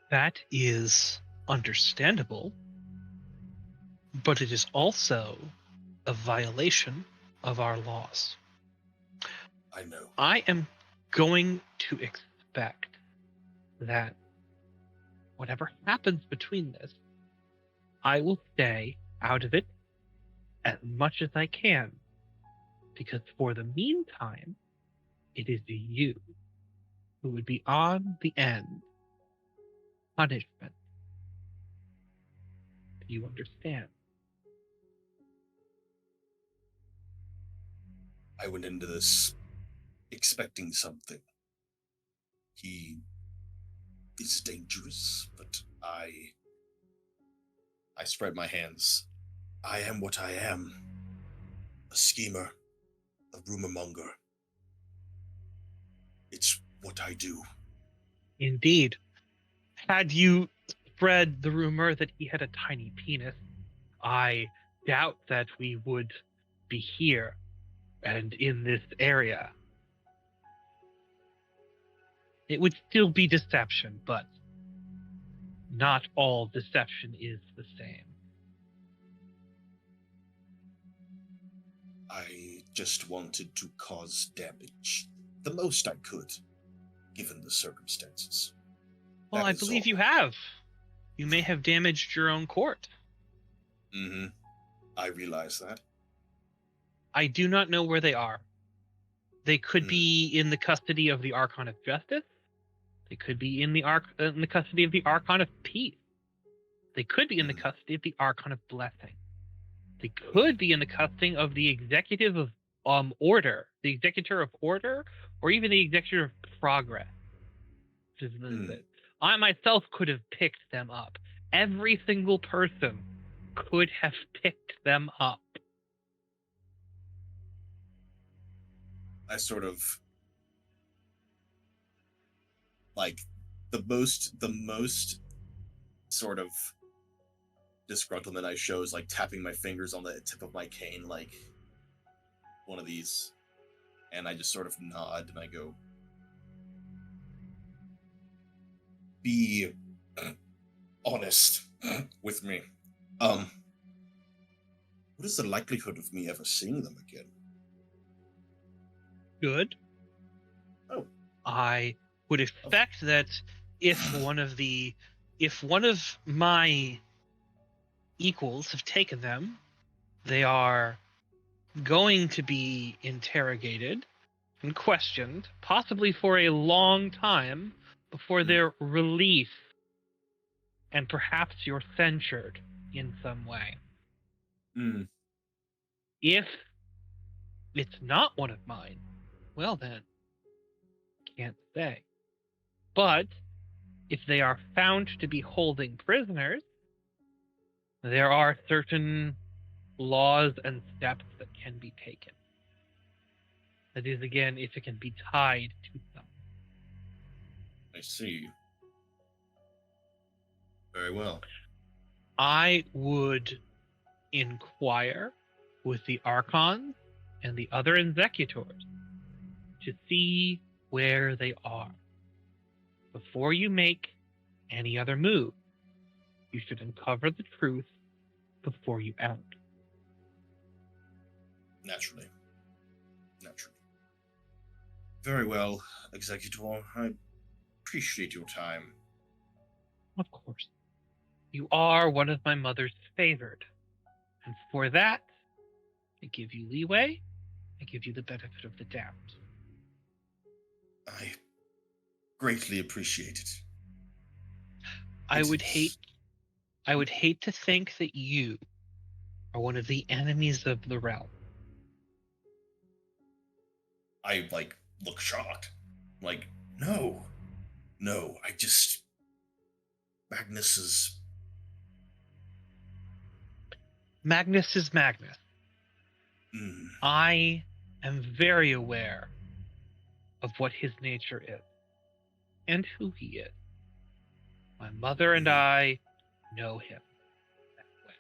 That is understandable, but it is also a violation of our laws. I know. I am going to expect that whatever happens between this, I will stay out of it as much as I can, because for the meantime, it is you who would be on the end punishment. Do you understand? I went into this expecting something. He is dangerous, but I spread my hands. I am what I am. A schemer, a rumor monger. It's what I do. Indeed. Had you spread the rumor that he had a tiny penis, I doubt that we would be here and in this area. It would still be deception, but not all deception is the same. I just wanted to cause damage. The most I could, given the circumstances. Well, That I is believe all. you have. You may have damaged your own court. Mm-hmm. I realize that. I do not know where they are. They could be in the custody of the Archon of Justice. They could be in the custody of the Archon of Peace. They could be in the custody of the Archon of Blessing. They could be in the custody of the Executive of Order, the Executor of Order, or even the Executor of Progress. Which is I myself could have picked them up. Every single person could have picked them up. I sort of like the most sort of disgruntlement I show is like tapping my fingers on the tip of my cane, like one of these, and I just sort of nod and I go, "Be honest with me. What is the likelihood of me ever seeing them again?" Good. Oh. I would expect that if one of my equals have taken them, they are going to be interrogated and questioned, possibly for a long time, before their release, and perhaps you're censured in some way. If it's not one of mine, well then, can't say. But if they are found to be holding prisoners, there are certain laws and steps that can be taken. That is, again, if it can be tied to them. I see. Very well. I would inquire with the Archons and the other Executors to see where they are. Before you make any other move, you should uncover the truth before you act. Naturally. Very well, Executor. I appreciate your time. Of course. You are one of my mother's favored. And for that, I give you leeway. I give you the benefit of the doubt. I greatly appreciate it. I would hate to think that you are one of the enemies of the realm. I look shocked. No, I just Magnus is Magnus. I am very aware of what his nature is and who he is. My mother and I know him that way.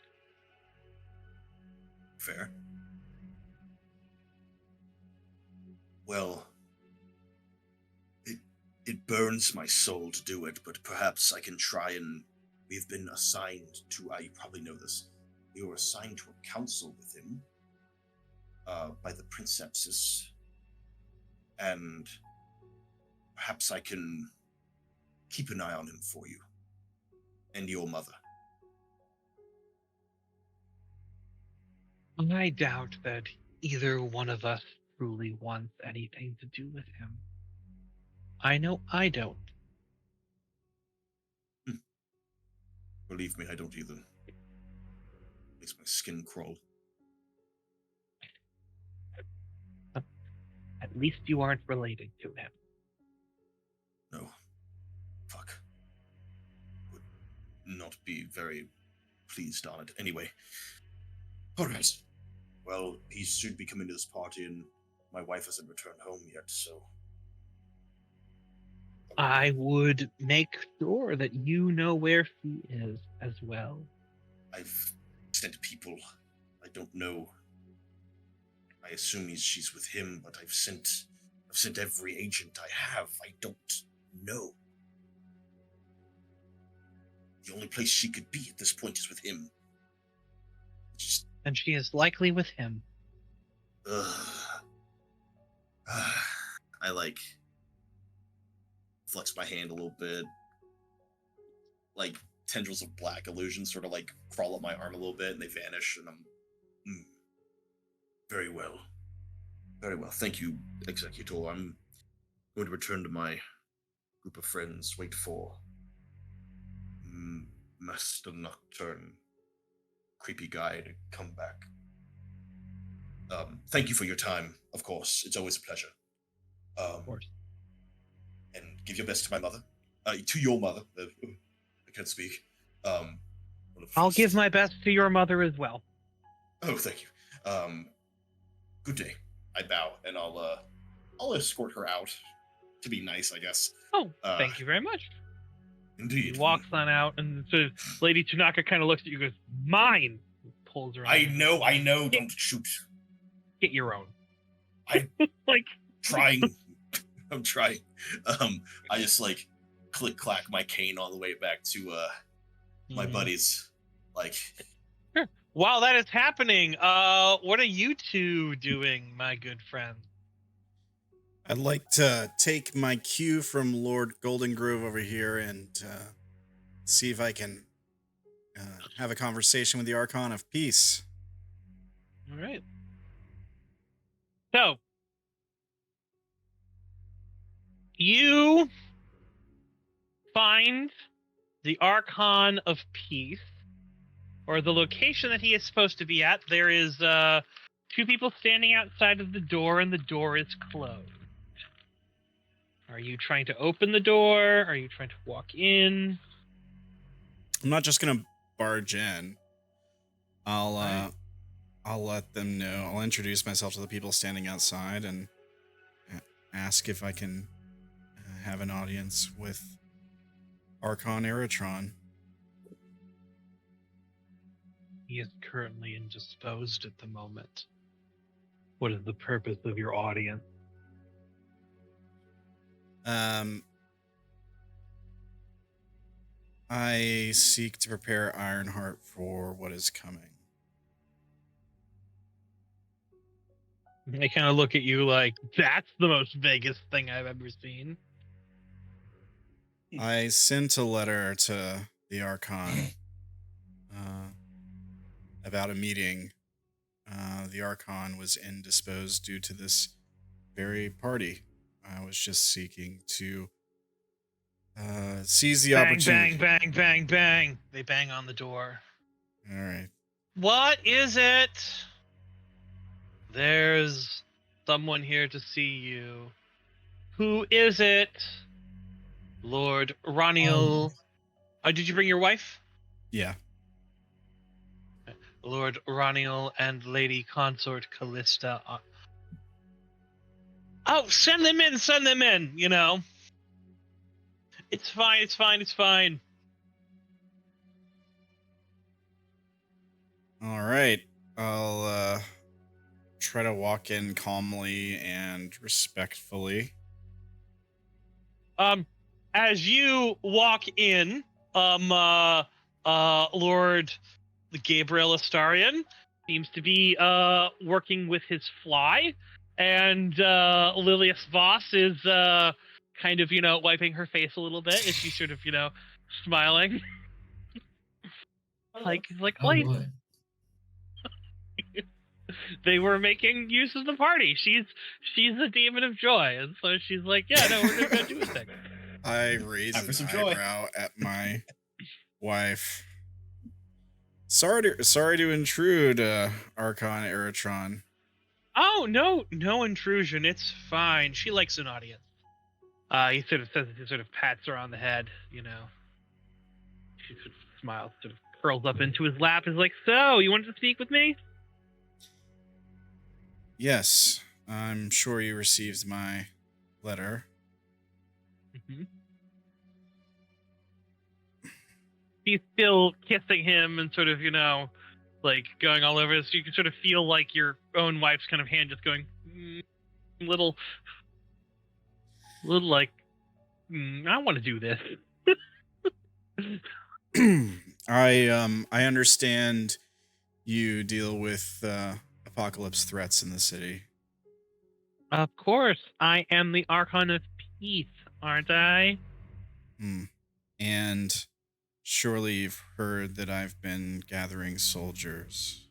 Fair. Well, it burns my soul to do it, but perhaps I can try and... We've been assigned to... you probably know this. We were assigned to a council with him by the princesses, and perhaps I can keep an eye on him for you and your mother. I doubt that either one of us truly wants anything to do with him. I know I don't. Believe me, I don't either. Makes my skin crawl. At least you aren't related to him. No. Fuck. Would not be very pleased on it. Anyway. Alright. Well, he should be coming to this party, and my wife hasn't returned home yet, so... I would make sure that you know where she is as well. I've sent people. I don't know. I assume she's with him, but I've sent every agent I have. I don't know. The only place she could be at this point is with him. And she is likely with him. I flex my hand a little bit. Tendrils of black illusion sort of crawl up my arm a little bit and they vanish, and I'm very well. Very well. Thank you, Executor. I'm going to return to my group of friends, wait for Master Nocturne, creepy guy, to come back. Thank you for your time, of course. It's always a pleasure. Of course. And give your best to my mother. To your mother. I can't speak. I'll give my best to your mother as well. Oh, thank you. Good day. I bow, and I'll escort her out. To be nice, I guess. Oh, thank you very much. Indeed. He walks on out, and so Lady Tanaka kind of looks at you and goes, "Mine!" Pulls her. I know. Don't shoot. Get your own. I like trying. I'm trying. I just like click clack my cane all the way back to my buddies. Like, sure. While that is happening, what are you two doing, my good friend? I'd like to take my cue from Lord Goldengrove over here and see if I can have a conversation with the Archon of Peace. All right. So, you find the Archon of Peace, or the location that he is supposed to be at. There is two people standing outside of the door, and the door is closed. Are you trying to open the door? Are you trying to walk in? I'm not just gonna barge in. I'll let them know. I'll introduce myself to the people standing outside and ask if I can have an audience with Archon Eratron. He is currently indisposed at the moment. What is the purpose of your audience? I seek to prepare Ironheart for what is coming. They kind of look at you like, that's the most Vegas thing I've ever seen. I sent a letter to the Archon about a meeting. The Archon was indisposed due to this very party. I was just seeking to seize the opportunity. Bang, bang, bang, bang. They bang on the door. All right. What is it? There's someone here to see you. Who is it? Lord Ranael. Did you bring your wife? Yeah. Lord Ranael and Lady Consort Callista. Oh, send them in, you know. It's fine. All right. I'll try to walk in calmly and respectfully. As you walk in, Lord Gabriel Astarion seems to be working with his fly, and Lilius Voss is kind of, wiping her face a little bit as she's sort of, smiling. like Oh what? boy. They were making use of the party. She's a demon of joy, and so she's like, yeah, no, we're gonna go do a thing. I raise Time for an some joy. eyebrow at my wife. Sorry to intrude, Archon Eratron. Oh, no intrusion. It's fine. She likes an audience. He sort of says, he sort of pats her on the head, you know. She sort of smiles, sort of curls up into his lap, is like, so, you wanted to speak with me? Yes, I'm sure you received my letter. Mm-hmm. She's still kissing him and sort of, like going all over. So you can sort of feel like your own wife's kind of hand just going, little like, I want to do this. I understand you deal with apocalypse threats in the city. Of course, I am the Archon of Peace, aren't I? And surely you've heard that I've been gathering soldiers.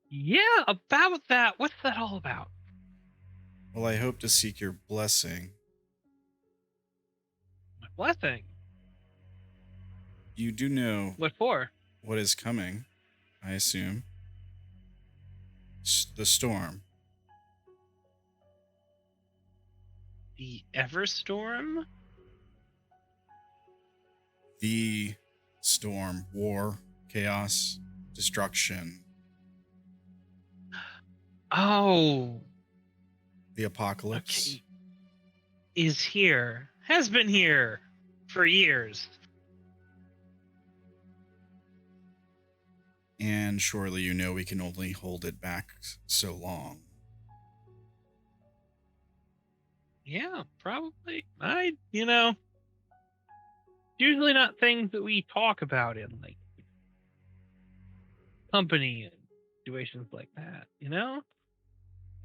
Yeah, about that. What's that all about? Well, I hope to seek your blessing. My blessing. You do know What for? what is coming, I assume. The storm. The Everstorm? The storm. War, chaos, destruction. Oh. The apocalypse. Okay. Is here. Has been here for years. And surely you know we can only hold it back so long. Yeah, probably. Usually not things that we talk about in like company and situations like that,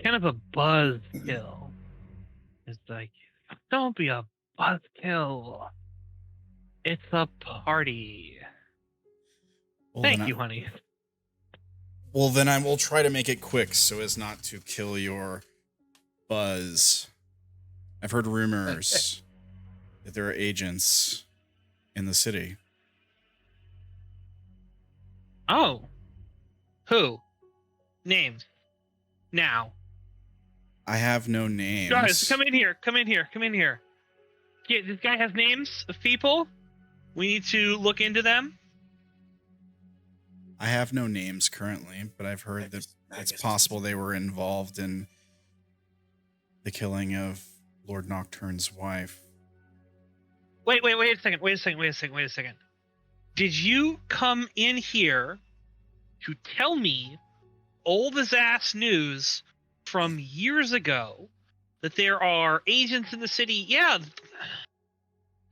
Kind of a buzzkill. It's like, don't be a buzzkill. It's a party. Well, Thank you, honey. Well, then I will try to make it quick so as not to kill your buzz. I've heard rumors that there are agents in the city. Oh. Who? Names. Now. I have no names. Guys, come in here. Yeah, this guy has names of people. We need to look into them. I have no names currently, but I've heard that it's possible they were involved in the killing of Lord Nocturne's wife. Wait a second. Did you come in here to tell me old as ass news from years ago that there are agents in the city? Yeah,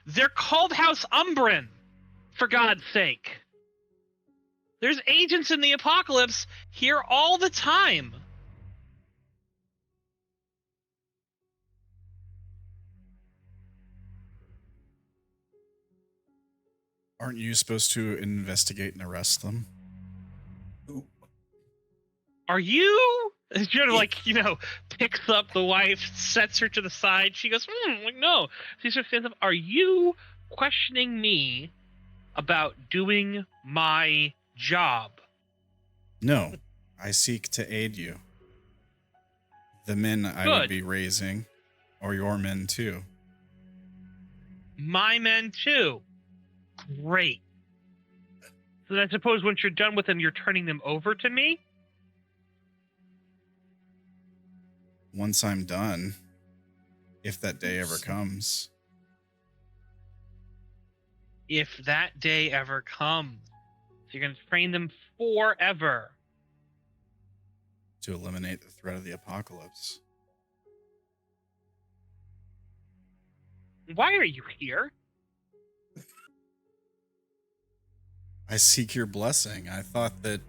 they're called House Umbran, for God's sake. There's agents in the apocalypse here all the time. Aren't you supposed to investigate and arrest them? Are you? You're like, picks up the wife, sets her to the side. She goes, no. She sort of stands up. Are you questioning me about doing my job? No, I seek to aid you. The men I would be raising are your men too. My men too. Great. So then I suppose once you're done with them, you're turning them over to me? Once I'm done, if that day ever comes. If that day ever comes. So you're going to train them forever. To eliminate the threat of the apocalypse. Why are you here? I seek your blessing. I thought that...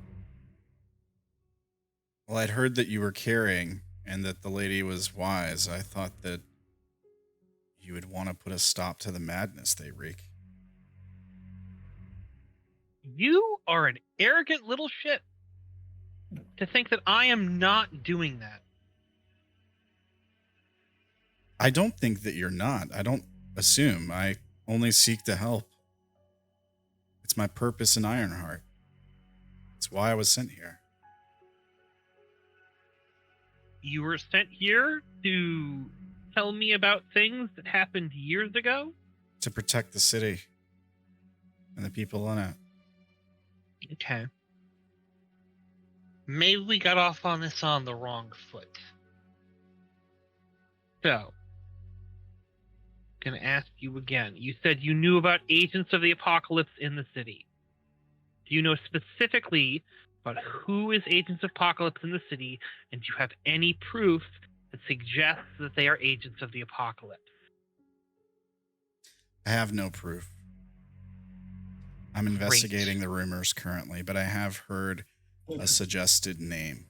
Well, I'd heard that you were caring and that the lady was wise. I thought that you would want to put a stop to the madness they wreak. You are an arrogant little shit to think that I am not doing that. I don't think that you're not. I don't assume. I only seek to help. It's my purpose in Ironheart. It's why I was sent here. You were sent here to tell me about things that happened years ago? To protect the city and the people in it. Okay. Maybe we got off on this on the wrong foot. So, gonna ask you again. You said you knew about agents of the apocalypse in the city. Do you know specifically about who is agents of apocalypse in the city, and do you have any proof that suggests that they are agents of the apocalypse? I have no proof. I'm investigating the rumors currently, but I have heard a suggested name.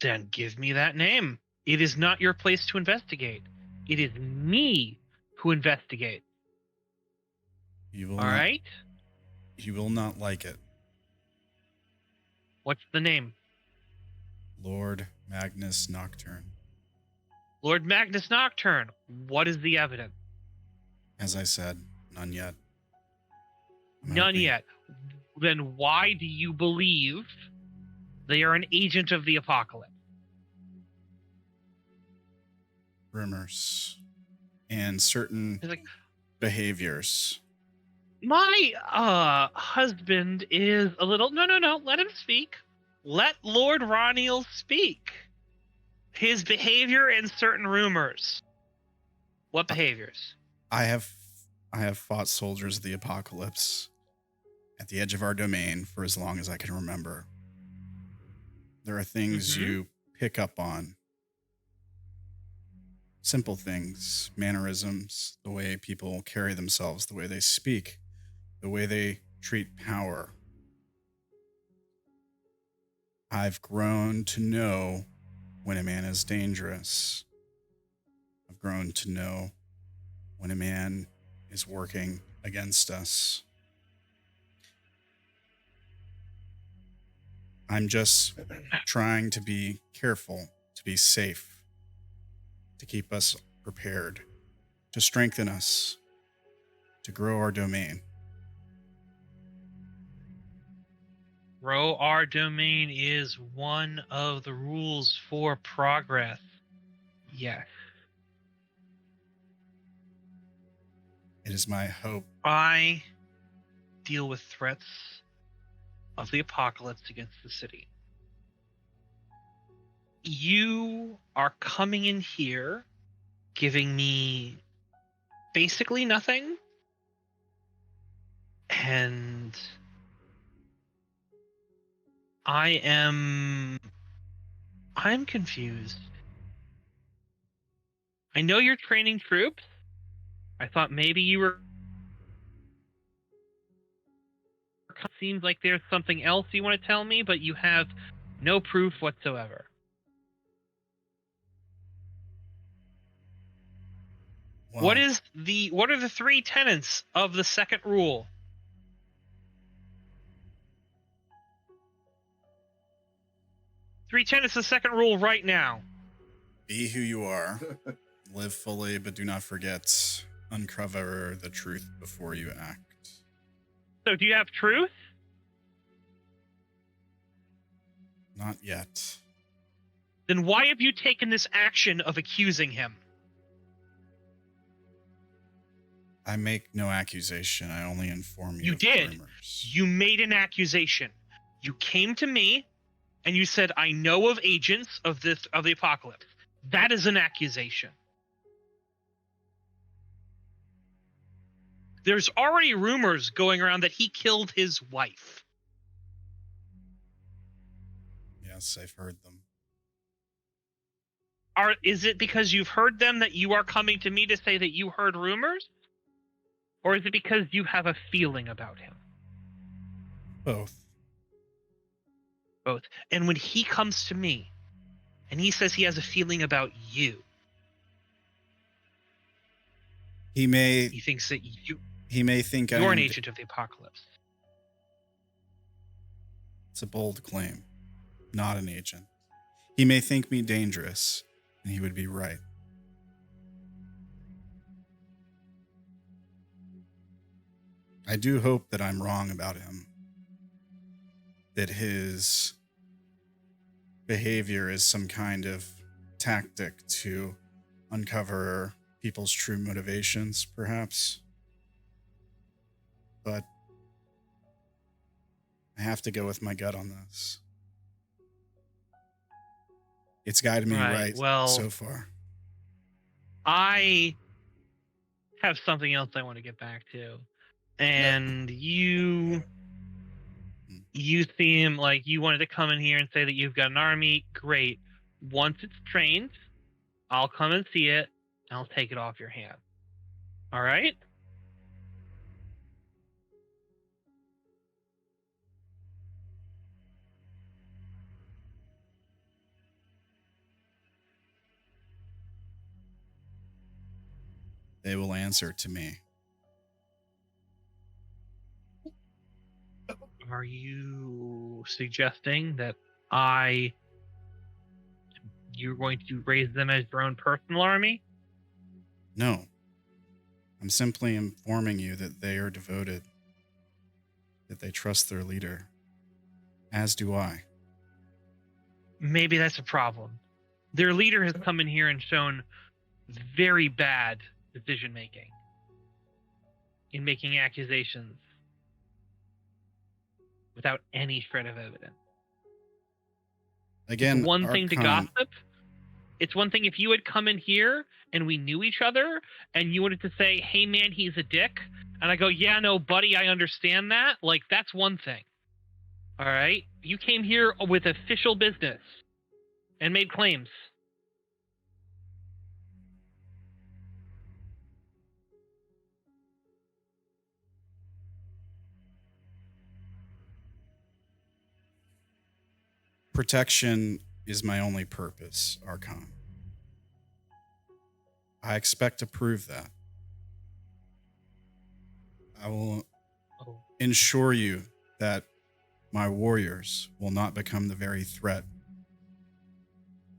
Then give me that name. It is not your place to investigate. It is me who investigates. You will All right? You will not like it. What's the name? Lord Magnus Nocturne. Lord Magnus Nocturne. What is the evidence? As I said, none yet. None yet. Then why do you believe they are an agent of the apocalypse? Rumors and certain behaviors. My husband is a little... No. Let him speak. Let Lord Ranael speak. His behavior and certain rumors. What behaviors? I have fought soldiers of the apocalypse at the edge of our domain for as long as I can remember. There are things you pick up on. Simple things, mannerisms, the way people carry themselves, the way they speak, the way they treat power. I've grown to know when a man is dangerous. I've grown to know when a man is working against us. I'm just trying to be careful, to be safe, to keep us prepared, to strengthen us, to grow our domain. Grow our domain is one of the rules for progress. Yes. It is my hope. I deal with threats of the apocalypse against the city. You are coming in here, giving me basically nothing, and I'm confused. I know you're training troops. I thought maybe you were. Seems like there's something else you want to tell me, but you have no proof whatsoever. Well, What are the 3 tenets of the second rule? Three tenets of the second rule right now. be who you are. Live fully, but do not forget. Uncover the truth before you act. So do you have truth? Not yet. Then why have you taken this action of accusing him? I make no accusation. I only inform you You of did. rumors. You made an accusation. You came to me and you said, I know of agents of the apocalypse. That is an accusation. There's already rumors going around that he killed his wife. Yes, I've heard them. Is it because you've heard them that you are coming to me to say that you heard rumors? Or is it because you have a feeling about him? Both. Both. And when he comes to me and he says he has a feeling about you, He may thinks that think you're an I'm agent of the apocalypse. It's a bold claim. Not an agent. He may think me dangerous, and he would be right. I do hope that I'm wrong about him. That his behavior is some kind of tactic to uncover people's true motivations, perhaps. But I have to go with my gut on this. It's guided me right so far. I have something else I want to get back to. And you seem like you wanted to come in here and say that you've got an army. Great. Once it's trained, I'll come and see it, and I'll take it off your hands. All right? They will answer to me. Are you suggesting that you're going to raise them as your own personal army? No. I'm simply informing you that they are devoted, that they trust their leader, as do I. Maybe that's a problem. Their leader has come in here and shown very bad decision making in making accusations without any shred of evidence. Again, It's one thing to gossip, It's one thing if you had come in here and we knew each other and you wanted to say, hey man, he's a dick. And I go, yeah, no, buddy, I understand that. Like, that's one thing. All right? You came here with official business and made claims. Protection is my only purpose, Archon. I expect to prove that. I will ensure you that my warriors will not become the very threat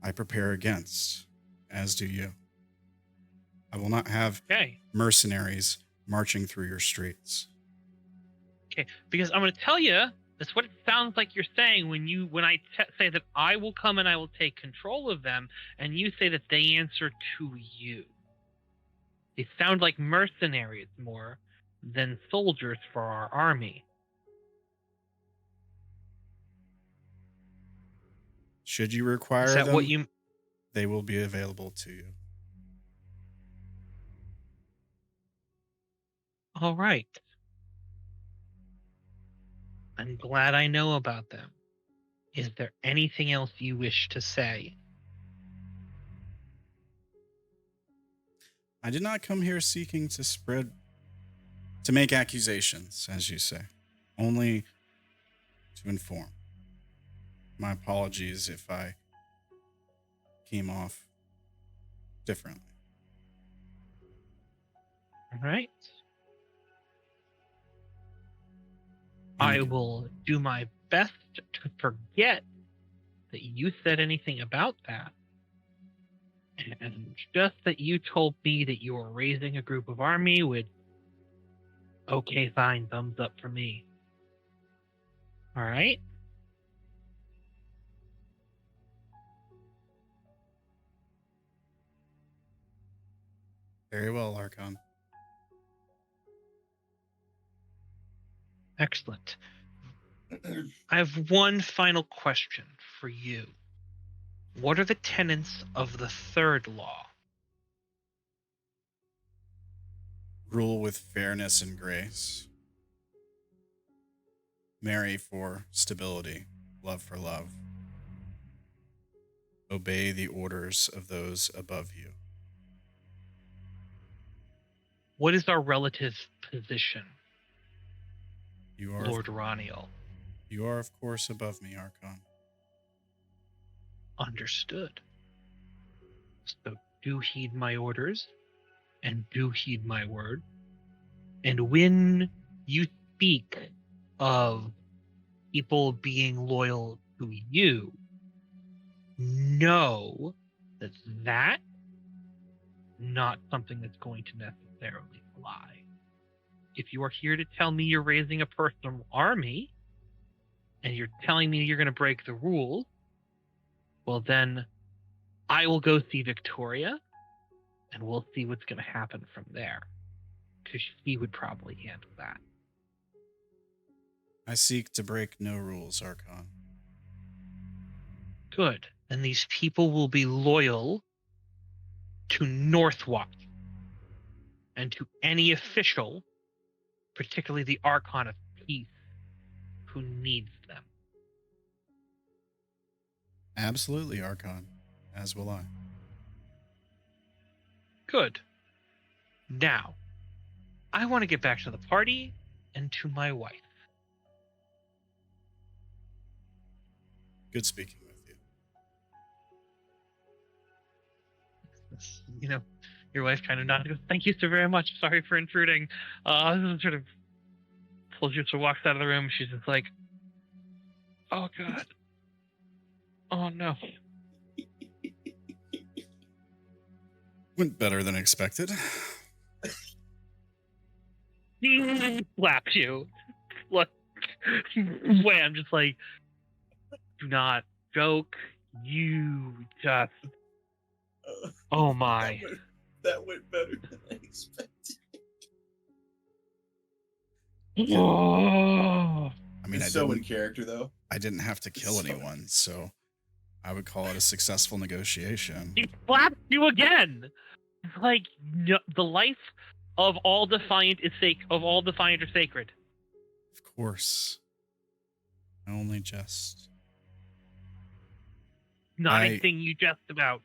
I prepare against, as do you. I will not have mercenaries marching through your streets. Okay, because I'm going to tell you, that's what it sounds like you're saying when I say that I will come and I will take control of them, and you say that they answer to you. They sound like mercenaries more than soldiers for our army. Should you require Is that them, what you... they will be available to you. All right. I'm glad I know about them. Is there anything else you wish to say? I did not come here seeking to make accusations, as you say, only to inform. My apologies if I came off differently. All right. I will do my best to forget that you said anything about that. And just that you told me that you were raising a group of army would... Okay, fine, thumbs up for me. All right? Very well, Archon. Excellent. I have one final question for you. What are the tenets of the third law? Rule with fairness and grace. Marry for stability, love for love. Obey the orders of those above you. What is our relative position, You are, Lord Ranael? You are, of course, above me, Archon. Understood. So do heed my orders, and do heed my word. And when you speak of people being loyal to you, know that that's not something that's going to necessarily fly. If you are here to tell me you're raising a personal army, and you're telling me you're going to break the rules, well then I will go see Victoria, and we'll see what's going to happen from there. Because she would probably handle that. I seek to break no rules, Archon. Good. Then these people will be loyal to Northwatch and to any official, particularly the Archon of Peace, who needs them. Absolutely, Archon. As will I. Good. Now, I want to get back to the party and to my wife. Good speaking with you. You know, your wife kind of nodded. Goes, thank you so very much. Sorry for intruding. Sort of just walks out of the room. She's just like, oh god. Oh no. Went better than expected. Slaps you. Look, wham, just like, do not joke. You just, oh my. That went better than I expected. Oh. I mean, it's so in character, though. I didn't have to kill anyone, so I would call it a successful negotiation. He slaps you again. It's like no, the life of all Defiant is are sacred. Of course. I only jest. Not anything you jest about.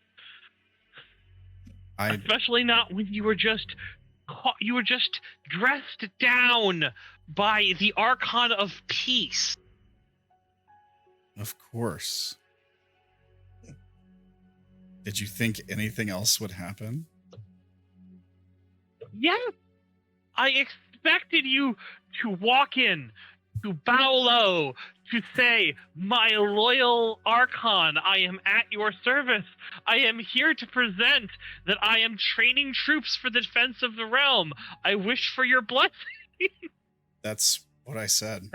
Especially not when you were just dressed down by the Archon of Peace. Of course. Did you think anything else would happen? Yes, I expected you to walk in, to bow low, to say, "My loyal Archon, I am at your service. I am here to present that I am training troops for the defense of the realm. I wish for your blessing." That's what I said.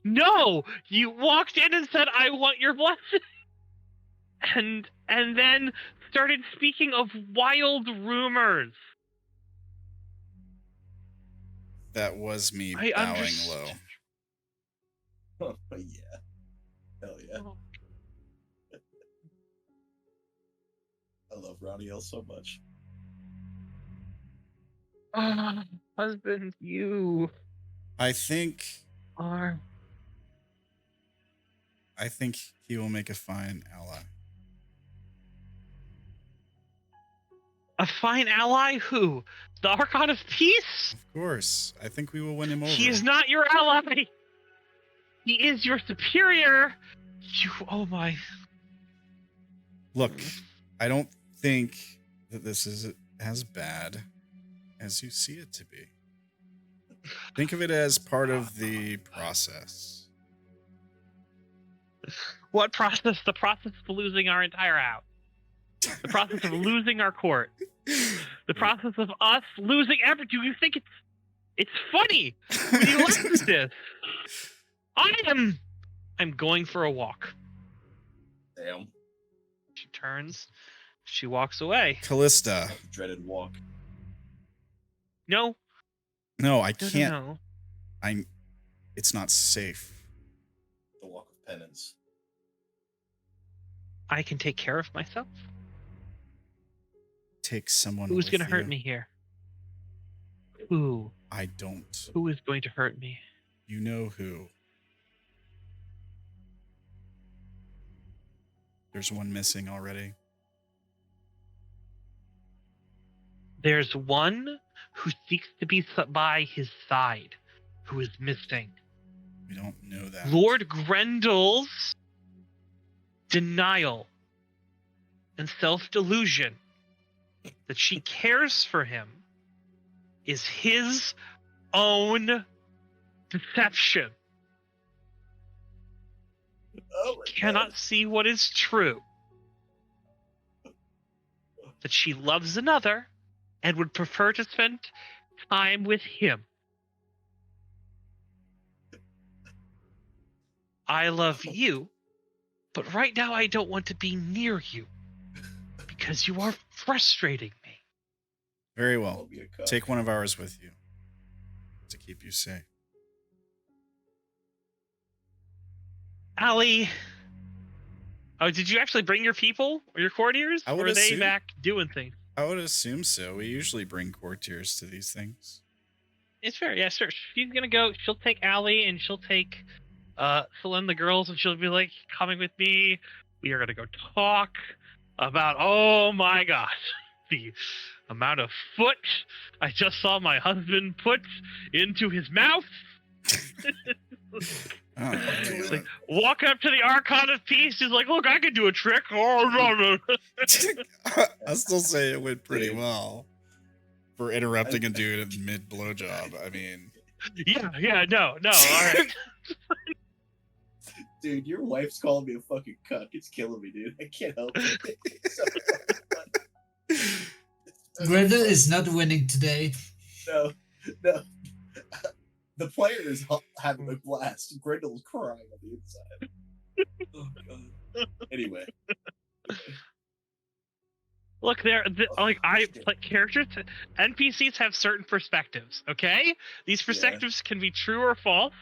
No, you walked in and said, "I want your blessing." And then started speaking of wild rumors. That was me bowing low. Oh, yeah. Hell yeah. I love Ranael so much. Husband, you I think are... he will make a fine ally. A fine ally? Who? The Archon of Peace? Of course. I think we will win him over. He is not your ally. He is your superior. Oh my. Look, I don't think that this is as bad as you see it to be. Think of it as part of the process. What process? The process of losing our entire house. The process of losing our court. The process of us losing everything. Do you think it's funny when you listen to this? I'm going for a walk. Damn. She turns. She walks away. Callista. Dreaded walk. No. No, I can't. No. It's not safe. The walk of penance. I can take care of myself. Take someone. Who's going to hurt me here? Who? I don't. Who is going to hurt me? You know who. There's one missing already. There's one who seeks to be by his side, who is missing. We don't know that. Lord Grendall's denial and self-delusion that she cares for him is his own deception. Oh he cannot see what is true. That she loves another and would prefer to spend time with him. I love you, but right now I don't want to be near you because you are frustrating me. Very well. Take one of ours with you to keep you safe. Allie. Oh, did you actually bring your people or your courtiers? Or are they back doing things? I would assume so. We usually bring courtiers to these things. It's fair. Yeah, sure. She's going to go. She'll take Allie and she'll take Selene, the girls, and she'll be like, coming with me. We are going to go talk about, oh my gosh, the amount of foot I just saw my husband put into his mouth. Like, walk up to the Archon of Peace. He's like, look, I can do a trick. I still say it went pretty well for interrupting a dude in mid blowjob. I mean, no, all right. Dude, your wife's calling me a fucking cuck. It's killing me, dude. I can't help it. Grendall is not winning today. No. The player is having a blast. Grendall's crying on the inside. Oh, God. Anyway. Look, characters, NPCs have certain perspectives, okay? These perspectives can be true or false,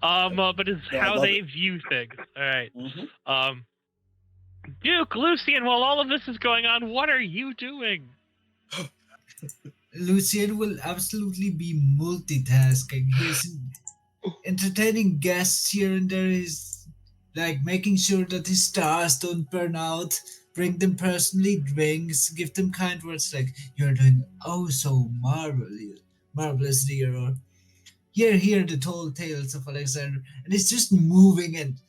but it's how they view things. All right. Mm-hmm. Duke, Lucien, while all of this is going on, what are you doing? Lucien will absolutely be multitasking. He's entertaining guests here and there. He's like making sure that his stars don't burn out, bring them personally drinks, give them kind words like, "You're doing oh so marvelous, dear," or hear the tall tales of Alexander. And he's just moving and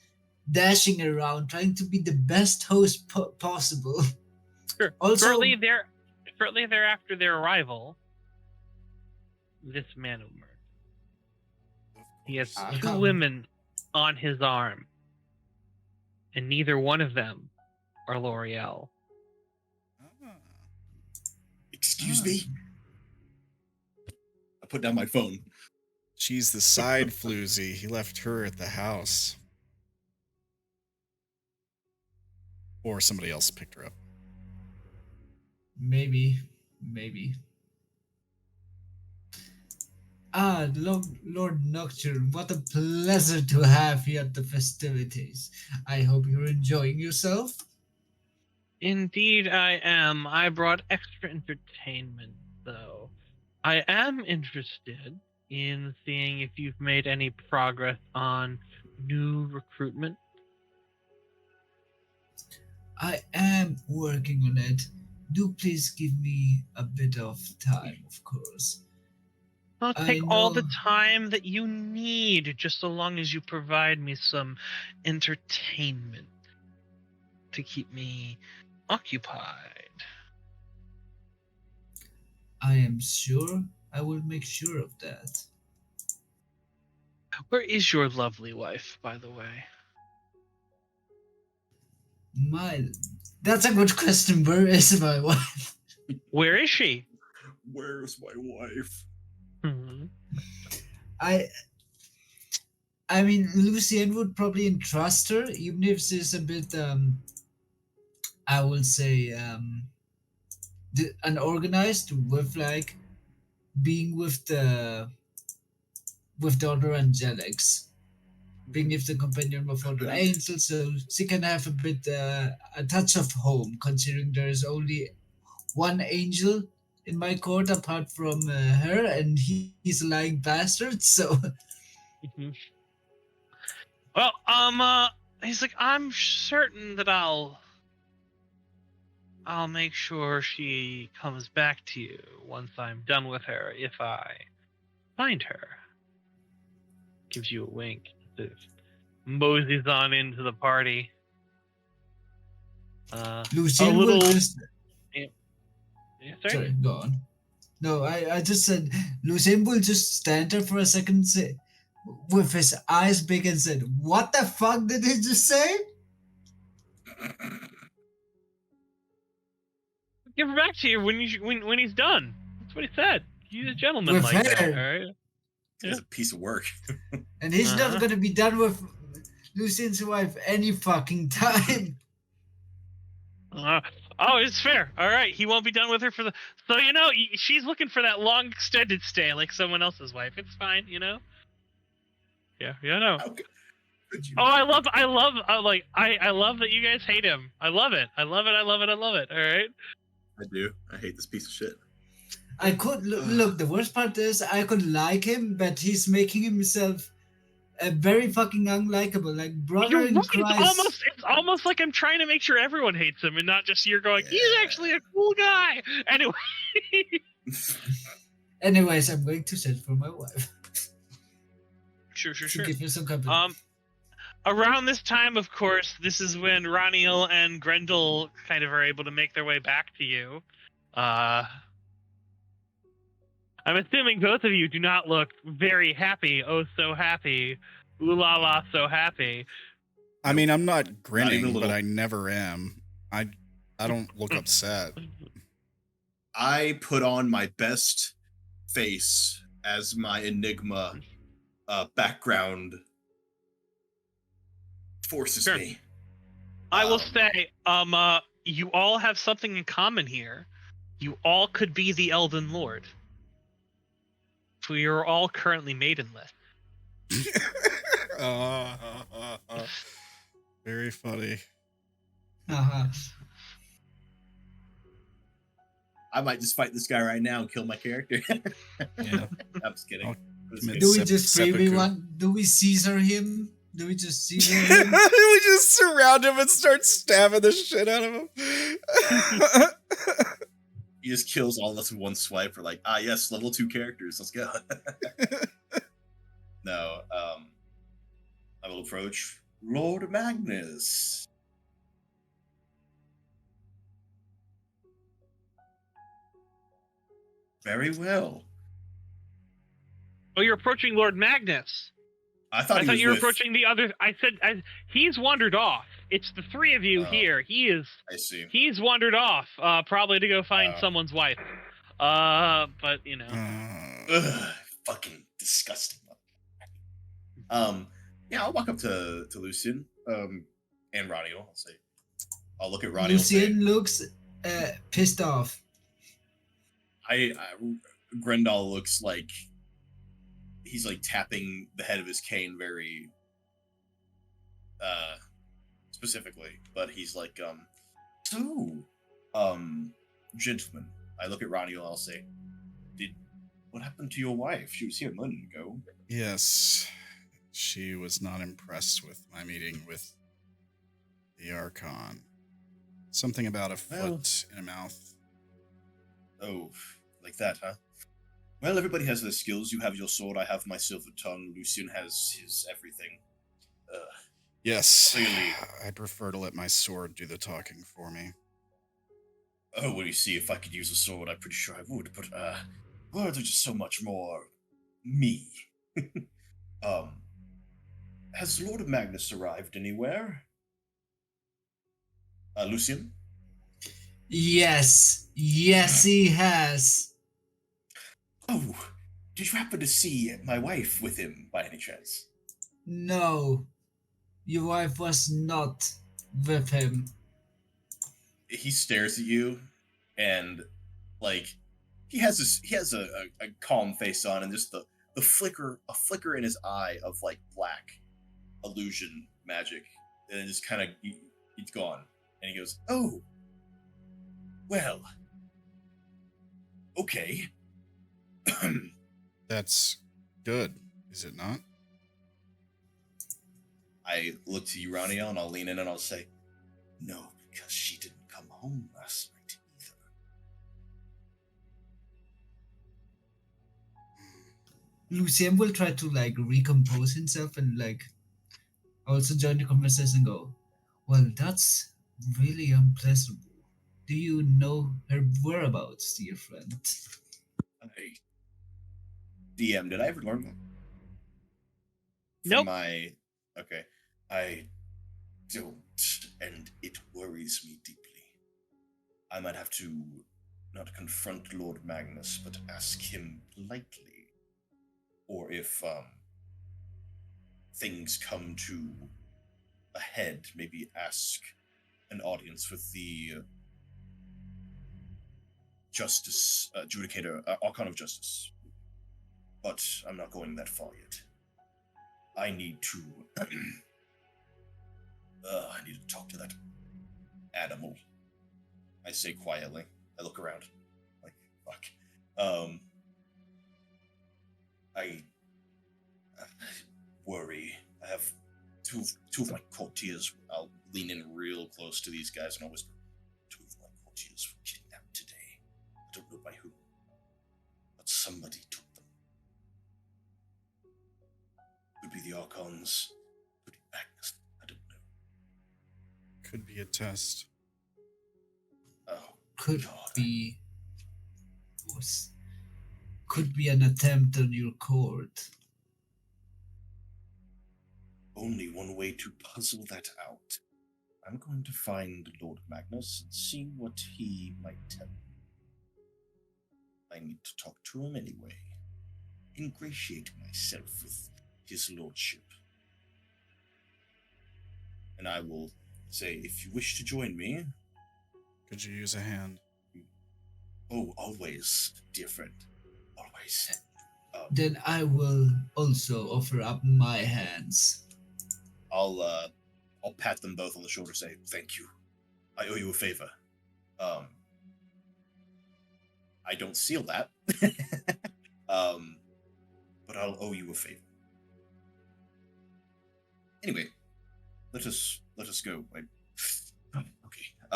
dashing around, trying to be the best host possible. Sure. Also, Shortly thereafter their arrival, this man emerged. He has two come. women on his arm, and neither one of them are L'Oreal. Excuse me? I put down my phone. She's the side floozy. He left her at the house. Or somebody else picked her up. Maybe. Lord Nocturne, what a pleasure to have you at the festivities. I hope you're enjoying yourself. Indeed, I am. I brought extra entertainment, though. I am interested in seeing if you've made any progress on new recruitment. I am working on it. Do please give me a bit of time, of course. I'll I take all the know- time that you need, just so long as you provide me some entertainment to keep me occupied. I am sure I will make sure of that. Where is your lovely wife, by the way? That's a good question. Where is my wife? Where is she? Where's my wife? Hmm. I mean, Lucien would probably entrust her, even if she's a bit, I will say, unorganized with like being with the other angelics, being with the companion of other angels, so she can have a bit a touch of home, considering there is only one angel in my court apart from her, and he's a lying bastard. So Mhm. Well, he's like, I'm certain that I'll make sure she comes back to you once I'm done with her, if I find her. Gives you a wink. Just moseys on into the party. A Lucien little. will just Yeah, sorry, go on. No, I just said Lucien will just stand there for a second, say, with his eyes big, and said, "What the fuck did he just say?" Give her back to you when he's done. That's what he said. He's a gentleman With like that, her. all right? It's a piece of work. And he's Uh-huh. not gonna be done with Lucien's wife any fucking time. Oh, it's fair. All right, he won't be done with her for the. So she's looking for that long extended stay, like someone else's wife. It's fine, Yeah, no. How could you? Oh, I love that you guys hate him. I love it. All right. I do. I hate this piece of shit. I could look. The worst part is I could like him, but he's making himself very fucking unlikable. Like brother You're in right. Christ. It's almost like I'm trying to make sure everyone hates him, and not just you're going. He's actually a cool guy. Anyway. Anyways, I'm going to search for my wife. Sure. To give you some company. Around this time, of course, this is when Ranael and Grendall kind of are able to make their way back to you. I'm assuming both of you do not look very happy. Oh, so happy. Ooh la la, so happy. I mean, I'm not Not even a grinning, but little. I never am. I don't look upset. I put on my best face as my Enigma background forces Sure. me. I will say, you all have something in common here. You all could be the Elden Lord. So you're all currently maidenless. Very funny. Uh-huh. I might just fight this guy right now and kill my character. Yeah. I'm just kidding. I'll I'm just commit kidding. Do we just freely seppuku. want? Do we Caesar him? Do we just Caesar him? We just surround him and start stabbing the shit out of him. He just kills all of us in one swipe. We're like, yes, level 2 characters. Let's go. No, I will approach Lord Magnus. Very well. Oh, you're approaching Lord Magnus. I thought I he thought was you were with- approaching the other. He's wandered off. It's the three of you Oh. here. I see. He's wandered off, probably to go find Oh. someone's wife. But you know. Ugh, fucking disgusting. Yeah, I'll walk up to Lucien, and Ranael. I'll look at Ranael. Lucien looks pissed off. Grendall looks like he's like tapping the head of his cane very specifically, but he's like, gentlemen. I look at Ranael. I'll say, what happened to your wife? She was here a moment ago. Yes, she was not impressed with my meeting with the Archon. Something about a foot in a mouth. Oh, like that, huh? Well, everybody has their skills. You have your sword, I have my silver tongue. Lucien has his everything. Yes, Clearly. I prefer to let my sword do the talking for me. Oh, well, you see, if I could use a sword, I'm pretty sure I would, but, words are just so much more me. Has Lord Magnus arrived anywhere? Lucien? Yes, he has. Oh, did you happen to see my wife with him by any chance? No, your wife was not with him. He stares at you, and like he has a calm face on, and just a flicker in his eye of like black illusion magic, and it just kind of he's gone, and he goes, "Oh, well, okay." That's good, is it not? I look to you, Ranael, and I'll lean in and I'll say, "No, because she didn't come home last night either." Lucien will try to like recompose himself and like also join the conversation and go, well, that's really unpleasant. Do you know her whereabouts, dear friend? Hey, DM, did I ever learn that? Nope. Okay. I don't, and it worries me deeply. I might have to not confront Lord Magnus, but ask him politely. Or if things come to a head, maybe ask an audience with the Justice Adjudicator, Archon of Justice. But I'm not going that far yet. I need to talk to that animal. I say quietly. I look around. Like, fuck. I worry. I have two of my courtiers. I'll lean in real close to these guys and I'll whisper, 2 of my courtiers were kidnapped today. I don't know by who, but somebody took them. Could be the Archons, could be Magnus, I don't know. Could be a test. Oh, Could God. be an attempt on your court. Only one way to puzzle that out. I'm going to find Lord Magnus and see what he might tell me. I need to talk to him anyway. Ingratiate myself with his lordship. And I will say, if you wish to join me... Could you use a hand? Oh, always, dear friend. Always. Then I will also offer up my hands. I'll pat them both on the shoulder, say, thank you. I owe you a favor. I don't seal that. But I'll owe you a favor. Anyway, let us go. Okay.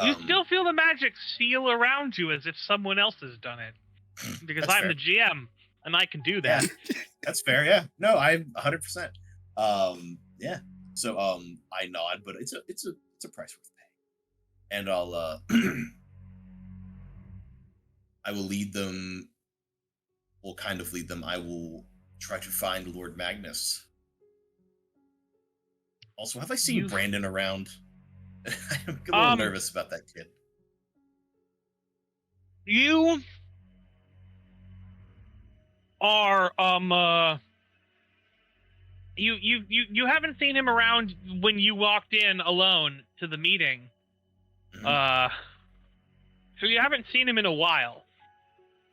You still feel the magic seal around you as if someone else has done it. Because That's I'm fair. the GM and I can do that. Yeah, that's fair. Yeah, no, I'm 100%. Yeah. So I nod, but it's a price worth paying, and I'll I will lead them. Will kind of lead them. I will try to find Lord Magnus. Also, have I seen Brandon around? I'm a little nervous about that kid. You are you haven't seen him around when you walked in alone to the meeting. Mhm. So you haven't seen him in a while.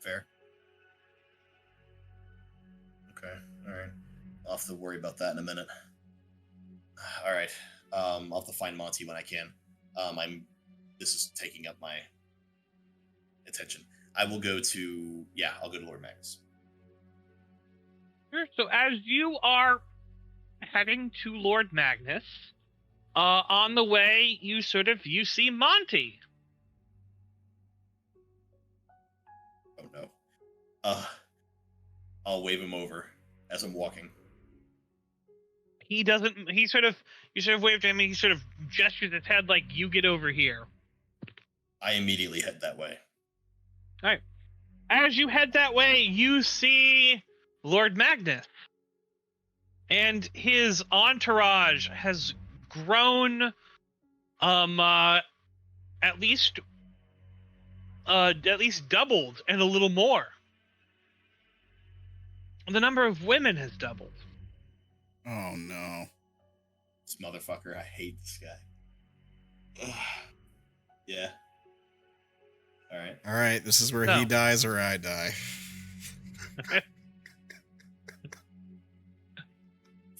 Fair. Okay. All right. I'll have to worry about that in a minute. All right. I'll have to find Monty when I can. This is taking up my attention. I will go to I'll go to Lord Magnus. Sure. So as you are heading to Lord Magnus, on the way you see Monty. Oh no. I'll wave him over as I'm walking. He doesn't. You sort of wave to him, and he sort of gestures his head like, "You get over here." I immediately head that way. All right. As you head that way, you see Lord Magnus, and his entourage has grown, at least doubled, and a little more. The number of women has doubled. Oh no. This motherfucker, I hate this guy. Ugh. Yeah. All right, this is where he dies or I die.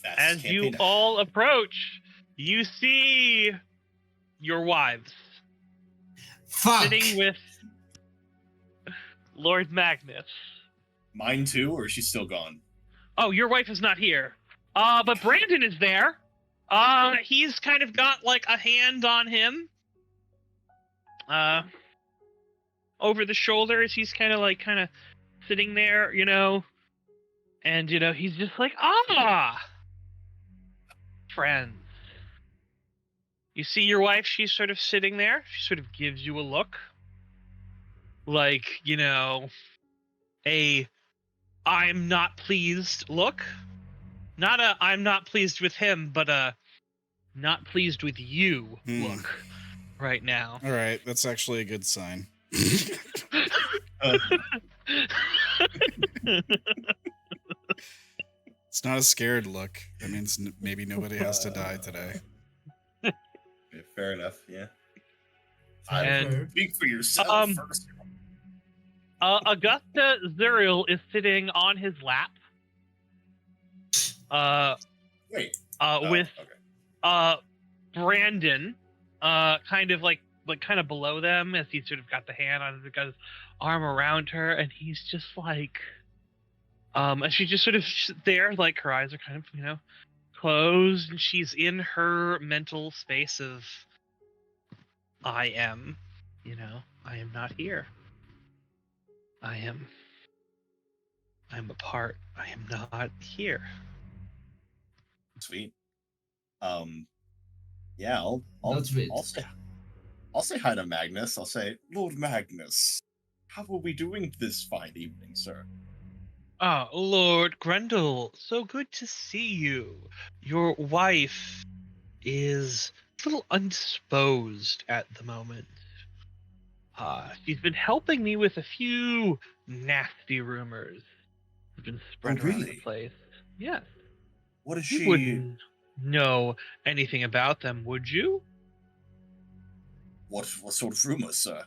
As you all approach, you see your wives sitting with Lord Magnus. Mine too, or is she still gone? Oh, your wife is not here. But Brandon is there. He's kind of got like a hand on him. Over the shoulders, he's kind of sitting there, and he's just like, friends. You see your wife, she's sort of sitting there. She sort of gives you a look. Like, a I'm not pleased look. Not a I'm not pleased with him, but a not pleased with you look right now. All right, that's actually a good sign. It's not a scared look. That means maybe nobody has to die today. Fair enough, yeah. And speak for yourself first. Augusta Zuriel is sitting on his lap. With Brandon, kind of below them, as he's sort of got the hand on his arm around her, and he's just like, and she's just sort of there, like her eyes are kind of, closed, and she's in her mental space of, I am not here. I'm apart. I am not here. Sweet. Yeah, I'll say hi to Magnus. I'll say, Lord Magnus, how are we doing this fine evening, sir? Lord Grendall, so good to see you. Your wife is a little undisposed at the moment. She's been helping me with a few nasty rumors that have been spread around the place. Yes. What is you she? Wouldn't know anything about them, would you? What sort of rumors, sir?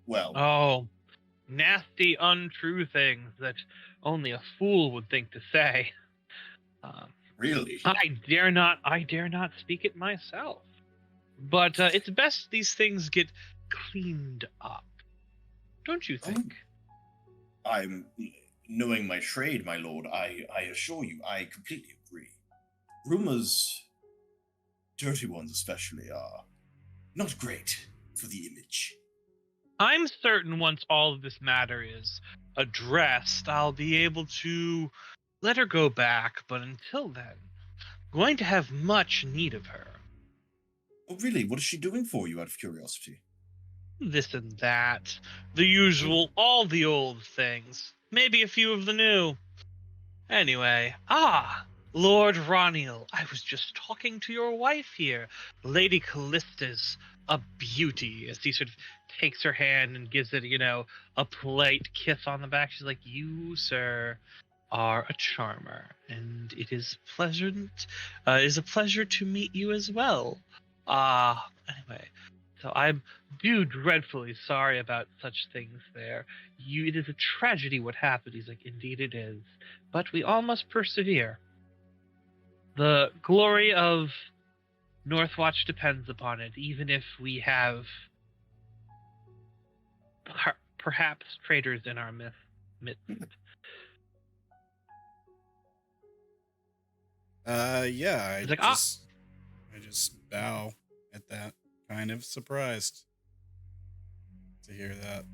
Well. Oh, nasty, untrue things that only a fool would think to say. Really? I dare not speak it myself. But it's best these things get cleaned up. Don't you think? I'm knowing my trade, my lord. I assure you, I completely agree. Rumors, dirty ones especially, are not great for the image. I'm certain once all of this matter is addressed, I'll be able to let her go back, but until then, I'm going to have much need of her. Oh, really? What is she doing for you, out of curiosity? This and that. The usual, all the old things. Maybe a few of the new. Anyway, Lord Ranael, I was just talking to your wife here. Lady Callista's a beauty, as he sort of takes her hand and gives it, a polite kiss on the back. She's like, you, sir, are a charmer, and it is a pleasure to meet you as well. Anyway, so I'm dreadfully sorry about such things there. It is a tragedy what happened. He's like, indeed it is. But we all must persevere. The glory of Northwatch depends upon it, even if we have perhaps traitors in our midst. Yeah, It's like, I just bow at that, kind of surprised to hear that.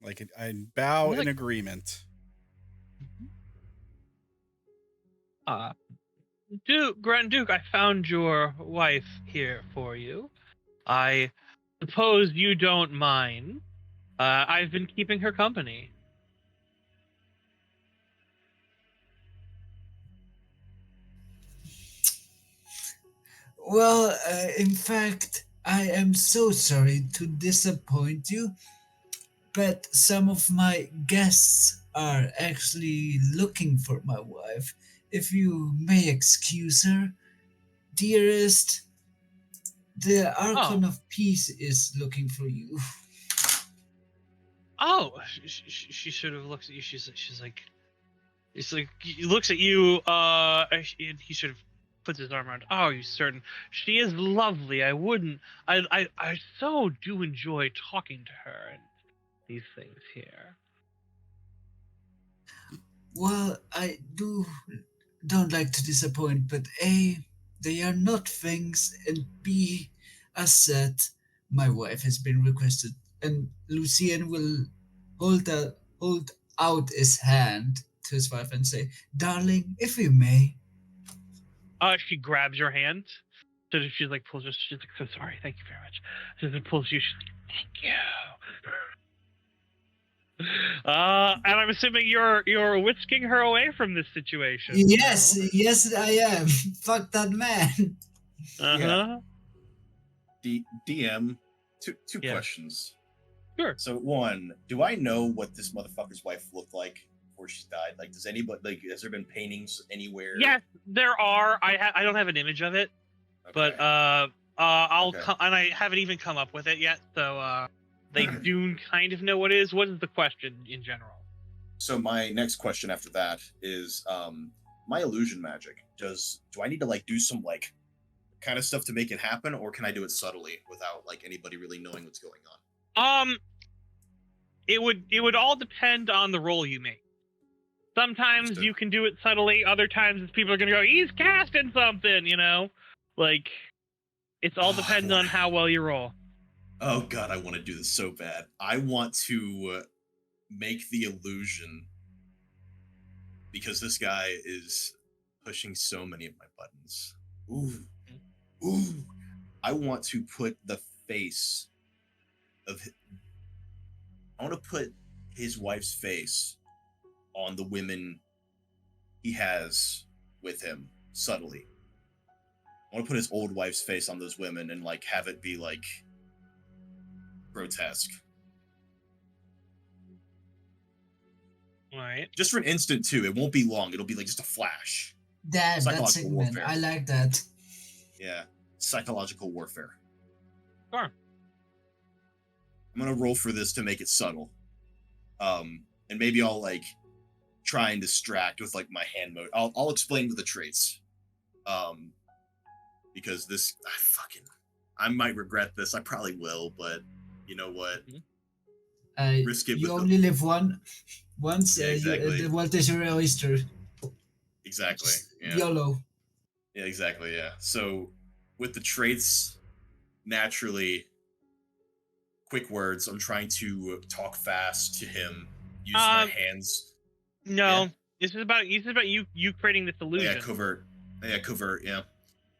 Like, I bow in agreement. Grand Duke, I found your wife here for you. I suppose you don't mind. I've been keeping her company. Well, in fact, I am so sorry to disappoint you, but some of my guests are actually looking for my wife. If you may excuse her, dearest, the Archon of Peace is looking for you. She sort of looks at you. She's like, he looks at you. And he sort of puts his arm around. Oh, you certain? She is lovely. I so do enjoy talking to her and these things here. Well, I don't like to disappoint, but A, they are not things, and B, as said, my wife has been requested, and Lucien will hold out his hand to his wife and say, "Darling, if we may." She grabs your hand. So she's like, pulls her. She's like, so sorry. Thank you very much. She just pulls you. She's like, thank you. And I'm assuming you're whisking her away from this situation. Yes, no? yes, I am. Fuck that man. Uh-huh. Yeah. DM, two Yeah. questions. Sure. So one, do I know what this motherfucker's wife looked like before she died? Like, does anybody, like, has there been paintings anywhere? Yes, there are. I don't have an image of it, okay. But I'll okay. And I haven't even come up with it yet. So they do kind of know what it is. What is the question in general? So my next question after that is, my illusion magic. Do I need to like do some like kind of stuff to make it happen, or can I do it subtly without like anybody really knowing what's going on? It would all depend on the roll you make. Sometimes you can do it subtly. Other times people are gonna go, he's casting something, like it's all dependent on how well you roll. Oh god, I want to do this so bad. I want to make the illusion, because this guy is pushing so many of my buttons. Ooh. I want to put the face of I want to put his wife's face on the women he has with him subtly. I want to put his old wife's face on those women and like have it be like grotesque. All right. Just for an instant too. It won't be long. It'll be like just a flash. That's segment. I like that. Yeah. Psychological warfare. Sure. I'm gonna roll for this to make it subtle. And maybe I'll like try and distract with like my hand mode. I'll explain with the traits. because this I might regret this. I probably will, but you know what? Risk it You with only live once. Yeah, exactly. The world is your oyster. Exactly. Just Yeah. YOLO. Yeah, exactly. Yeah. So with the traits, naturally, quick words. I'm trying to talk fast to him. Use my hands. No, Yeah. this is about you creating this Oh, illusion. yeah, covert. Yeah, covert. Yeah.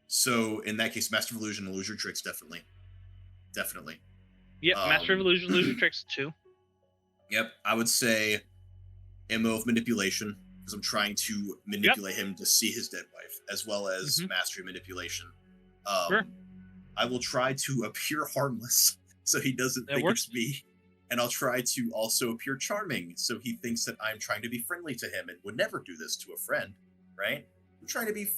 So in that case, Master of Illusion, Illusion Tricks, definitely. Yep, Master of Illusion, Illusion Tricks too. Yep, I would say MO of Manipulation, because I'm trying to manipulate him to see his dead wife, as well as Mastery Manipulation. Sure. I will try to appear harmless, so he doesn't think it's me. And I'll try to also appear charming, so he thinks that I'm trying to be friendly to him and would never do this to a friend, right? I'm trying to be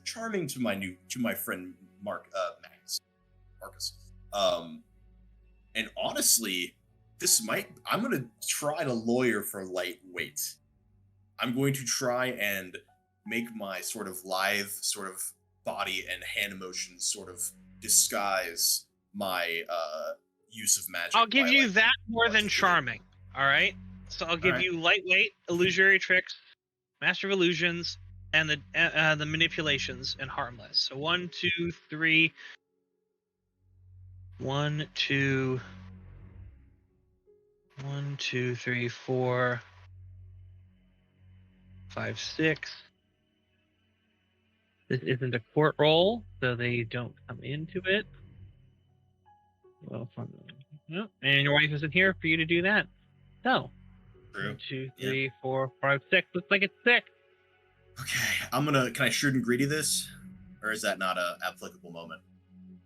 charming to my friend Marcus. And honestly, I'm gonna try to lawyer for lightweight. I'm going to try and make my sort of lithe sort of body and hand motions sort of disguise my use of magic. I'll give you that more than charming. All right. So I'll give you lightweight, illusory tricks, Master of Illusions, and the manipulations and harmless. So 1, 2, 3. 1, 2. 1, 2, 3, 4, 5, 6. This isn't a court roll, so they don't come into it. Well, no, and your wife isn't here for you to do that. So, True. 1, 2, 3, 4, 5, 6. Looks like it's 6. Okay, can I shrewd and greedy this? Or is that not a applicable moment?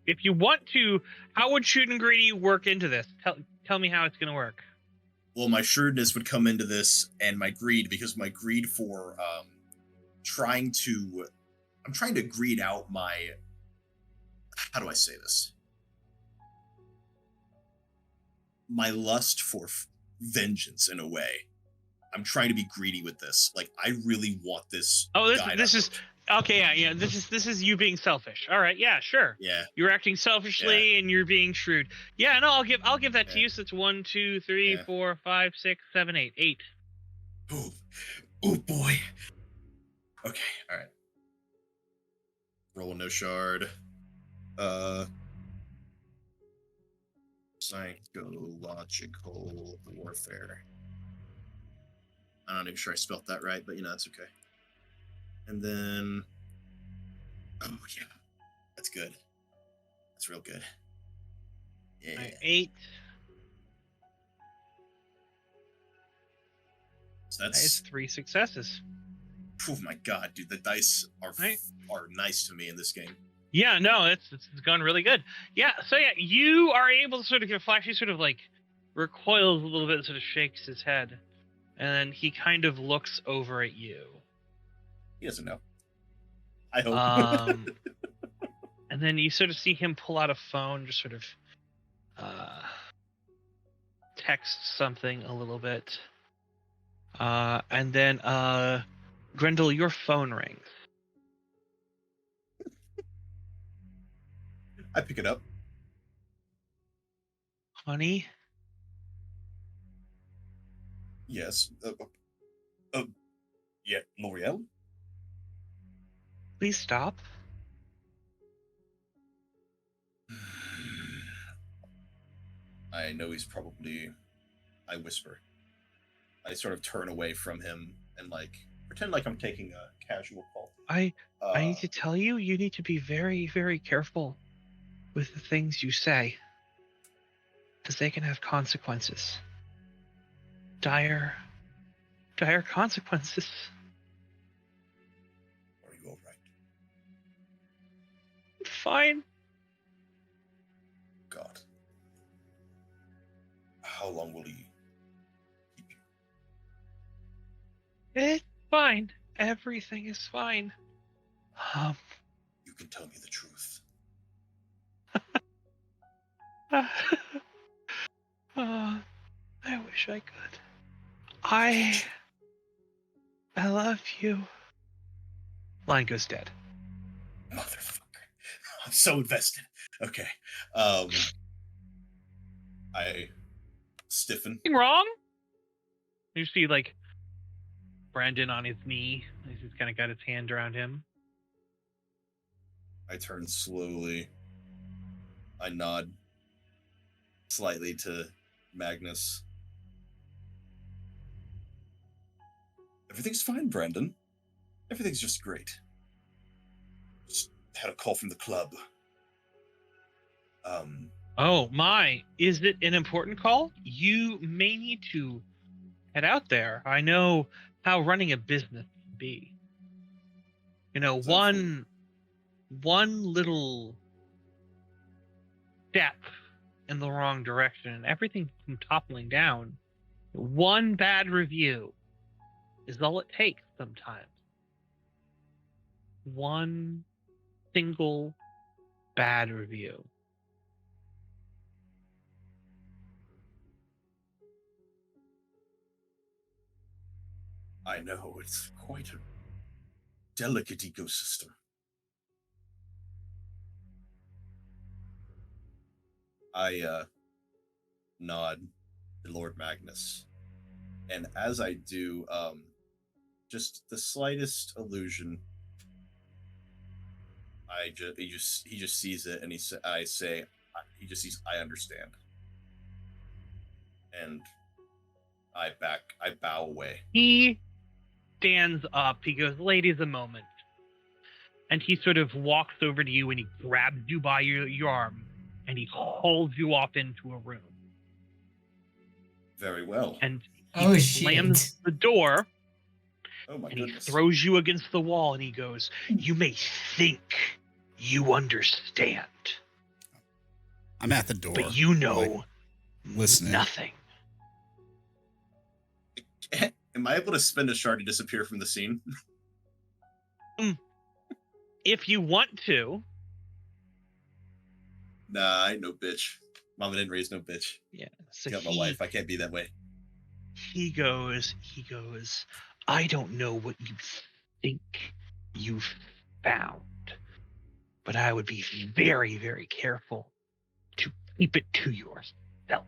If you want to, how would shrewd and greedy work into this? Tell me how it's going to work. Well, my shrewdness would come into this, and my greed, because my greed for I'm trying to greed out my, how do I say this? My lust for vengeance, in a way. I'm trying to be greedy with this. Like, I really want this. Oh, this is okay. Yeah. This is you being selfish. All right. Yeah. Sure. Yeah. You're acting selfishly and you're being shrewd. Yeah. No, I'll give that to you. So it's 1, 2, 3, 4, 5, 6, 7, 8. 8. Oh boy. Okay. All right. Roll no shard. Psychological warfare. I'm not even sure I spelled that right, but that's okay. And then, oh yeah, that's good. That's real good. Yeah. Right, 8. So that's 3 successes. Oh my god, dude! The dice are nice to me in this game. Yeah, no, it's gone really good. Yeah, so yeah, you are able to sort of Flashy sort of like recoils a little bit, sort of shakes his head, and then he kind of looks over at you. He doesn't know. I hope. And then you sort of see him pull out a phone, just sort of text something a little bit, and then Grendall, your phone rings. I pick it up. Honey? Yes. Yeah, L'Oreal? Please stop. I know he's probably... I whisper. I sort of turn away from him and pretend like I'm taking a casual call. I need to tell you, you need to be very, very careful with the things you say, because they can have consequences. Dire consequences. Are you all right? Fine. God. How long will he keep you? It's fine. Everything is fine. You can tell me the truth. I wish I could. I love you. Line goes dead. Motherfucker. so invested. Okay. I stiffen. Nothing wrong? You see, like, Brandon on his knee. He's kind of got his hand around him. I turn slowly. I nod slightly to Magnus. Everything's fine, Brandon. Everything's just great. Just had a call from the club. Oh my, is it an important call? You may need to head out there. I know how running a business can be. You know, one little step in the wrong direction and everything from toppling down. One bad review is all it takes sometimes. One single bad review. I know, it's quite a delicate ecosystem. I nod to Lord Magnus. And as I do, just the slightest illusion, he just sees it, and he sees I understand, and I bow away. He stands up. He goes, "Ladies, a moment," and he sort of walks over to you and he grabs you by your arm and he hauls you off into a room. Very well. And he slams shit. the door. Oh my and goodness. he throws you against the wall and he goes, "You may think you understand, I'm at the door. but you know listening. nothing." Am I able to spend a shard to disappear from the scene? If you want to. Nah, I ain't no bitch. Mama didn't raise no bitch. Yeah. So Got my wife. I can't be that way. He goes, "I don't know what you think you've found, but I would be very, very careful to keep it to yourself."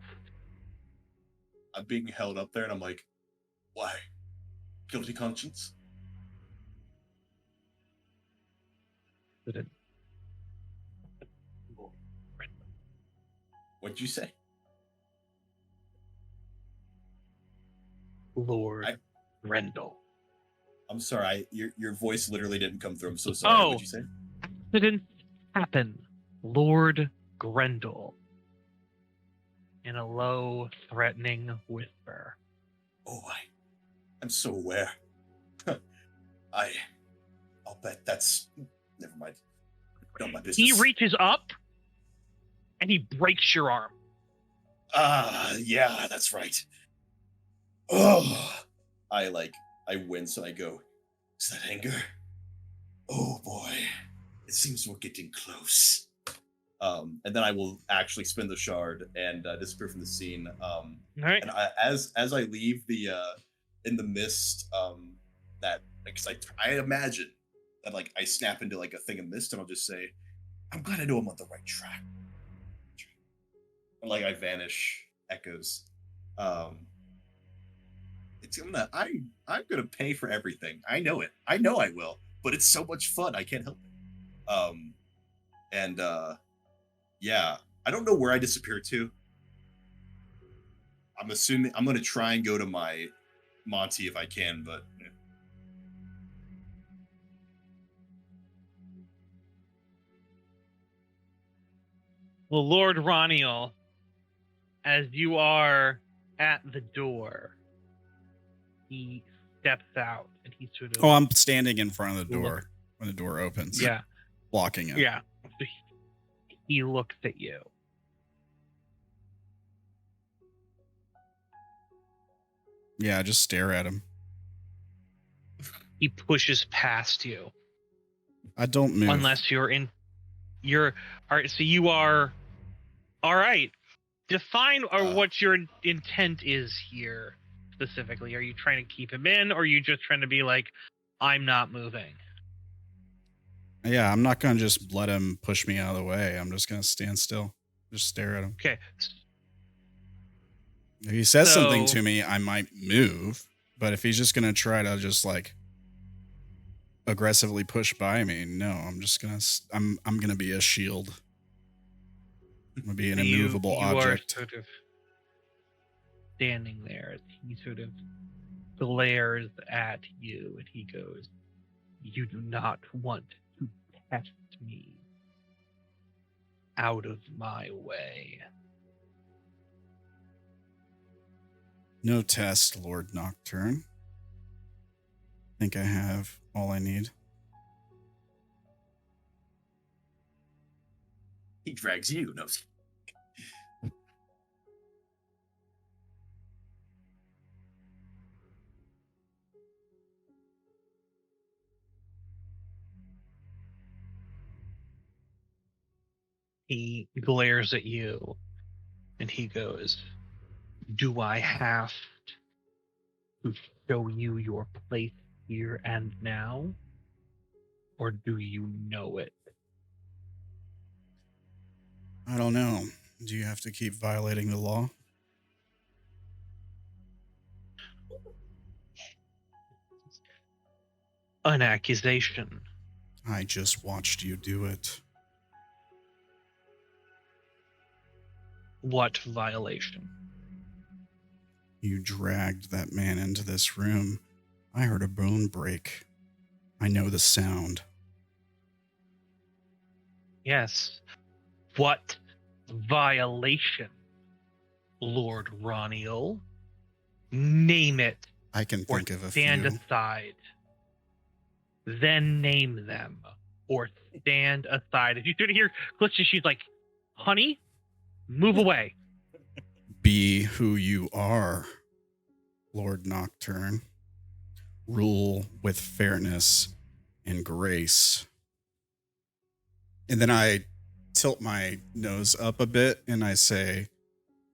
I'm being held up there and I'm like, why? Guilty conscience? What'd you say? Lord Grendall. I'm sorry, your voice literally didn't come through. I'm so sorry. What'd you say? Accidents happen. Lord Grendall. In a low, threatening whisper. Oh, I'm so aware. I'll bet that's... Never mind. Not my business. He reaches up and he breaks your arm. Yeah, that's right. Oh, I wince and I go, is that anger? Oh boy, it seems we're getting close. And then I will actually spin the shard and disappear from the scene. All right. And as I leave the in the mist, that because I imagine that like I snap into like a thing of mist and I'll just say, I'm glad I know I'm on the right track. And like I vanish, echoes. I'm gonna pay for everything. I know it. I know I will. But it's so much fun. I can't help it. Yeah, I don't know where I disappeared to. I'm assuming I'm gonna try and go to my Monty if I can, but yeah. Well, Lord Ranael, as you are at the door, he steps out and he sort of... Oh, I'm standing in front of the door when the door opens. Yeah. Blocking it. Yeah. So he looks at you. Yeah, just stare at him. He pushes past you. I don't move. Unless you're in... All right, so you are... All right. Define what your intent is here specifically. Are you trying to keep him in, or are you just trying to be like, I'm not moving? Yeah, I'm not gonna just let him push me out of the way. I'm just gonna stand still, just stare at him. Okay. If he says something So- to me, I might move. But if he's just gonna try to just like aggressively push by me, no, I'm just gonna I'm gonna be a shield. I'm gonna be an immovable object. You are sort of standing there as he sort of glares at you, and he goes, "You do not want to test me. Out of my way." No test, Lord Nocturne. I think I have all I need. He drags you. No. He glares at you, and he goes, "Do I have to show you your place here and now? Or do you know it?" I don't know. Do you have to keep violating the law? An accusation. I just watched you do it. What violation? You dragged that man into this room. I heard a bone break. I know the sound. Yes. What violation, Lord Ranael? Name it, I can or think of a stand few. aside. Then name them, or stand aside. If you sort of hear Glitch, she's like, "Honey, move away." Be who you are, Lord Nocturne. Rule with fairness and grace. And then I tilt my nose up a bit and I say,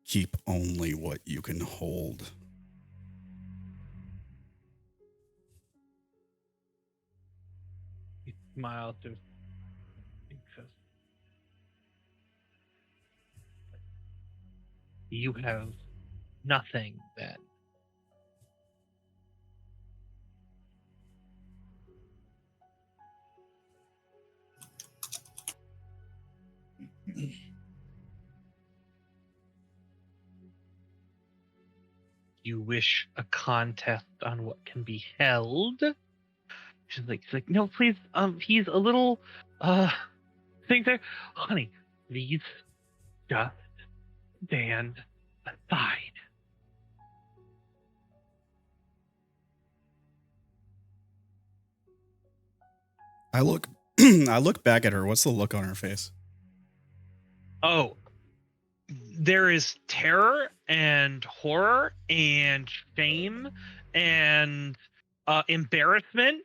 keep only what you can hold. He smiles to "You have nothing then." You wish a contest on what can be held? She's like, "No, please, he's a little, things there. Honey, please just stand aside." I look I look back at her. What's the look on her face? Oh, there is terror and horror and shame and embarrassment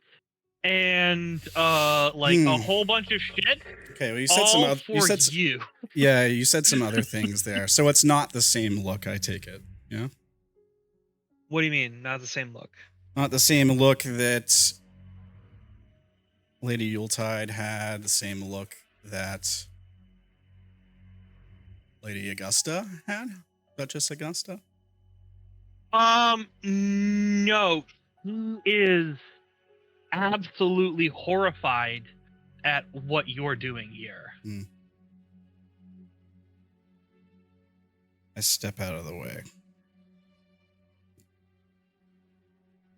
and like a whole bunch of shit. Okay, well you said all for you. Yeah, you said some other things there. So it's not the same look, I take it. Yeah? What do you mean? Not the same look? Not the same look that Lady Yuletide had, the same look that Lady Augusta had? Duchess Augusta? No. He is absolutely horrified at what you're doing here. I step out of the way.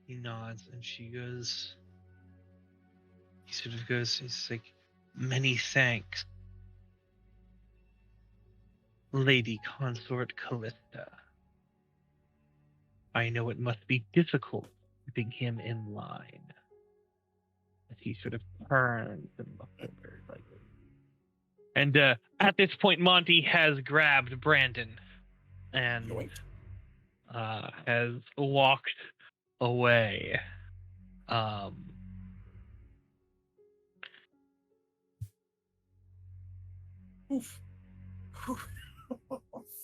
He nods and she goes, he sort of goes, he's like, "Many thanks, Lady Consort Callista. I know it must be difficult keeping him in line." As he sort of turns and looks over like. And at this point, Monty has grabbed Brandon and has walked away. Oof. Oh,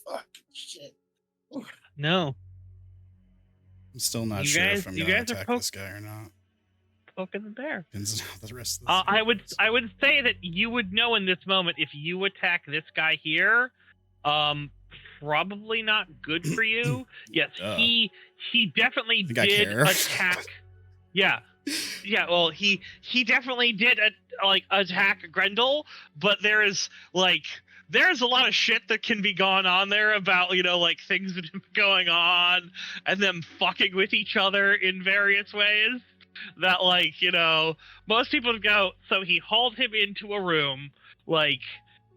fuck. Shit. No. I'm still not You sure guys- if I'm you going guys to are attack po- this guy or not. fuck isn't there? Depends on how the rest of the I would say that you would know in this moment if you attack this guy here, probably not good for you. Yes, he definitely did attack. Yeah. Yeah, well, he definitely did attack Grendall, but there's a lot of shit that can be going on there about things that have been going on and them fucking with each other in various ways that most people would go. So he hauled him into a room,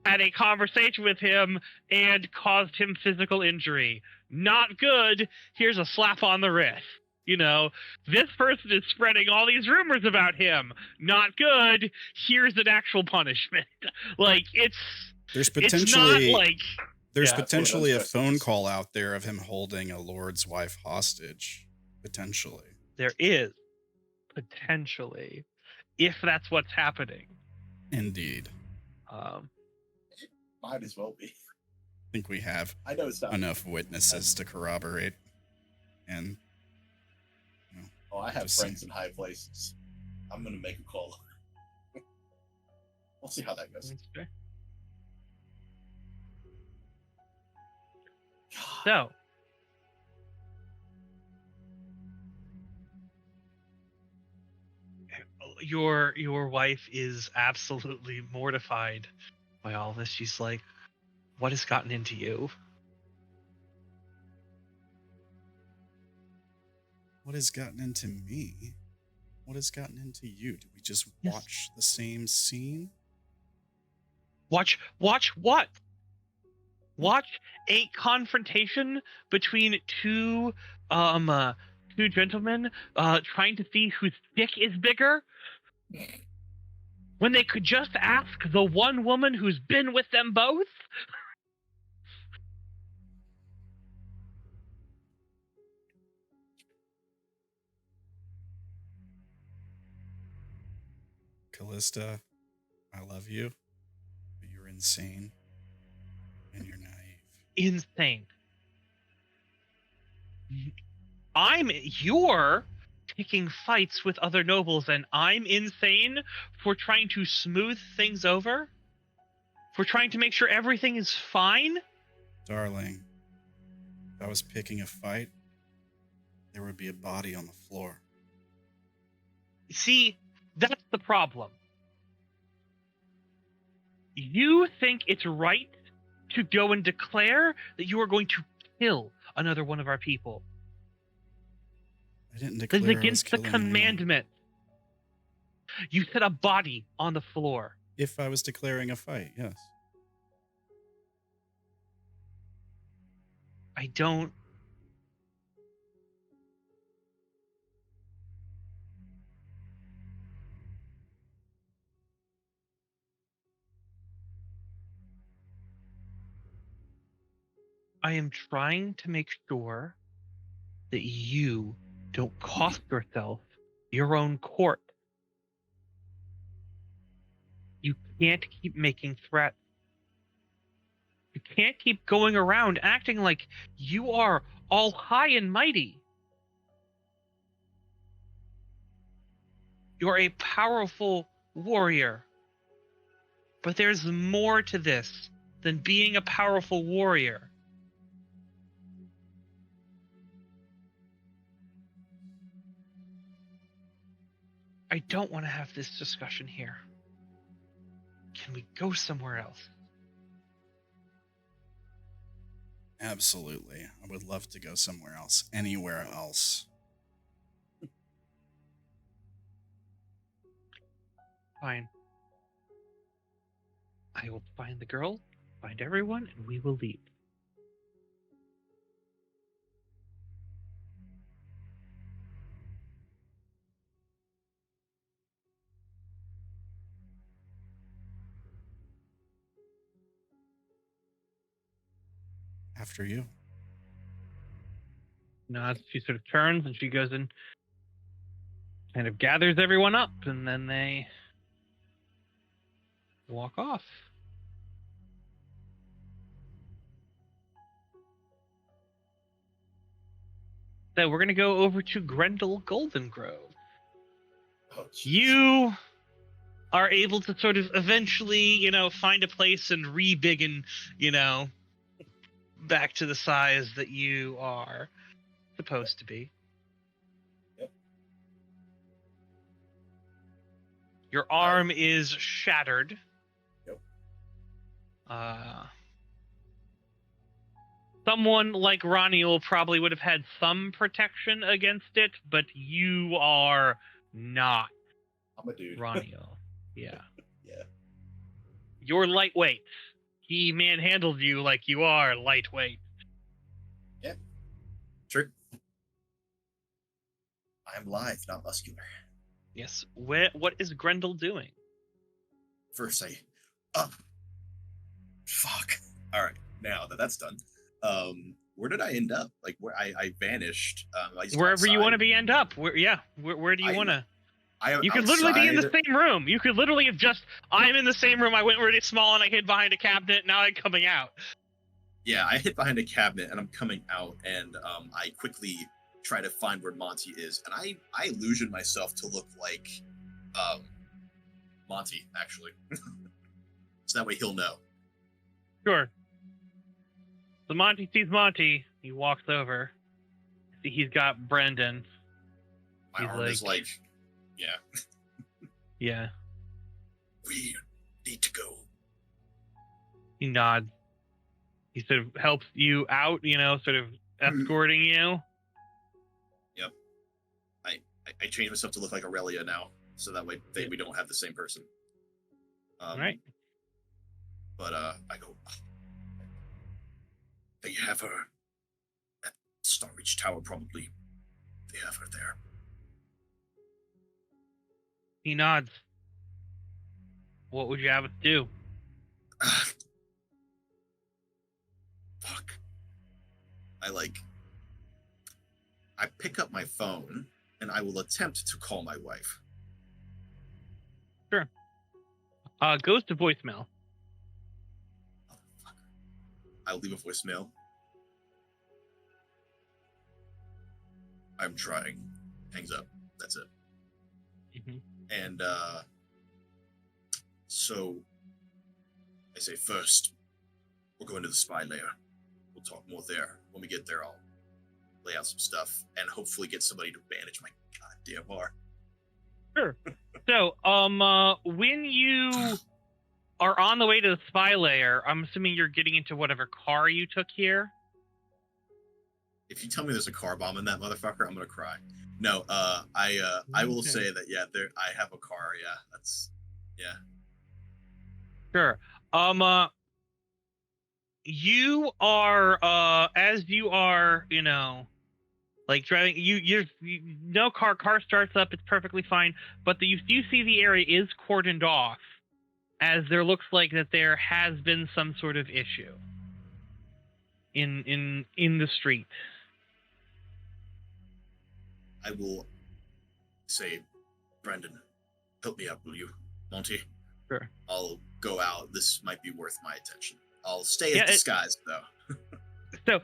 had a conversation with him and caused him physical injury. Not good. Here's a slap on the wrist. This person is spreading all these rumors about him. Not good. Here's an actual punishment. There's potentially it's not potentially a phone call out there of him holding a lord's wife hostage. Potentially. There is potentially, if that's what's happening. Indeed. Might as well be. I think we have I know it's not enough witnesses to corroborate. And I have friends in high places. I'm gonna make a call. We'll see how that goes. Okay. So, your wife is absolutely mortified by all this. She's like, "What has gotten into you?" What has gotten into me? What has gotten into you? Did we just watch the same scene? Watch what? Watch a confrontation between two gentlemen trying to see whose dick is bigger, when they could just ask the one woman who's been with them both. Callista, I love you, but you're insane and you're naive. Insane. You're picking fights with other nobles, and I'm insane for trying to smooth things over? For trying to make sure everything is fine? Darling, if I was picking a fight, there would be a body on the floor. See, that's the problem. You think it's right to go and declare that you are going to kill another one of our people. I didn't declare This is against the I was killing commandment. You said a body on the floor. If I was declaring a fight, yes. I don't... I am trying to make sure that you don't cost yourself your own court. You can't keep making threats. You can't keep going around acting like you are all high and mighty. You're a powerful warrior. But there's more to this than being a powerful warrior. I don't want to have this discussion here. Can we go somewhere else? Absolutely. I would love to go somewhere else. Anywhere else. Fine. I will find the girl, find everyone, and we will leave. After you. She sort of turns and she goes and kind of gathers everyone up, and then they walk off. So we're going to go over to Grendall Goldengrove. Oh, jeez. You are able to sort of eventually, find a place and re-biggen, back to the size that you are supposed to be. Yep. Your arm is shattered. Yep. Someone like Ranael probably would have had some protection against it, but you are not I'm a dude. Ranael. Yeah. Yeah. You're lightweight. He manhandled you like you are lightweight. Yeah. True. I'm lithe, not muscular. Yes. What is Grendall doing? First, fuck. All right. Now that that's done, where did I end up? Like where I vanished. I just Wherever you want to outside. be end up. Where do you want to? You could literally be in the same room. You could literally have just, I'm in the same room. I went really small and I hid behind a cabinet. Now I'm coming out. Yeah, I hid behind a cabinet and I'm coming out, and I quickly try to find where Monty is, and I illusion myself to look like Monty, actually. So that way he'll know. Sure. So Monty sees Monty. He walks over. See, he's got Brendan. My arm is like, yeah. Yeah. We need to go. He nods. He sort of helps you out, sort of escorting you. Yep. I change myself to look like Aurelia now, so that way we don't have the same person. All right. But I go, they have her at Starreach Tower, probably. They have her there. He nods. What would you have us do? Fuck. I pick up my phone and I will attempt to call my wife. Sure. Goes to voicemail. I'll leave a voicemail. I'm trying. Hangs up. That's it. Mm-hmm. And so I say, first, we're going to the spy layer. We'll talk more there. When we get there, I'll lay out some stuff and hopefully get somebody to manage my goddamn bar. Sure. So, when you are on the way to the spy layer, I'm assuming you're getting into whatever car you took here. If you tell me there's a car bomb in that motherfucker, I'm gonna cry. No, I will say that I have a car. Yeah, Sure. You are as you are, like driving. You no car starts up. It's perfectly fine. But you see the area is cordoned off, as there looks like that there has been some sort of issue in the street. I will say, Brendan, help me out, will you? Monty? Sure. I'll go out. This might be worth my attention. I'll stay in disguise, though. So,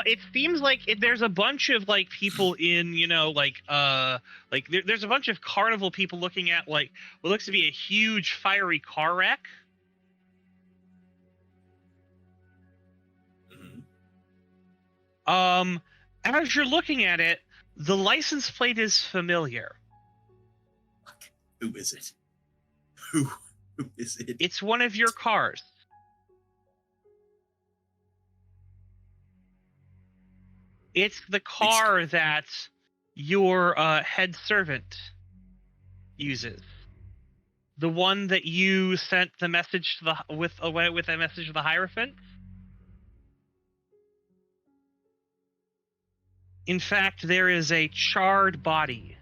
it seems like there's a bunch of like people in, there's a bunch of carnival people looking at like what looks to be a huge fiery car wreck. Mm-hmm. As you're looking at it, the license plate is familiar. Who is it? Who is it? It's one of your cars. It's the car that your head servant uses. The one that you sent the message to with a message to the Hierophant. In fact, there is a charred body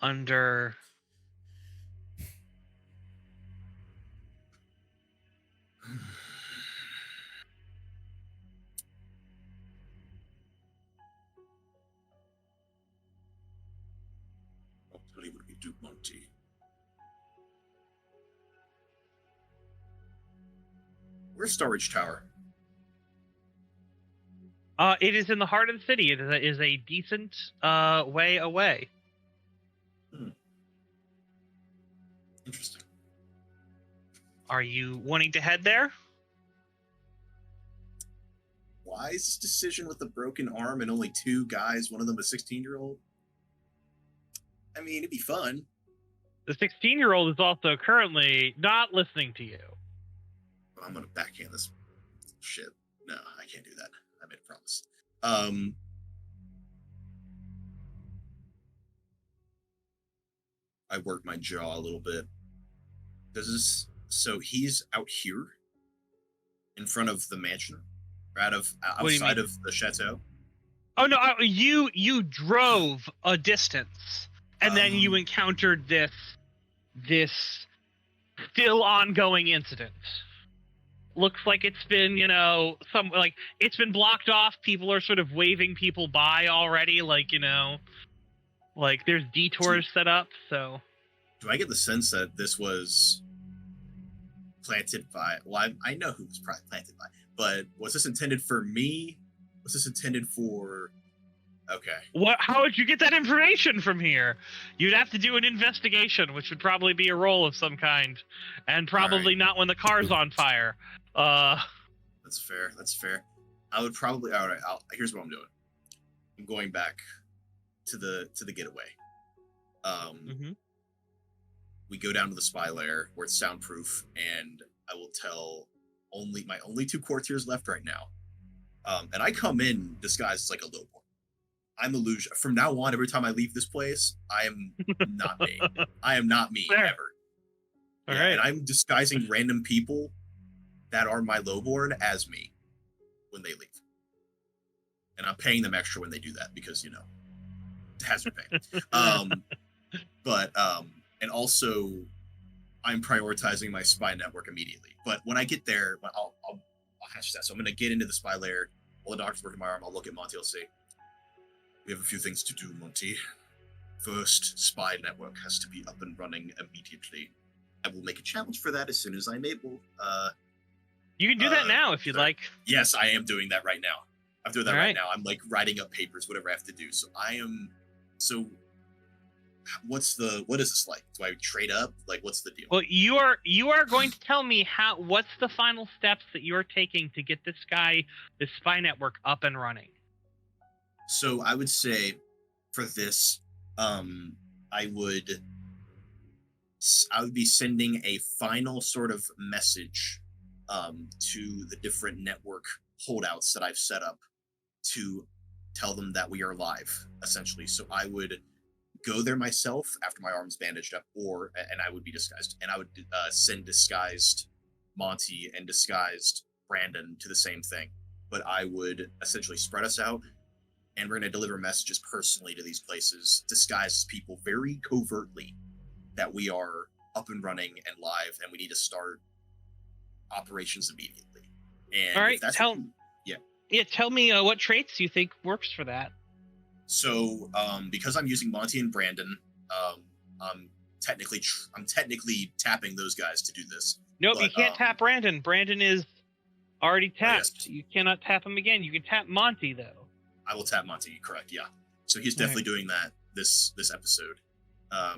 under. I'll tell you what we do, Monty. Where's Starreach Tower? It is in the heart of the city. It is a decent way away. Are you wanting to head there? Wise decision with a broken arm and only 2 guys, one of them a 16-year-old. I mean, it'd be fun. The 16-year-old is also currently not listening to you. I'm gonna backhand this shit. No, I can't do that. I made a promise. I work my jaw a little bit. So he's out here in front of the mansion, or outside of the chateau. Oh no, you drove a distance, and then you encountered this still ongoing incident. Looks like it's been, it's been blocked off. People are sort of waving people by already, like there's detours set up. So, do I get the sense that this was planted by? Well, I know who was probably planted by, but was this intended for me? Was this intended for? Okay. What? How would you get that information from here? You'd have to do an investigation, which would probably be a roll of some kind, and probably not when the car's on fire. That's fair. That's fair. I would probably. All right. Here's what I'm doing. I'm going back to the getaway. We go down to the spy lair where it's soundproof, and I will tell my only 2 courtiers left right now. And I come in disguised as like a lowborn. I'm illusion. From now on, every time I leave this place, I am not me. I am not me ever. All right. And I'm disguising random people that are my lowborn as me when they leave. And I'm paying them extra when they do that because, hazard pay. And also I'm prioritizing my spy network immediately. But when I get there, I'll hash that. So I'm going to get into the spy lair. While the doctor's working my arm, I'll look at Monty. I'll say, we have a few things to do, Monty. First, spy network has to be up and running immediately. I will make a challenge for that as soon as I'm able. You can do that now if you'd like. Yes, I am doing that right now. I'm doing that right now. I'm like writing up papers, whatever I have to do. So what is this like? Do I trade up? Like, what's the deal? Well, you are going to tell me what's the final steps that you're taking to get this spy network up and running. So I would say for this, I would be sending a final sort of message to the different network holdouts that I've set up to tell them that we are live, essentially. So I would go there myself after my arm's bandaged up, and I would be disguised, and I would send disguised Monty and disguised Brandon to the same thing. But I would essentially spread us out, and we're going to deliver messages personally to these places, disguised as people very covertly, that we are up and running and live, and we need to start operations immediately. And all right, tell me what traits you think works for that. So, because I'm using Monty and Brandon, I'm technically tapping those guys to do this. Nope, you can't tap Brandon. Brandon is already tapped. Yes. You cannot tap him again. You can tap Monty though. I will tap Monty. Correct. Yeah. So he's definitely doing that this episode.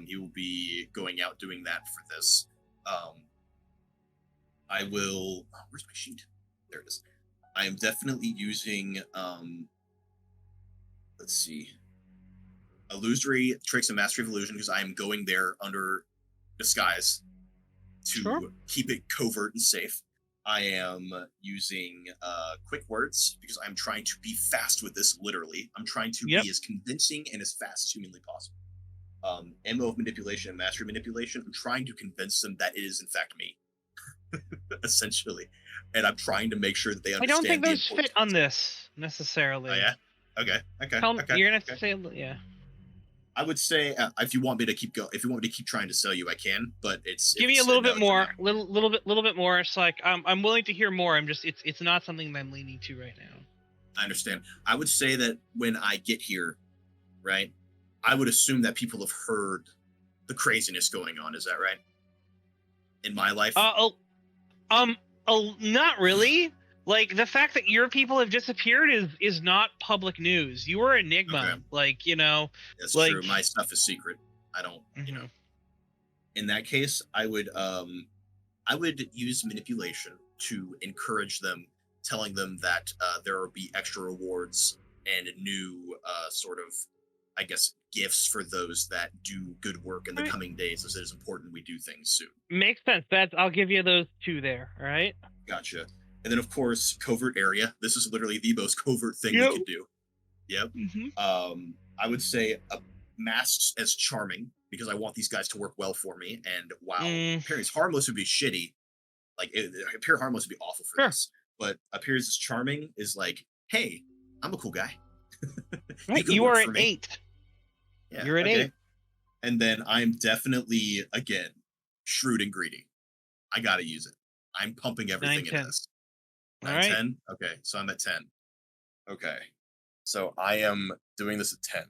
He will be going out doing that for this. I will. Oh, where's my sheet? There it is. I am definitely using. Let's see. Illusory tricks and mastery of illusion, because I am going there under disguise to keep it covert and safe. I am using quick words because I'm trying to be fast with this. Literally, I'm trying to be as convincing and as fast as humanly possible. MO of manipulation and mastery manipulation. I'm trying to convince them that it is in fact me, essentially, and I'm trying to make sure that they understand. I don't think those fit on this necessarily. Oh yeah. Okay. You're gonna have to say, yeah. I would say if you want me to keep trying to sell you, I can. But give me a little bit more, little bit more. It's like I'm willing to hear more. I'm just it's not something that I'm leaning to right now. I understand. I would say that when I get here, right, I would assume that people have heard the craziness going on. Is that right? In my life? Not really. Like, the fact that your people have disappeared is not public news. You were Enigma. Okay. Like, That's true. My stuff is secret. I don't, In that case, I would I would use manipulation to encourage them, telling them that there will be extra rewards and new sort of, I guess, gifts for those that do good work in the coming days, as it is important we do things soon. Makes sense. I'll give you those 2 there. All right. Gotcha. And then, of course, covert area. This is literally the most covert thing we could do. Yep. I would say masked as charming, because I want these guys to work well for me. And while appearing as harmless would be shitty, like appear harmless would be awful for this. But appears as charming is like, hey, I'm a cool guy. Right. You are an 8. Yeah, you're an 8. And then I'm definitely, again, shrewd and greedy. I gotta use it. I'm pumping everything 9, 10. in this. All 9, right. 10? Okay, so I'm at 10. Okay. So I am doing this at 10.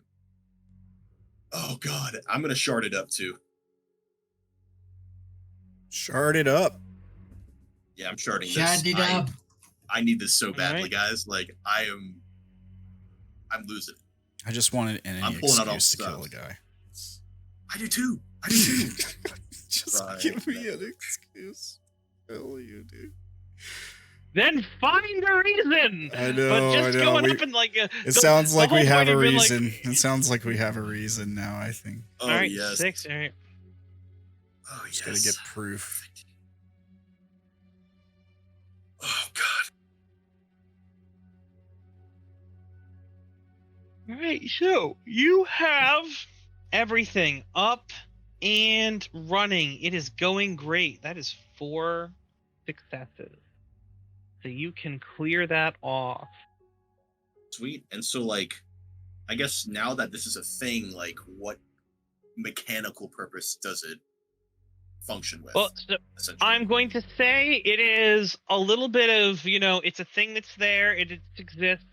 Oh god, I'm gonna shard it up too. Shard it up. Yeah, I'm sharding this. Shut it up. I need this so badly, right. guys. Like, I'm losing it. I just wanted any I'm pulling out all excuse to kill stuff. a guy. I do too. Just Right. give me an excuse. Hell you do. Then find a reason. I know. But just I know. going up and like. It sounds like we have a reason. Like, It sounds like we have a reason now. I think. Oh, all right, yes. 6. All right. Oh, yes. Just gotta get proof. Oh, God. All right. So you have everything up and running. It is going great. That is 4 successes. So you can clear that off. Sweet. And so, like, I guess now that this is a thing, like, what mechanical purpose does it function with? Well, so essentially? I'm going to say it is a little bit of, it's a thing that's there. It exists.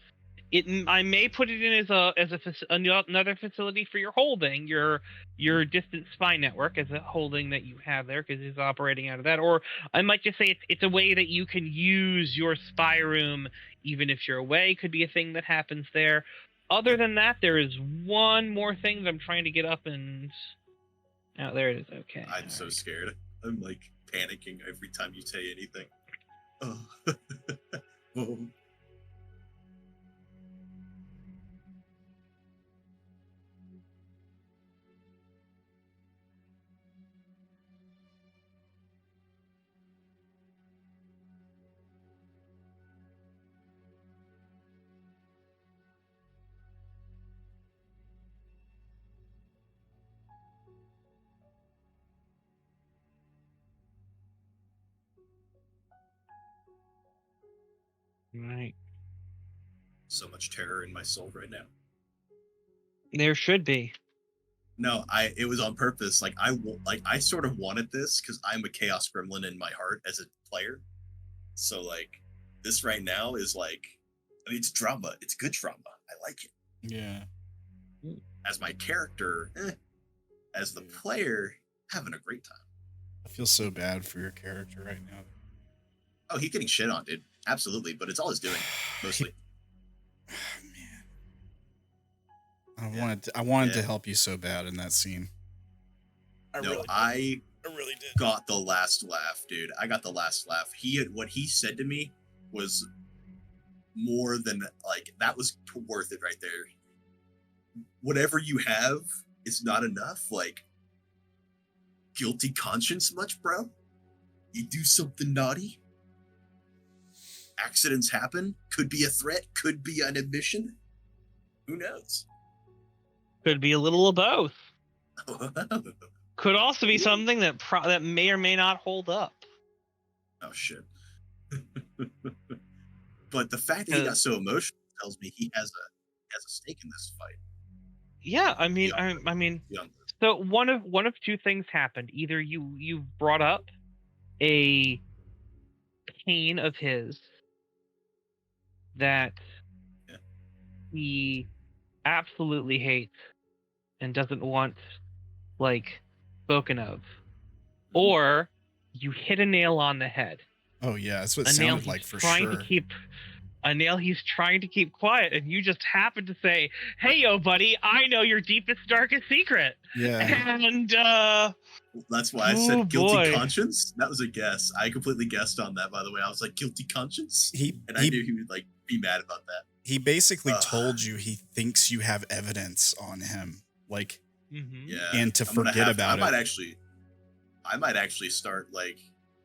I may put it in as another facility for your holding, your distant spy network, as a holding that you have there, because it's operating out of that. Or I might just say it's a way that you can use your spy room even if you're away. Could be a thing that happens there. Other than that, there is one more thing that I'm trying to get up and... Oh, there it is. Okay. I'm so scared. I'm, like, panicking every time you say anything. Oh. Oh. Right. So much terror in my soul right now. There should be. No, it was on purpose. Like, I sort of wanted this because I'm a chaos gremlin in my heart as a player. So, like, this right now is like, I mean, it's drama. It's good drama. I like it. Yeah. As my character, as the player, having a great time. I feel so bad for your character right now. Oh, he's getting shit on, dude. Absolutely, but it's all he's doing, mostly. Man. I wanted to help you so bad in that scene. I really did. Got the last laugh, dude. I got the last laugh. What he said to me was more than, like, that was worth it right there. Whatever you have is not enough. Like, guilty conscience much, bro? You do something naughty? Accidents happen? Could be a threat? Could be an admission? Who knows? Could be a little of both. Could also be something that may or may not hold up. Oh, shit. But the fact that he got so emotional tells me he has a stake in this fight. Yeah, I mean, so one of 2 things happened. Either you brought up a pain of his that he absolutely hates and doesn't want, like, spoken of, or you hit a nail on the head. Oh yeah, that's what it a nail sounded like he's for trying sure. to keep Anil, he's trying to keep quiet, and you just happen to say, "Hey, yo, buddy, I know your deepest, darkest secret." Yeah. And That's why I oh, said guilty boy. conscience. That was a guess. I completely guessed on that, by the way. I was like, guilty conscience? And I knew he would like be mad about that. He basically told you he thinks you have evidence on him, like, Mhm. and to forget about it. I might actually start like,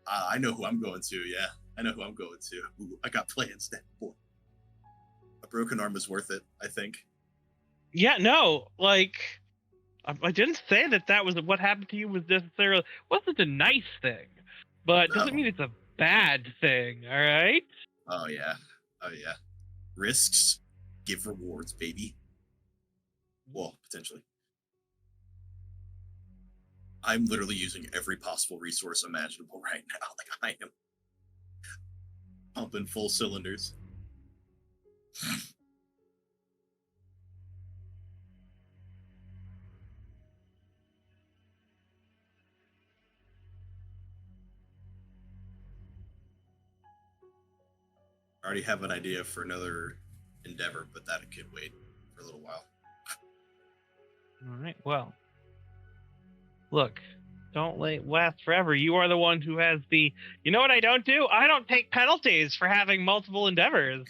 I know who I'm going to. Yeah, I know who I'm going to. Ooh, I got plans. That boy. A broken arm is worth it, I think. Yeah, no, like, I didn't say that was what happened to you was necessarily wasn't a nice thing, but doesn't No. mean it's a bad thing. All right. Oh yeah. Risks give rewards, baby. Well, potentially. I'm literally using every possible resource imaginable right now. Like I am pumping full cylinders. I already have an idea for another endeavor, but that could wait for a little while. All right. Well, look, don't last forever. You are the one who has the. You know what I don't do? I don't take penalties for having multiple endeavors.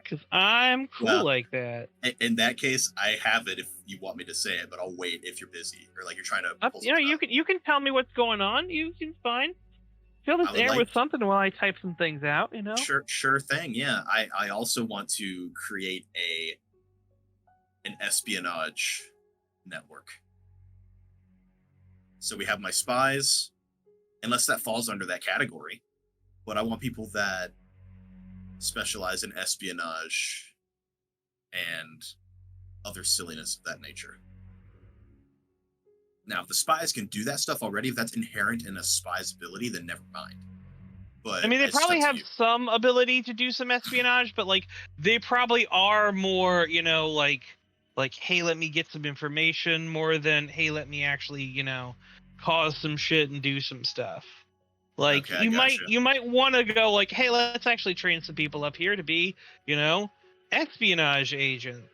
Because I'm cool like that. In that case, I have it if you want me to say it, but I'll wait if you're busy or like you're trying to. You can tell me what's going on. You can fine. Fill this air with something while I type some things out. You know. Sure thing. Yeah, I also want to create an espionage network. So we have my spies, unless that falls under that category. But I want people that specialize in espionage and other silliness of that nature. Now, if the spies can do that stuff already, if that's inherent in a spy's ability, then never mind. But I mean, they probably have some ability to do some espionage, but like they probably are more, you know, like, hey, let me get some information more than, hey, let me actually, you know, cause some shit and do some stuff. Like okay, you might want to go like, hey, let's actually train some people up here to be, you know, espionage agents.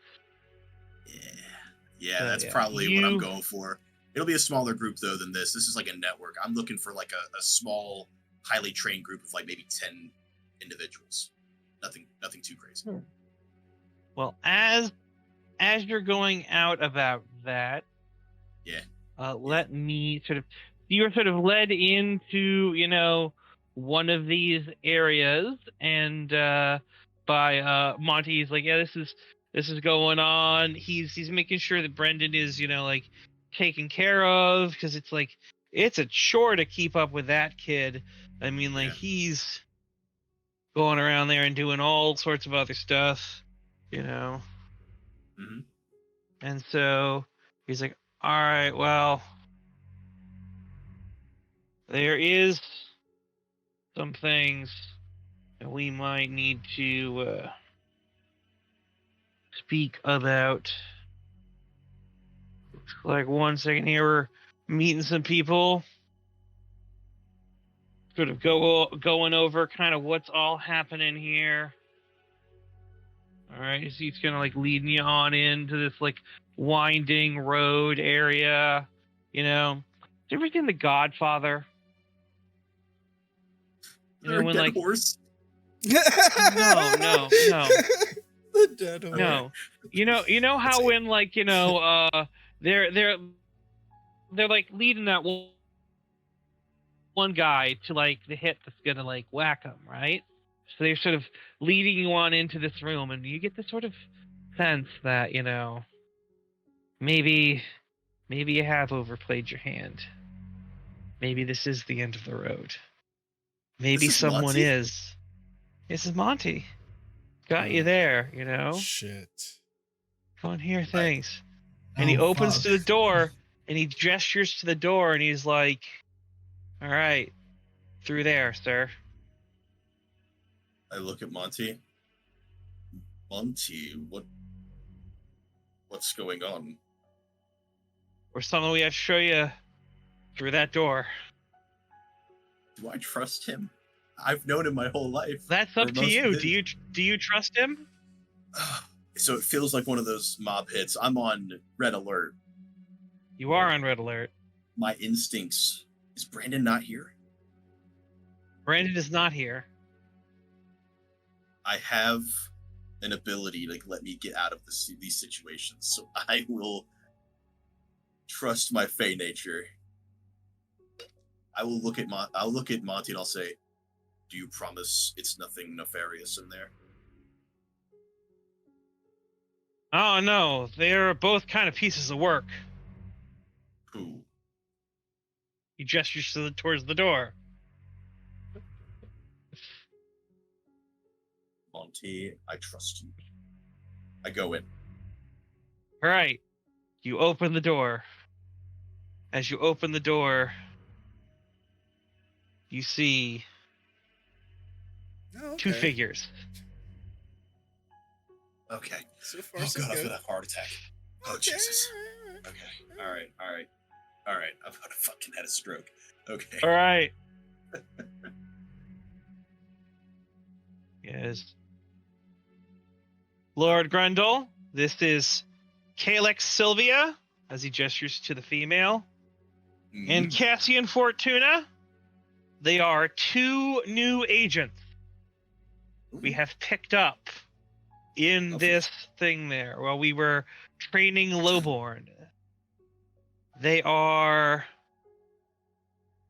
Yeah, that's probably what I'm going for. It'll be a smaller group though than this. This is like a network. I'm looking for like a small, highly trained group of like maybe 10 individuals. Nothing too crazy. Well, as you're going out about that, let me sort of. You're sort of led into, you know, one of these areas, and by Monty's like, yeah, this is going on. He's making sure that Brendan is, you know, like taken care of, because it's like it's a chore to keep up with that kid. I mean, like he's going around there and doing all sorts of other stuff, you know. Mm-hmm. And so he's like, all right, well, there is some things that we might need to speak about. Like 1 second here, we're meeting some people, sort of going over kind of what's all happening here. All right, so he's gonna like leading you on into this like winding road area. You know, did you ever seen The Godfather? You know, when like horse? No. The dead horse. No. You know how when like, you know, they're like leading that one guy to like the hit that's gonna like whack him, right? So they're sort of leading you on into this room, and you get this sort of sense that, you know, maybe you have overplayed your hand. Maybe this is the end of the road. Maybe someone Monty? is. This is Monty. Got you there, you know? Shit. Come on here, thanks. And he opens to the door, and he gestures to the door, and he's like, all right, through there, sir. I look at Monty. Monty, what's going on? Or something we have to show you through that door. Do I trust him? I've known him my whole life. That's up or to most you. of his. Do you trust him? So it feels like one of those mob hits. I'm on red alert. You are on red alert. My instincts. Is Brandon not here? Brandon is not here. I have an ability to let me get out of these situations, so I will trust my fey nature. I will look at Monty and I'll say, "Do you promise it's nothing nefarious in there?" Oh no, they're both kind of pieces of work. Who? He gestures towards the door. Monty, I trust you. I go in. All right, you open the door. As you open the door, you see two figures. Okay. So far, Oh so god, I'm good. gonna have a heart attack. Oh Jesus. Okay. All right. I'm gonna fucking had a stroke. Okay. All right. Yes. Lord Grendall, this is Calyx Sylvia, as he gestures to the female, and Cassian Fortuna. They are two new agents we have picked up in Lovely. this thing there while we were training Lowborn. They are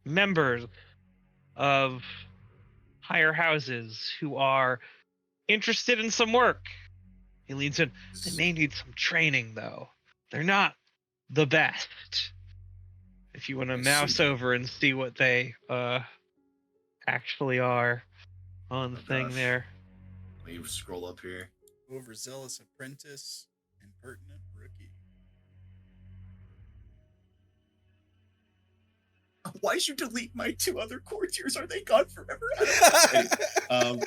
members of higher houses who are interested in some work. He leads in. They may need some training, though. They're not the best. If you want to I mouse see. over and see what they actually are on the thing gosh. there. Let me scroll up here. Overzealous apprentice, impertinent rookie. Why'd you delete my two other courtiers? Are they gone forever? I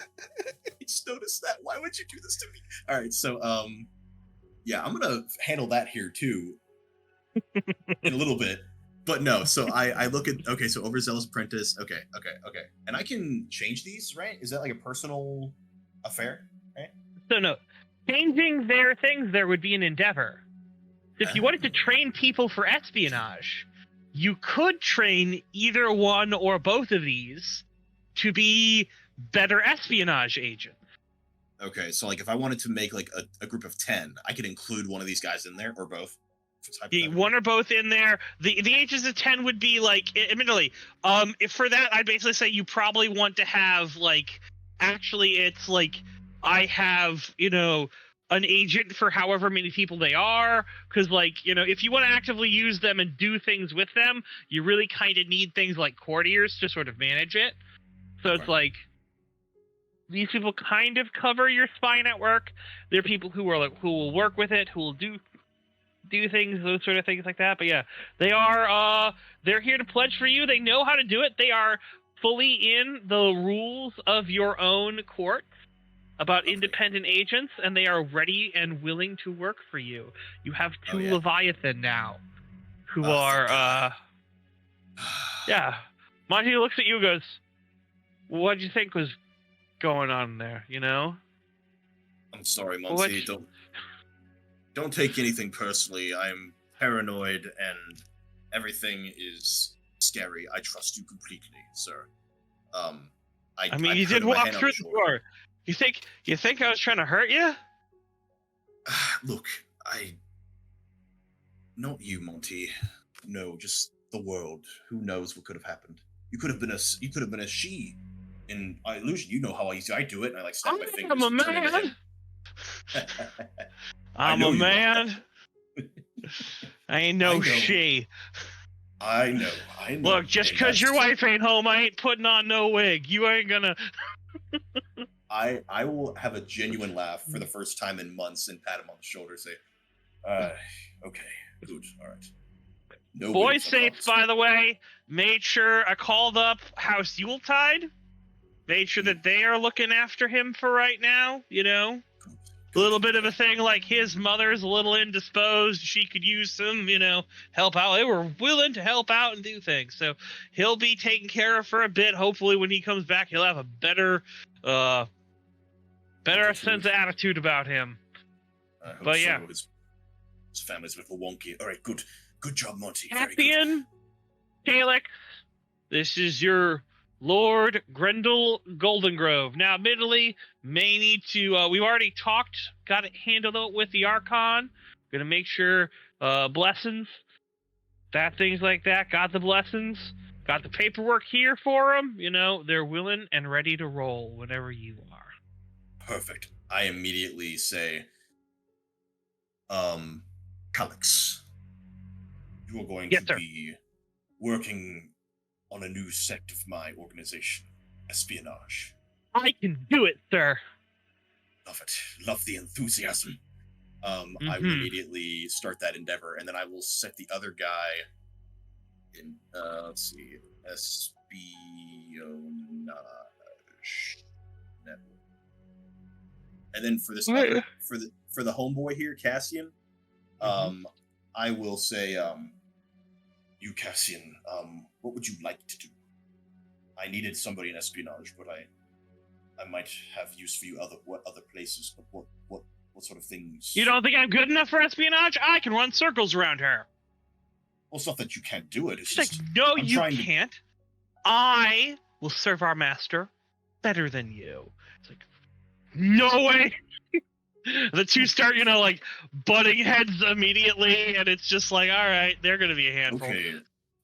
just noticed that. Why would you do this to me? All right, so yeah, I'm gonna handle that here too in a little bit. But no, so I look at so overzealous apprentice. Okay, and I can change these, right? Is that like a personal affair, right? So no, changing their things there would be an endeavor. If you wanted to train people for espionage, you could train either one or both of these to be better espionage agents. Okay, so like if I wanted to make like a group of 10, I could include one of these guys in there or both. The one or both in there. The ages of 10 would be like, admittedly, if for that I'd basically say you probably want to have like, actually it's like I have, an agent for however many people they are, because like, if you want to actively use them and do things with them, you really kind of need things like courtiers to sort of manage it. So it's like, these people kind of cover your spy network. They're people who are like, who will work with it, who will do things, those sort of things like that. But yeah, they are they're here to pledge for you. They know how to do it. They are fully in the rules of your own court about independent agents, and they are ready and willing to work for you. You have two Leviathan now who are yeah. Monty looks at you and goes, what do you think was going on there, I'm sorry, Monty. Don't take anything personally. I'm paranoid and everything is scary. I trust you completely, sir. I mean, you did walk through the door. You think I was trying to hurt you? Look, not you, Monty. No, just the world. Who knows what could have happened? You could have been a she in illusion. You know how I do it. And I like snap my fingers. I'm a man. I'm a man. I ain't no she. I know. Look, just because your wife ain't home, I ain't putting on no wig. You ain't gonna. I will have a genuine laugh for the first time in months and pat him on the shoulder and say, okay, good, all right. No Boy safe, by the way. Made sure I called up House Yuletide. Made sure that they are looking after him for right now, But little bit of a thing like his mother's a little indisposed. She could use some, help out. They were willing to help out and do things. So he'll be taken care of for a bit. Hopefully when he comes back, he'll have a better sense of attitude about him. I hope But so. yeah. His family's a little wonky. All right, good job, Monty. Very good. Caspian, Calix, this is your Lord Grendall Goldengrove. Now, admittedly, may need to. We've already got it handled with the Archon. Gonna make sure blessings, things like that. Got the blessings. Got the paperwork here for them. They're willing and ready to roll whenever you are. Perfect. I immediately say, Calix, you are going Yes, to sir. be working on a new sect of my organization, espionage. I can do it, sir. Love it. Love the enthusiasm. I will immediately start that endeavor, and then I will set the other guy in, let's see, espionage network. And then for this other, for the homeboy here, Cassian, I will say, you, Cassian, what would you like to do? I needed somebody in espionage, but I might have use for you other places. But what sort of things? You don't think I'm good enough for espionage? I can run circles around her. Well, it's not that you can't do it. It's She's just, like, no, I'm you trying to- can't. I will serve our master better than you. It's like, no way. The two start, butting heads immediately, and it's just like, all right, they're going to be a handful. Okay,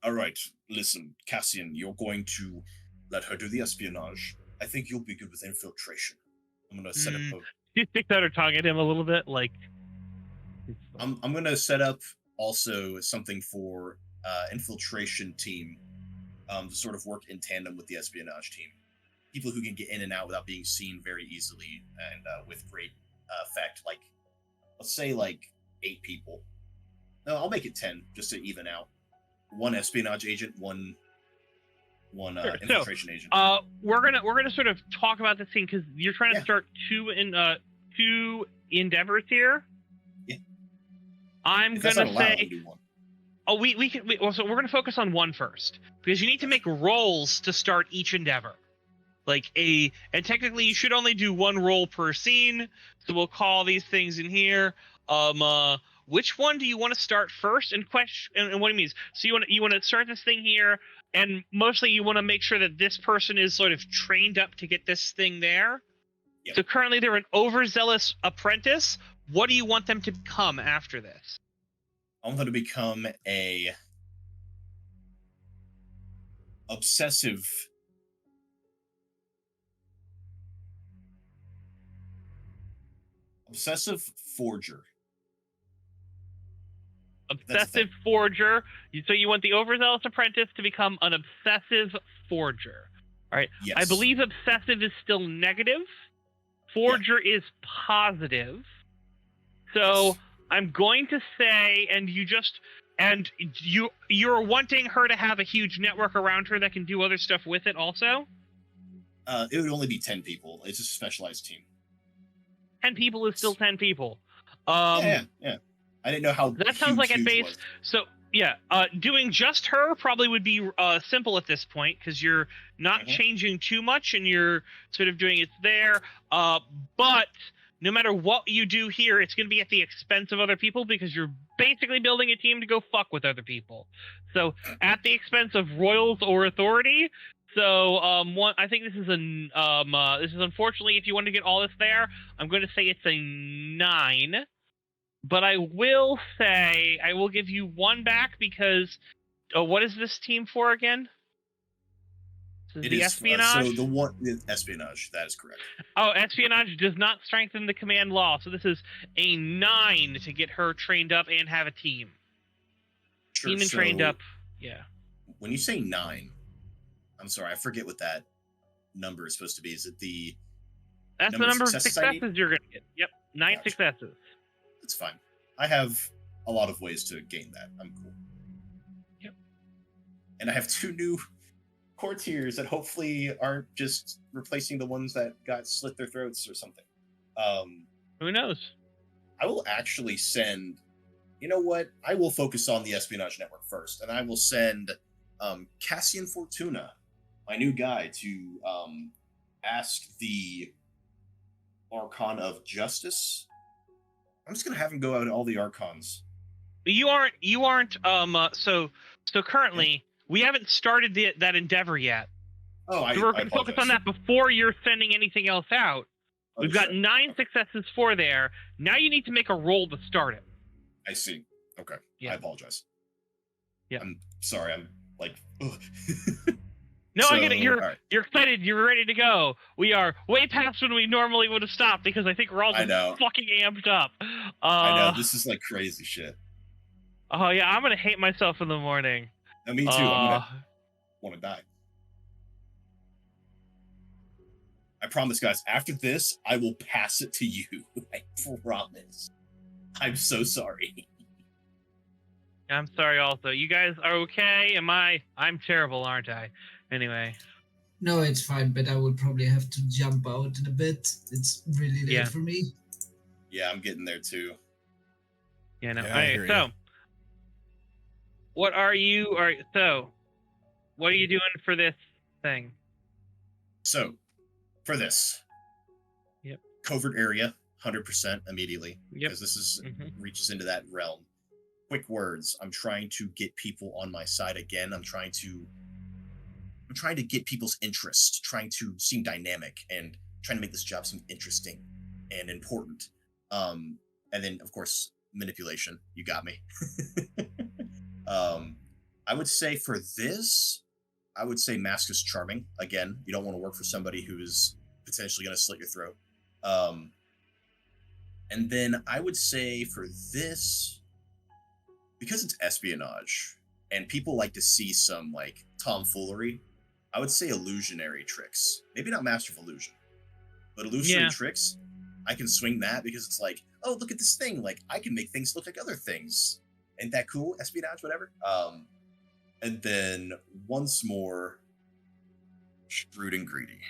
all right. Listen, Cassian, you're going to let her do the espionage. I think you'll be good with infiltration. I'm gonna set up. You stick out her tongue at him a little bit, like. I'm gonna set up also something for infiltration team, to sort of work in tandem with the espionage team. People who can get in and out without being seen very easily and with great effect. Like, let's say 8 people. No, I'll make it 10 just to even out. 1 espionage agent, one infiltration agent. We're gonna sort of talk about this thing because you're trying to start two endeavors here. Yeah. I'm gonna say. Do one. Oh, we can. So we're gonna focus on one first because you need to make rolls to start each endeavor. And technically you should only do 1 roll per scene. So we'll call these things in here. Which one do you want to start first? And what it means. So you want to start this thing here, and mostly you want to make sure that this person is sort of trained up to get this thing there. Yep. So currently they're an overzealous apprentice. What do you want them to become after this? I want them to become a obsessive forger. Obsessive forger. So you want the overzealous apprentice to become an obsessive forger. All right. Yes. I believe obsessive is still negative. Forger is positive. So yes. I'm going to say, you're wanting her to have a huge network around her that can do other stuff with it also? It would only be 10 people. It's a specialized team. 10 people is still 10 people. Yeah. I didn't know how that sounds like at base. Was. So yeah, doing just her probably would be simple at this point because you're not changing too much and you're sort of doing it there. But no matter what you do here, it's going to be at the expense of other people because you're basically building a team to go fuck with other people. So at the expense of royals or authority. So I think this is unfortunately, if you want to get all this there, I'm going to say it's a 9. But I will say I will give you 1 back because what is this team for again? It is espionage. So the espionage, that is correct. Oh, espionage does not strengthen the command law. So this is a 9 to get her trained up and have a team. Sure, team and trained up. Yeah. When you say 9, I'm sorry, I forget what that number is supposed to be. Is it the That's the number of successes you're going to get. Yep, 9 successes. It's fine. I have a lot of ways to gain that. I'm cool. Yep. And I have 2 new courtiers that hopefully aren't just replacing the ones that got slit their throats or something. Who knows? I will actually send. You know what? I will focus on the espionage network first, and I will send Cassian Fortuna, my new guy, to ask the Archon of Justice. I'm just gonna have him go out all the Archons. You aren't so currently we haven't started that endeavor yet. Oh, So we're I going to focus apologize. on that before you're sending anything else out. We've got Understood. 9 successes for there. Now you need to make a roll to start it. I see. Okay. Yeah. I apologize. Yeah. I'm sorry. I'm like, ugh. No, I get it. You're right. you're excited. You're ready to go. We are way past when we normally would have stopped because I think we're all just fucking amped up. I know. This is like crazy shit. Oh yeah, I'm gonna hate myself in the morning. No, me too. I'm gonna want to die. I promise, guys. After this, I will pass it to you. I promise. I'm so sorry. I'm sorry. Also, you guys are okay? I'm terrible, aren't I? Anyway. No, it's fine, but I will probably have to jump out in a bit. It's really late for me. Yeah, I'm getting there too. Yeah, no. Yeah, I hear so, you. what are you doing for this thing? So, for this, covert area, 100% immediately, because this is reaches into that realm. Quick words. I'm trying to get people on my side again. I'm trying to get people's interest, trying to seem dynamic, and trying to make this job seem interesting and important. And then, of course, manipulation. You got me. I would say for this, I would say mask is charming. Again, you don't want to work for somebody who is potentially going to slit your throat. And then I would say for this, because it's espionage and people like to see some like tomfoolery, I would say illusionary tricks. Maybe not master of illusion, but illusionary tricks. I can swing that because it's like, oh, look at this thing. Like I can make things look like other things. Ain't that cool? Espionage, whatever. And then once more, shrewd and greedy.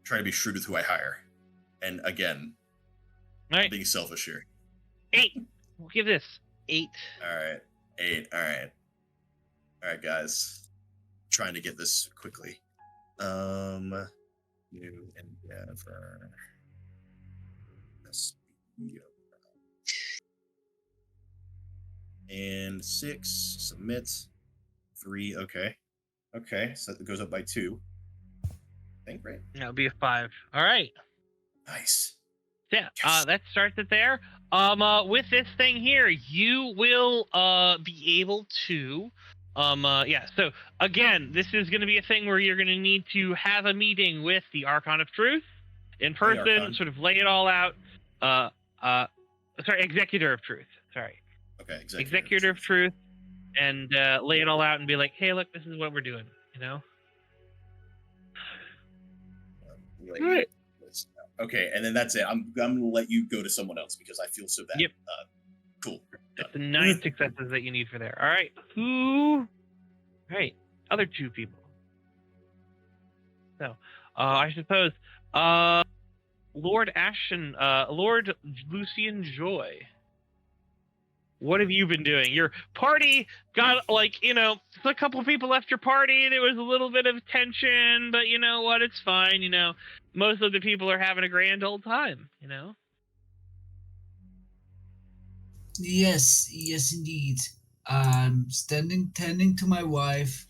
Trying to be shrewd with who I hire. And again, being selfish here. 8. We'll give this 8. All right. 8. All right. All right, guys. Trying to get this quickly. New endeavor. And 6. Submit. 3. Okay. Okay. So it goes up by 2. I think, right? That'll be a 5. All right. Nice. Yeah. Yes. That starts it there. With this thing here, you will be able to so again, this is going to be a thing where you're going to need to have a meeting with the Archon of Truth in person, sort of lay it all out. Executor of Truth. Sorry. Okay, Executor of Truth, and lay it all out and be like, hey, look, this is what we're doing, you know? Right. Okay, and then that's it. I'm going to let you go to someone else because I feel so bad. Yep. Cool. That's the 9 successes that you need for there. All right. Who? All right. Other 2 people. So, I suppose, Lord Lucien Joy. What have you been doing? Your party got, a couple of people left your party. There was a little bit of tension, but you know what? It's fine. Most of the people are having a grand old time, Yes, indeed. Tending to my wife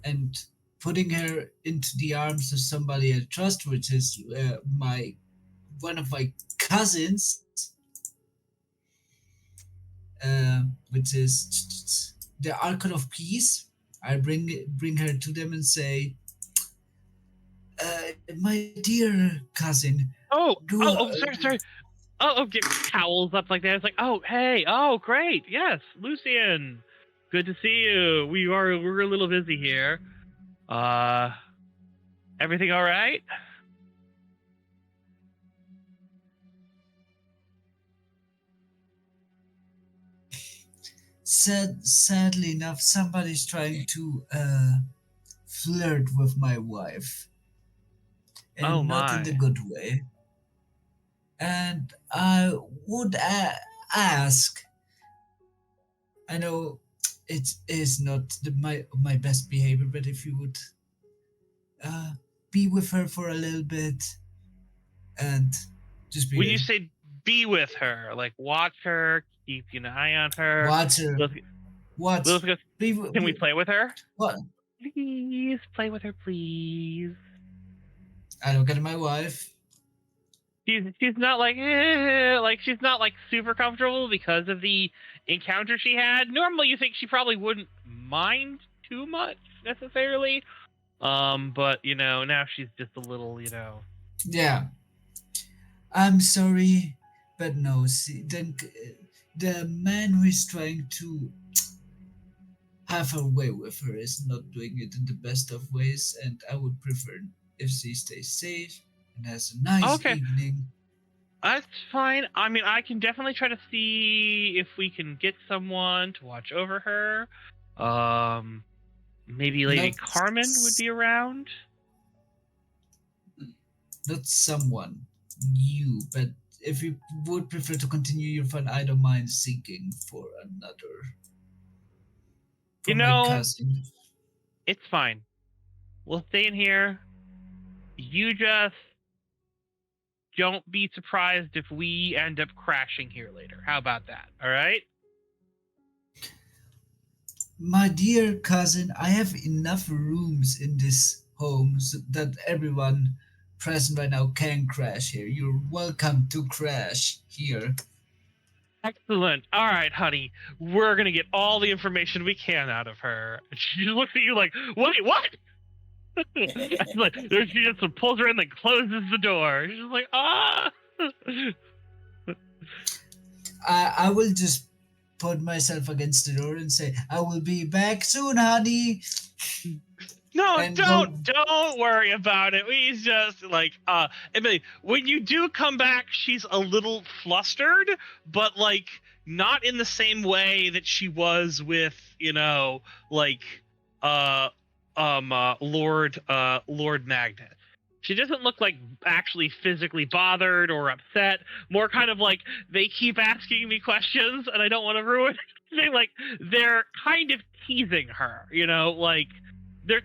and putting her into the arms of somebody I trust, which is one of my cousins, which is the Archon of Peace. I bring her to them and say, my dear cousin. Sorry. Get towels up like that. It's like, oh, hey, oh, great, yes, Lucien, good to see you. We're a little busy here. Everything all right? Sadly enough, somebody's trying to flirt with my wife, and not in the good way. And I would ask, I know it is not my best behavior, but if you would uh, be with her for a little bit and just When be you say be with her, like watch her, keep an eye on her. watch her. Let's, What? let's go. Can we Be, play with her? what? Please play with her, please. I look at my wife. She's not like she's not like super comfortable because of the encounter she had. Normally, you think she probably wouldn't mind too much necessarily. But now she's just a little, Yeah, I'm sorry, but no. See, the man who is trying to have her way with her is not doing it in the best of ways, and I would prefer if she stays safe and has a nice Okay, evening. that's fine. I mean, I can definitely try to see if we can get someone to watch over her. Maybe Lady Not Carmen would be around. not someone, you, but if you would prefer to continue your fun, I don't mind seeking for another. You For my know, cousin. it's fine. We'll stay in here. You just don't be surprised if we end up crashing here later. How about that? All right? My dear cousin, I have enough rooms in this home so that everyone present right now can crash here. You're welcome to crash here. Excellent. All right, honey. We're going to get all the information we can out of her. She looks at you like, wait, what? She just pulls her in and closes the door. She's like, ah. I will just put myself against the door and say, I will be back soon, honey. No, And don't worry about it. We just Emily, when you do come back, she's a little flustered, but not in the same way that she was with, Lord Magnus. She doesn't look like actually physically bothered or upset. More kind of like they keep asking me questions and I don't want to ruin anything. Like they're kind of teasing her, they're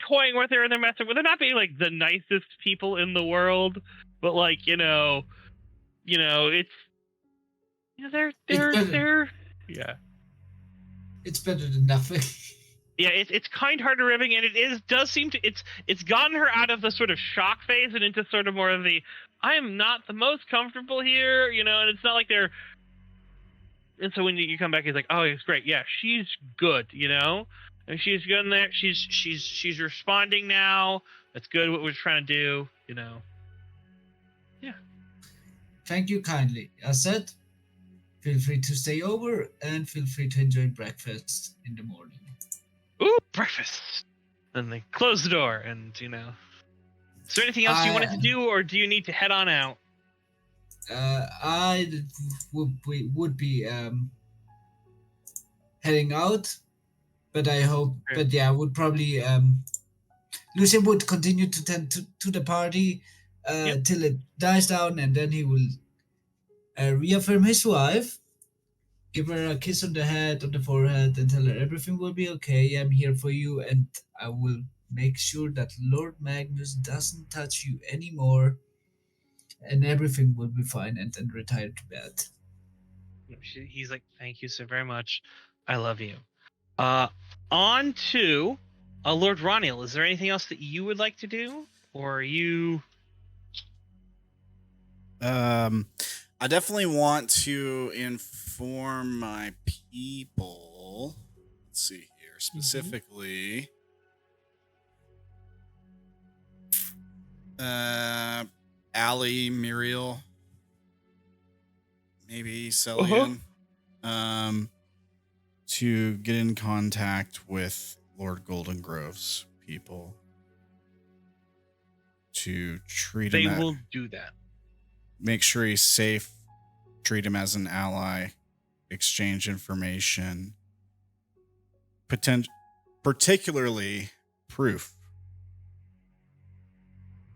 toying with her and they're messing with. They're not being like the nicest people in the world, but it's it's better. they're yeah. It's better than nothing. Yeah, it's kind-hearted ribbing, and does seem to it's gotten her out of the sort of shock phase and into sort of more of the I am not the most comfortable here, and it's not like they're. And so when you come back, he's like, oh, it's great, yeah, she's good, and she's good in there. She's responding now. That's good. What we're trying to do, Yeah. Thank you kindly. As said, feel free to stay over and feel free to enjoy breakfast in the morning. Ooh, breakfast. And they close the door, and Is there anything else you wanted to do, or do you need to head on out? I would be heading out, but I hope. Sure. But yeah, I would probably. Lucien would continue to tend to the party Yep. till it dies down, and then he will reaffirm his wife, give her a kiss on the head, on the forehead, and tell her everything will be okay. I'm here for you, and I will make sure that Lord Magnus doesn't touch you anymore, and everything will be fine. And then retire to bed. He's like, thank you so very much. I love you. On to Lord Ranael. Is there anything else that you would like to do, or are you? I definitely want to inform my people. Let's see here specifically. Allie, Muriel, maybe Celian, to get in contact with Lord Goldengrove's people to treat him. They will do that. Make sure he's safe, treat him as an ally, exchange information, particularly proof.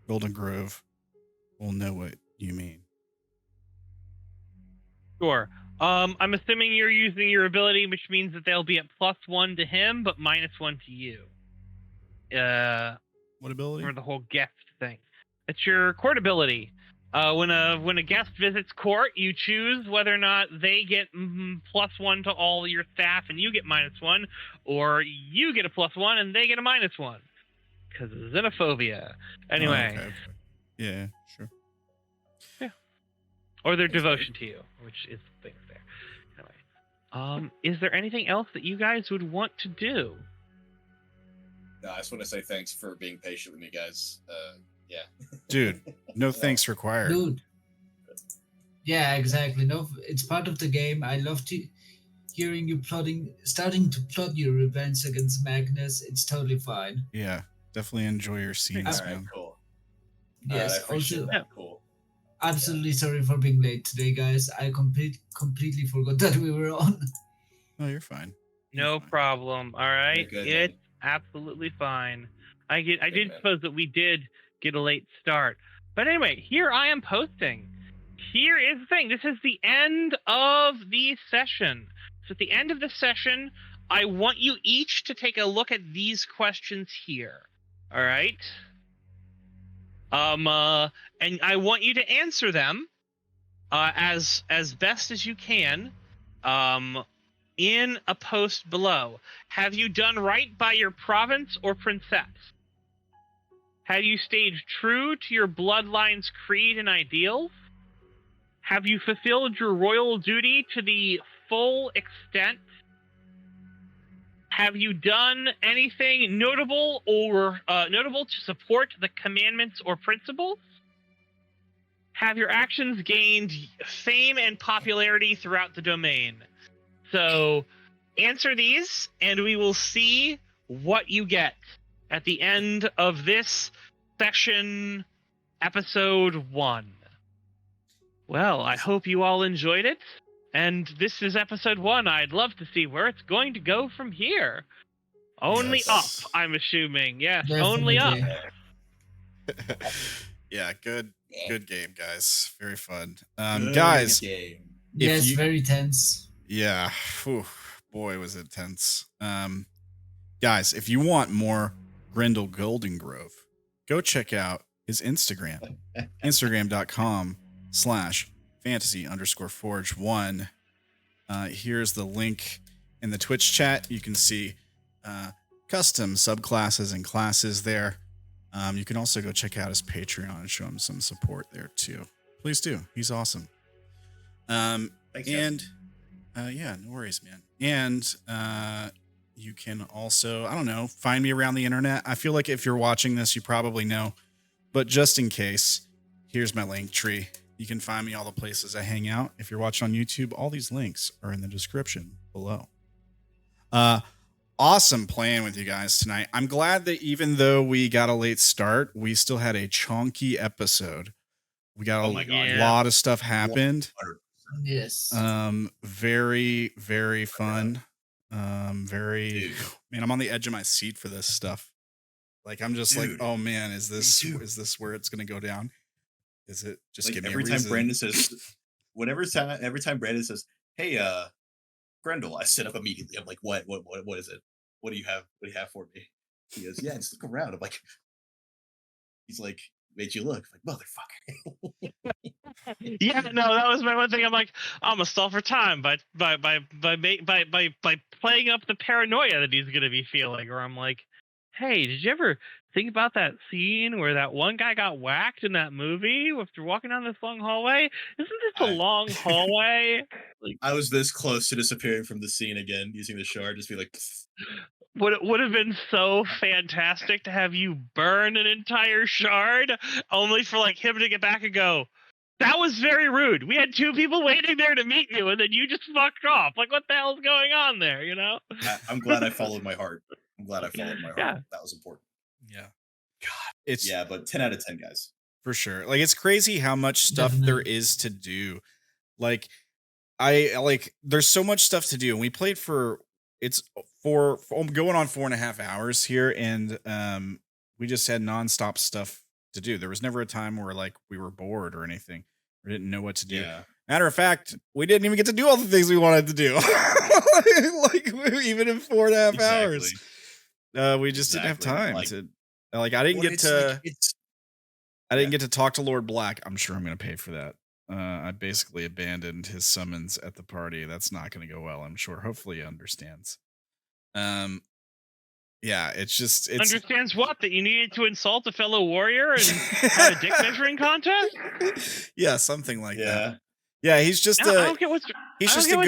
Goldengrove will know what you mean. Sure. I'm assuming you're using your ability, which means that they'll be at +1 to him, but -1 to you. What ability? For the whole guest thing. It's your court ability. When a guest visits court, you choose whether or not they get +1 to all your staff and you get -1, or you get a +1 and they get a -1. Because of xenophobia. Anyway. Oh, okay. Yeah, sure. Yeah. Or their devotion to you, which is the thing there. Anyway. Is there anything else that you guys would want to do? No, I just want to say thanks for being patient with me, guys. Yeah. Dude, no thanks required. Dude. Yeah, exactly. No, it's part of the game. I love hearing you starting to plot your events against Magnus. It's totally fine. Yeah, definitely enjoy your scenes, All right, man. cool. Yes, I appreciate also, that. Cool. absolutely sorry for being late today, guys. I completely forgot that we were on. No, you're fine. No problem. All right. Good, It's man. absolutely fine. I did man. suppose that we did get a late start. But anyway, here I am posting. Here is the thing. This is the end of the session. So at the end of the session, I want you each to take a look at these questions here. All right? And I want you to answer them as best as you can. In a post below. Have you done right by your province or princess? Have you stayed true to your bloodline's creed and ideals? Have you fulfilled your royal duty to the full extent? Have you done anything notable to support the commandments or principles? Have your actions gained fame and popularity throughout the domain? So answer these, and we will see what you get at the end of this session, episode 1. Well, I hope you all enjoyed it. And this is episode 1. I'd love to see where it's going to go from here. Only Yes. up, I'm assuming. Yes, Definitely. only up. Yeah, good game, guys. Very fun. Good Guys, game. Yes, you- very tense. yeah, whew, boy, was it tense. Guys, if you want more Grendall Goldengrove, go check out his Instagram, instagram.com/fantasy_forge1. Here's the link in the Twitch chat. You can see custom subclasses and classes there. You can also go check out his Patreon and show him some support there too. Please do. He's awesome. Thanks, And yeah, no worries, man. And you can also, I don't know, find me around the internet. I feel like if you're watching this, you probably know. But just in case, here's my link tree. You can find me all the places I hang out. If you're watching on YouTube, all these links are in the description below. Awesome playing with you guys tonight. I'm glad that even though we got a late start, we still had a chonky episode. We got Oh my God. Yeah. lot of stuff happened. 100%. Yes. Very, very fun. Very, Dude. man, I'm on the edge of my seat for this stuff. Like, I'm just like, Dude. oh man, is this too. where it's going to go down? Is it just Like give me every a time reason? Brandon says, every time Brandon says, "Hey, Grendall," I sit up immediately. I'm like, "What is it? What do you have? What do you have for me?" He goes, "Yeah, just look around." I'm like, he's like, "Made you look?" I'm like, motherfucker. Yeah, no, that was my one thing. I'm like, I'm gonna stall for time by playing up the paranoia that he's gonna be feeling. Or I'm like, hey, did you ever think about that scene where that one guy got whacked in that movie after walking down this long hallway? Isn't this a long hallway? I was this close to disappearing from the scene again, using the shard, just be like, Would have been so fantastic to have you burn an entire shard, only for like him to get back and go, that was very rude. We had 2 people waiting there to meet you, and then you just fucked off. Like, what the hell's going on there? You know? I'm glad I followed my heart. I'm glad I followed my heart. Yeah. That was important. Yeah. God. It's Yeah, but 10 out of 10, guys. for sure. Like, it's crazy how much stuff there Definitely. is to do. Like, there's so much stuff to do. And we played for going on 4.5 hours here. And we just had nonstop stuff to do. There was never a time where like we were bored or anything or didn't know what to do. Yeah. Matter of fact, we didn't even get to do all the things we wanted to do. Like even in 4.5 hours. We just didn't have time to. Like, I didn't get to. I didn't get to talk to Lord Black. I'm sure I'm going to pay for that. I basically abandoned his summons at the party. That's not going to go well, I'm sure. Hopefully he understands. Yeah, it's understands what? That you needed to insult a fellow warrior and have a dick measuring contest? Yeah, something like that. Yeah, he's just I don't get what's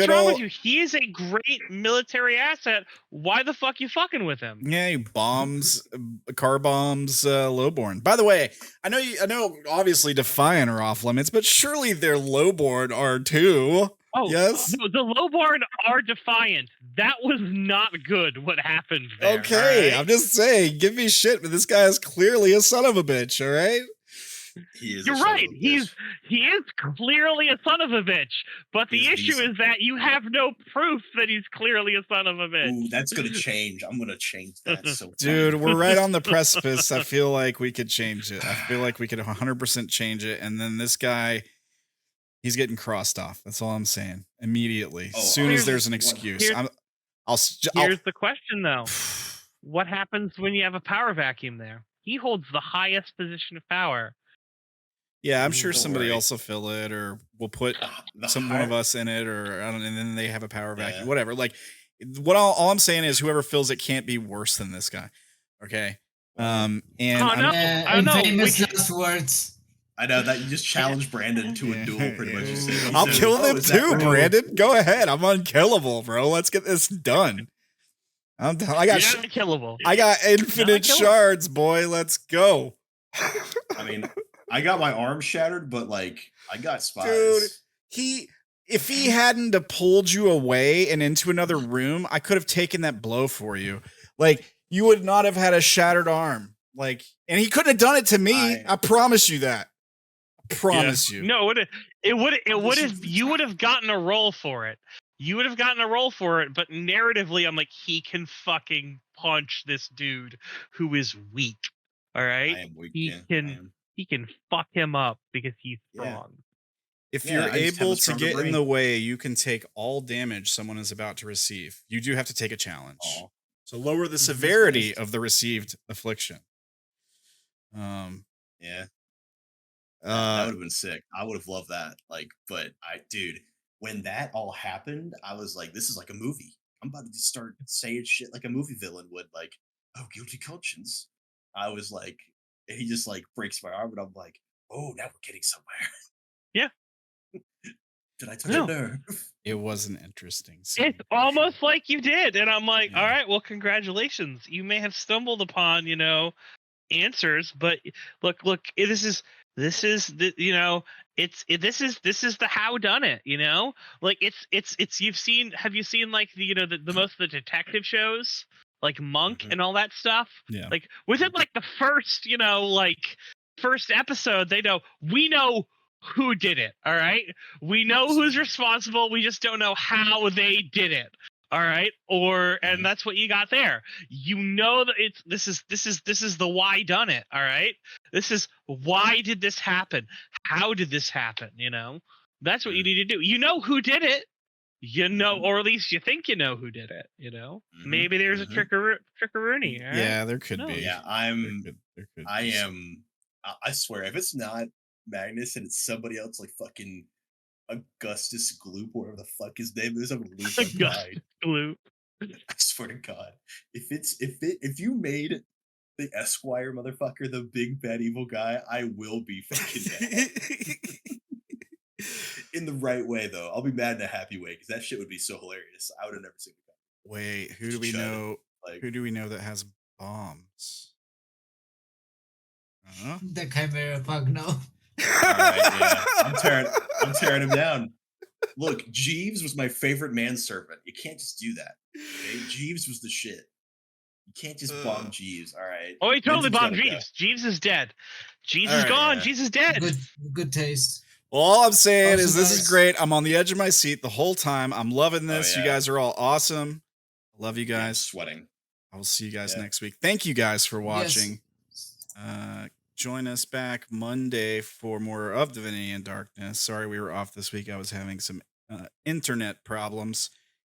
wrong with you. He is a great military asset. Why the fuck you fucking with him? Yeah, he bombs, car bombs, lowborn. By the way, I know. Obviously, Defiant are off limits, but surely their lowborn are too. Oh yes. No, the lowborn are Defiant. That was not good. What happened there? Okay, right? I'm just saying. Give me shit, but this guy is clearly a son of a bitch. All right. You're right. He is clearly a son of a bitch. But the issue is that you have no proof that he's clearly a son of a bitch. Ooh, that's gonna change. I'm gonna change that. So dude, we're right on the precipice. I feel like we could change it. I feel like we could 100% change it. And then this guy, he's getting crossed off. That's all I'm saying. Immediately, as soon as there's an excuse. Here's the question, though. What happens when you have a power vacuum there? He holds the highest position of power. Yeah, I'm sure somebody else will fill it, or we'll put one of us in it, or I don't. And then they have a power vacuum, whatever. Like, all I'm saying is, whoever fills it can't be worse than this guy. Okay. And I don't know. Famous last words. I know that you just challenged Brandon to a duel, pretty much. I'll kill them too, Brandon. Go ahead. I'm unkillable, bro. Let's get this done. I got unkillable. I got infinite shards, boy. Let's go. I mean, I got my arm shattered, but like I got spies. Dude, if he hadn't have pulled you away and into another room, I could have taken that blow for you. Like, you would not have had a shattered arm. Like, and he couldn't have done it to me. I promise you that. I promise you. No, you would have gotten a roll for it. You would have gotten a roll for it, but narratively, I'm like, he can fucking punch this dude who is weak. All right, I am weak. He can fuck him up because he's strong. If you're able to get in the way, you can take all damage someone is about to receive. You do have to take a challenge. So lower the severity of the received affliction. That would have been sick. I would have loved that. Like, but dude, when that all happened, I was like, this is like a movie. I'm about to just start saying shit like a movie villain would, like, oh, guilty conscience. I was like, he just like breaks my arm, and I'm like, oh, now we're getting somewhere. Yeah. Did I touch a nerve? It was an interesting scene. It's almost like you did, and I'm like, all right, well, congratulations. You may have stumbled upon, answers, but look, this is the the how done it, like it's have you seen like the most of the detective shows like Monk and all that stuff? Like within like the first first episode, we know who did it. All right, we know who's responsible, we just don't know how they did it. All right, and that's what you got there. That this is the why done it. All right, this is why did this happen? How did this happen? That's what you need to do. You know who did it. Or at least you think you know who did it. Maybe there's a trickeroony. Right? Yeah, there could be. Yeah, I swear, if it's not Magnus and it's somebody else, like fucking Augustus Gloop, whatever the fuck his name is, I'm gonna lose my mind. Gloop. I swear to God, if you made the Esquire motherfucker the big bad evil guy, I will be fucking mad. In the right way, though. I'll be mad in a happy way because that shit would be so hilarious. I would have never seen it coming. Wait, who do we know? Who do we know that has bombs? The Chimera Pug, no. All right, yeah. I'm tearing him down. Look, Jeeves was my favorite manservant. You can't just do that. Okay? Jeeves was the shit. You can't just bomb Jeeves. All right. Oh, he totally bombed Jeeves. Jeeves is dead. Jeeves is gone. Yeah. Jeeves is dead. Good taste. Well, all I'm saying is this is great. I'm on the edge of my seat the whole time. I'm loving this. You guys are all awesome. I love you guys. Sweating. I will see you guys next week. Thank you guys for watching. Yes. join us back Monday for more of Divinity and Darkness. Sorry we were off this week. I was having some internet problems.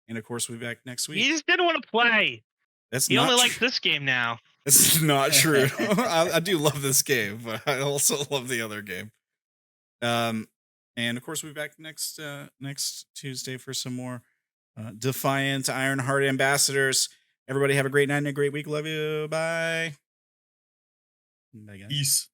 And of course, we'll be back next week. He just didn't want to play. That's He not only true. likes this game now. That's not true. I do love this game, but I also love the other game. And of course, we'll be back next Tuesday for some more Defiant Ironheart ambassadors. Everybody have a great night and a great week. Love you. Bye. Bye, guys. Peace.